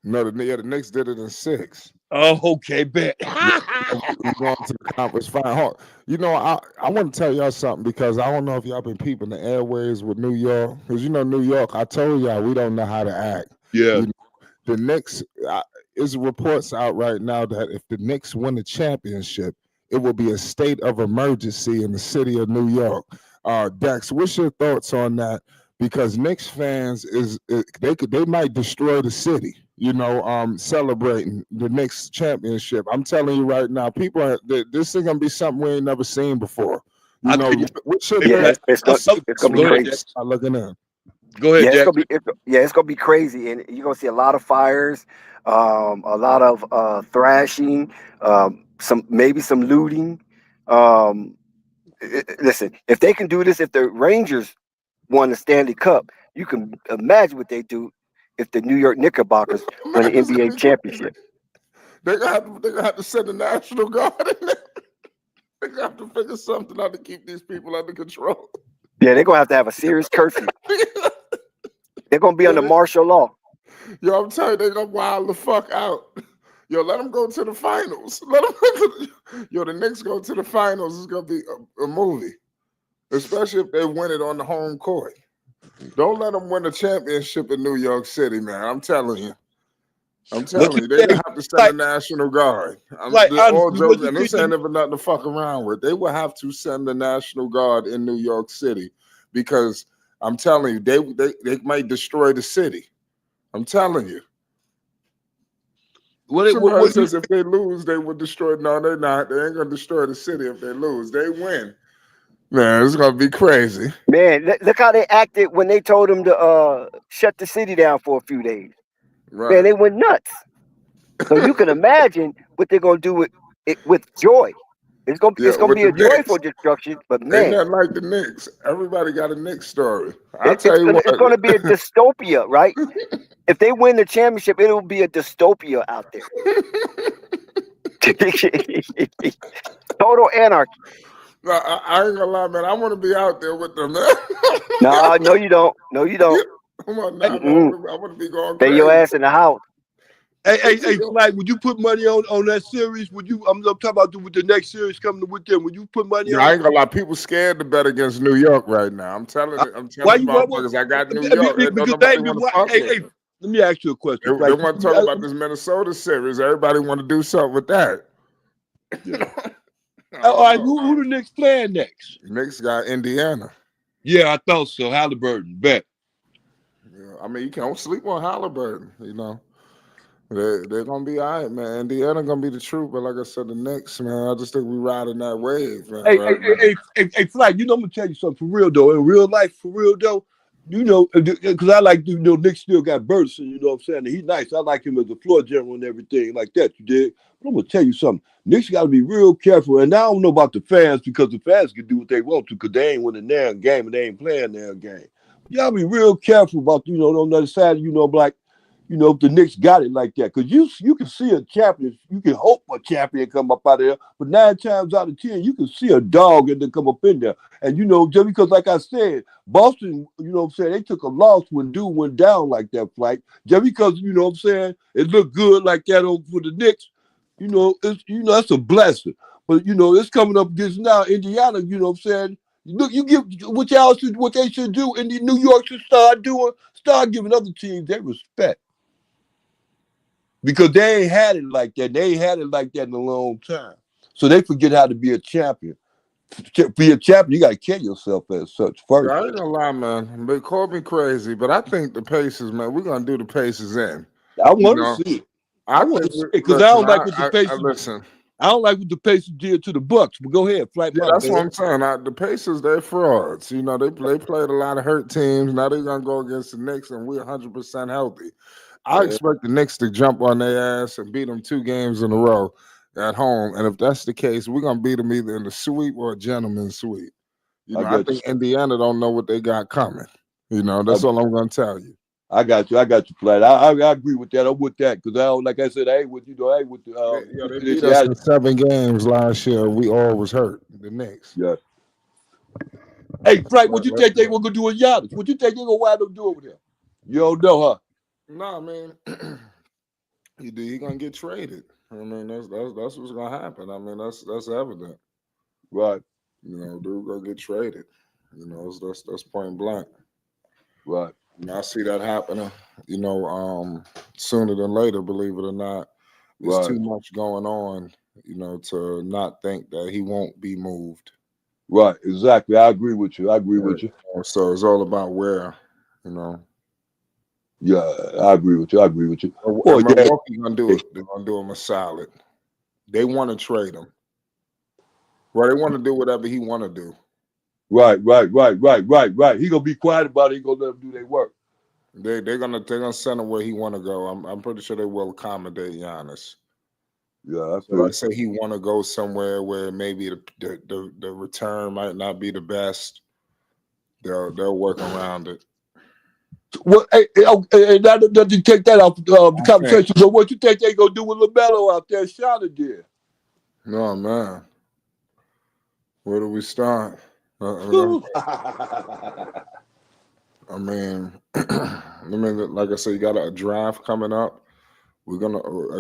No, the Knicks did it in 6. Oh, okay, bet. We're going to the conference final. I want to tell y'all something because I don't know if y'all been peeping the airways with New York. Because New York, I told y'all we don't know how to act. Yeah. The Knicks, is reports out right now that if the Knicks win the championship, it will be a state of emergency in the city of New York. Dex, what's your thoughts on that? Because Knicks fans they might destroy the city. Celebrating the Knicks championship. I'm telling you right now, this is gonna be something we ain't never seen before. What's your it's gonna be crazy. Looking in. Go ahead, it's gonna be crazy, and you're gonna see a lot of fires, a lot of thrashing, maybe some looting. Listen, if they can do this, if the Rangers won the Stanley Cup, you can imagine what they do if the New York Knickerbockers win the NBA championship. They're gonna have to send the National Guard in there. They're gonna have to figure something out to keep these people under control. Yeah, they're gonna have to have a serious curfew. They're gonna be under martial law. Yo, I'm telling you, they're gonna wild the fuck out. Yo, let them go to the finals. The Knicks go to the finals. It's gonna be a movie, especially if they win it on the home court. Don't let them win the championship in New York City, man. I'm telling you. They're gonna have to send the National Guard. And they're saying it for nothing to fuck around with. They will have to send the National Guard in New York City because I'm telling you, they might destroy the city. I'm telling you. Somebody says if they lose, they would destroy. No, they're not. They ain't gonna destroy the city if they lose. They win. Man, it's gonna be crazy. Man, look how they acted when they told them to shut the city down for a few days. Right. Man, they went nuts. So you can imagine what they're gonna do with joy. It's gonna be a joyful destruction, but man, ain't that like the Knicks? Everybody got a Knicks story. I'll tell you what, it's gonna be a dystopia, right? If they win the championship, it'll be a dystopia out there. Total anarchy. No, I ain't gonna lie, man. I want to be out there with them, man. No, you don't. No, you don't. Come on now. I want to be going crazy. Stay your ass in the house. Hey, Flag, would you put money on that series? I'm talking about with the next series coming with them. Would you put money on? I ain't gonna lie. People scared to bet against New York right now. I'm telling you, motherfuckers, I got New York. Let me ask you a question. They want to talk about this Minnesota series. Everybody want to do something with that. All right, who the Knicks playing next? Knicks got Indiana. Yeah, I thought so. Halliburton, bet. Yeah, I mean, you can't sleep on Halliburton. They're gonna be all right, man. Indiana gonna be the truth, but like I said, the Knicks, man, I just think we riding that wave. Man, hey, Flag, I'm gonna tell you something for real though. In real life, for real though, because I like Nick still got Burson. You know what I'm saying? And he's nice. I like him as a floor general and everything like that. You dig? But I'm gonna tell you something. Nick's got to be real careful. And I don't know about the fans because the fans can do what they want to because they ain't winning their game and they ain't playing their game. Y'all be real careful about on the other side. If the Knicks got it like that, because you can see a champion, you can hope a champion come up out of there, but 9 times out of 10, you can see a dog and then come up in there. And just because, like I said, Boston, they took a loss when dude went down like that flight. Just because, it looked good like that for the Knicks, that's a blessing. But it's coming up against now Indiana, Look, you give what they should do, and New York should start giving other teams their respect. Because they ain't had it like that. They ain't had it like that in a long time. So they forget how to be a champion. To be a champion, you got to kill yourself as such first. I ain't gonna lie, man. They call me crazy, but I think the Pacers, man, we're gonna do the Pacers in. I want to see it. I want to see because I don't like what the Pacers. Listen. I don't like what the Pacers did to the Bucks. But go ahead, Flight. Yeah, that's what I'm saying. The Pacers, they're frauds. You know, they played a lot of hurt teams. Now they're gonna go against the Knicks, and we're 100% healthy. I expect the Knicks to jump on their ass and beat them 2 games in a row at home. And if that's the case, we're gonna beat them either in the sweep or a gentleman's sweep. You know, I think Indiana don't know what they got coming. You know, that's all I'm gonna tell you. I got you, Flat. I agree with that. I'm with that because I don't, like I said, I ain't with I ain't with the. They beat us in 7 games last year. We all was hurt. The Knicks. Yeah. Hey, Frank, what you think they were gonna do with Giannis? What you think they gonna wind up doing with him? You don't know, huh? No, man. He gonna get traded. I mean, that's what's gonna happen. I mean, that's evident. Right. You know, dude gonna get traded. You know, that's point blank. Right. And I see that happening, you know, sooner than later, believe it or not. There's too much going on, you know, to not think that he won't be moved. Right, exactly. I agree with you. So it's all about where, you know. Yeah, I agree with you. Well, Milwaukee gonna do it. They're gonna do him a solid. They want to trade him. Well, they want to do whatever he want to do. Right. He gonna be quiet about it. He gonna let them do their work. They're gonna send him where he want to go. I'm pretty sure they will accommodate Giannis. Yeah, I say he want to go somewhere where maybe the return might not be the best. They'll work around it. Well, hey, now that you take that off the conversation, but what you think they gonna do with Lamelo out there? Charlotte did. No, man. Where do we start? I mean, like I said, you got a draft coming up. I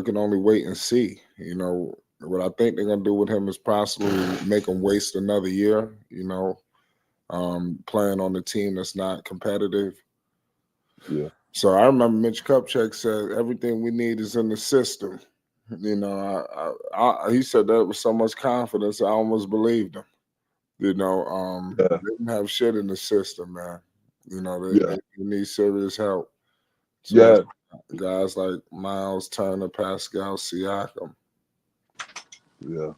can only wait and see. You know, what I think they're gonna do with him is possibly make him waste another year. You know, playing on the team that's not competitive. Yeah. So I remember Mitch Kupchak said everything we need is in the system. You know, he said that with so much confidence, I almost believed him. You know, they didn't have shit in the system, man. You know, they need serious help. So guys like Miles Turner, Pascal Siakam. Yeah.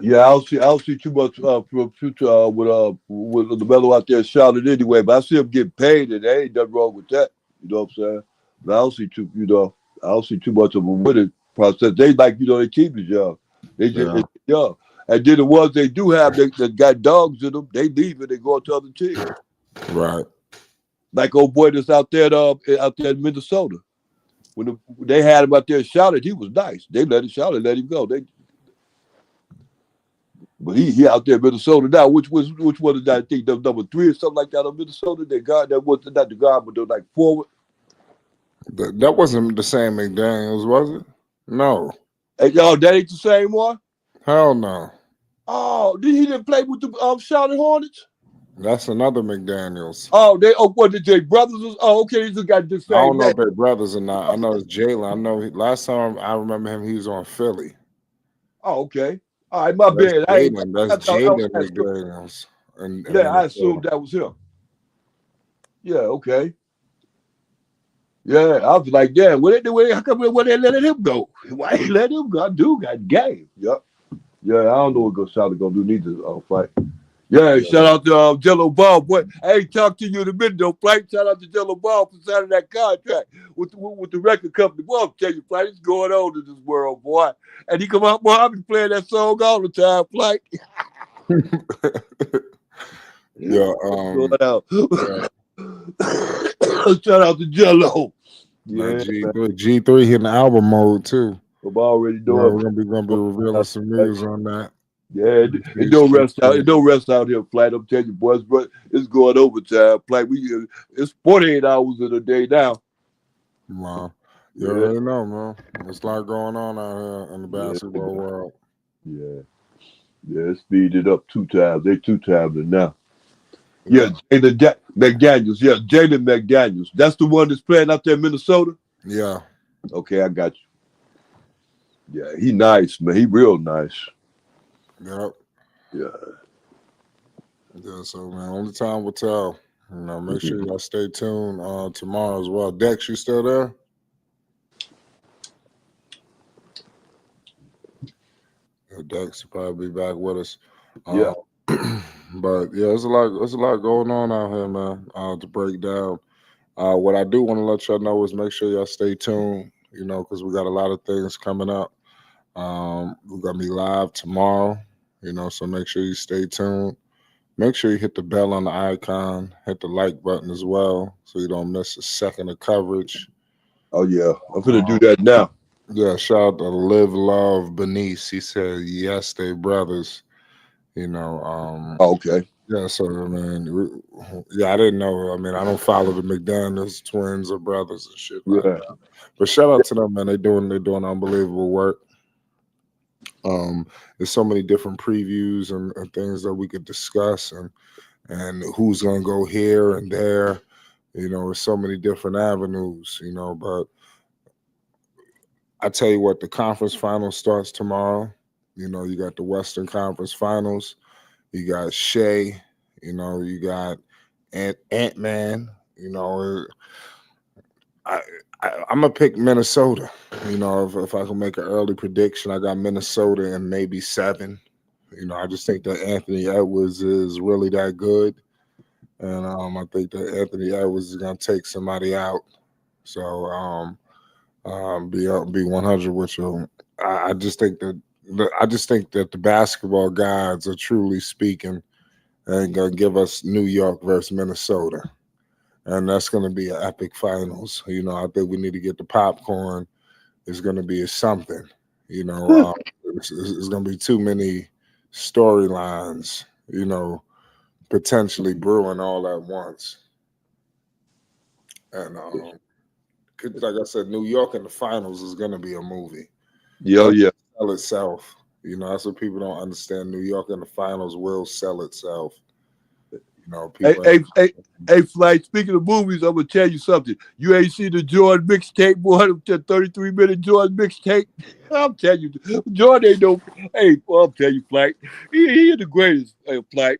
Yeah, I don't see too much future with Lamelo out there in Charlotte anyway, but I see him getting paid, and there ain't nothing wrong with that. You know what I'm saying? But I don't see too much of a winning process. They they keep it young. They just young. And then the ones they do have that got dogs in them, they leave and they go to other teams. Right. Like old boy that's out there in Minnesota. When they had him out there in Charlotte, he was nice. They let him go. But he out there in Minnesota now. Which one is that? I think that number 3 or something like that in Minnesota. That was not the guard, but they're like forward. That wasn't the same McDaniels, was it? No. Hey, y'all, that ain't the same one? Hell no. Oh, he didn't play with the Charlotte Hornets? That's another McDaniels. Oh, what did they brothers? Oh, okay, they just got the same. I don't know if they're brothers or not. I know it's Jalen. I know last time I remember him, he was on Philly. Oh, okay. All right, my bad. That's Jalen McDaniels. I assumed that was him. Yeah, okay. Yeah, I was like, yeah, how come they let him go? Why they let him go? Dude got game. Yep. Yeah, I don't know what Charlotte gonna do neither. Fight. Yeah, shout out to Jello Ball. Boy, I ain't talk to you in a minute though, Frank. Shout out to Jello Ball for signing that contract with the record company. Boy, I'll tell you, Frank, it's going on in this world, boy. And he come out, boy, I be playing that song all the time, Frank. Shout out to Jello. Yeah, G3 hitting album mode too. I'm already doing. We're gonna be revealing some news on that. Yeah, it don't rest out. It don't rest out here, Flat. I'm telling you, boys, but it's going overtime. Flat, it's 48 hours in a day now. Wow, you already know, man. There's a lot going on out here in the basketball world. Yeah, it's speeded up 2 times. They 2 times it now. Yeah, Jaden McDaniels. Yeah, Jaden McDaniels. That's the one that's playing out there in Minnesota? Yeah. Okay, I got you. Yeah, he nice, man. He real nice. Yep. Yeah. Yeah, so, man, only time will tell. You know, make sure y'all stay tuned tomorrow as well. Dex, you still there? Dex will probably be back with us. Yeah. But yeah, there's a lot going on out here, man. To break down. What I do want to let y'all know is make sure y'all stay tuned. You know, because we got a lot of things coming up. We're gonna be live tomorrow. You know, so make sure you stay tuned. Make sure you hit the bell on the icon, hit the like button as well, so you don't miss a second of coverage. Oh yeah, I'm gonna do that now. Yeah, shout out to Live Love Benice. He said, yes, they brothers. You know, Okay. yeah, so I mean, I didn't know. I mean, I don't follow the McDaniels twins or brothers and shit like Yeah. that. But shout out to them, man. They're doing unbelievable work. There's so many different previews and things that we could discuss and who's gonna go here and there. You know, there's so many different avenues, you know, but I tell you what, the conference finals starts tomorrow. You know, you got the Western Conference Finals. You got Shea. You know, you got Ant-Man. You know, I'm gonna pick Minnesota. You know, if I can make an early prediction, I got Minnesota and maybe 7. You know, I just think that Anthony Edwards is really that good, and I think that Anthony Edwards is gonna take somebody out. So be 100 with you. I just think that the basketball gods are truly speaking and gonna give us New York versus Minnesota, and that's gonna be an epic finals. You know, I think we need to get the popcorn. It's gonna be something. You know, it's gonna be too many storylines. You know, potentially brewing all at once, and like I said, New York in the finals is gonna be a movie. Yeah. Sell itself. You know, that's what people don't understand. New York in the finals will sell itself. You know, people. Hey, Flight. Speaking of movies, I'm gonna tell you something. You ain't seen the Jordan mixtape, boy? The 33-minute Jordan mixtape. I'm telling you, Jordan ain't no. Hey, well, I'm telling you, Flight. He is the greatest. Hey, Flight.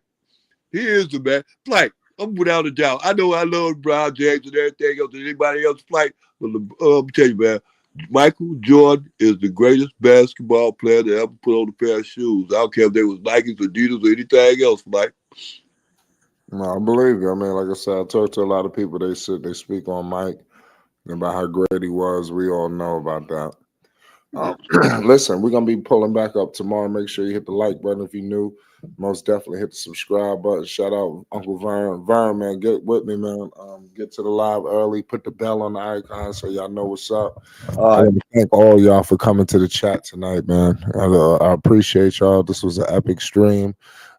He is the man. Flight. I'm without a doubt. I know I love Brown James and everything else and anybody else, Flight. But I'm telling you, man. Michael Jordan is the greatest basketball player to ever put on a pair of shoes. I don't care if they was Nikes, Adidas, or anything else, Mike. No, I believe you. I mean, like I said, I talked to a lot of people. They speak on Mike and about how great he was. We all know about that. Listen, we're gonna be pulling back up tomorrow. Make sure you hit the like button if you're new. Most definitely hit the subscribe button. Shout out Uncle Vern. Vern, man, get with me, man. Get to the live early. Put the bell on the icon so y'all know what's up. I want to thank all y'all for coming to the chat tonight, man. I appreciate y'all. This was an epic stream.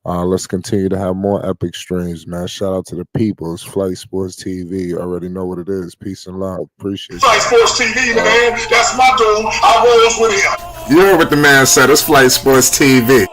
Let's continue to have more epic streams, man. Shout out to the people. It's Flight Sports TV. You already know what it is. Peace and love. Appreciate it. Flight Sports TV, man. That's my dude. I rolls with him. You heard what the man said. It's Flight Sports TV.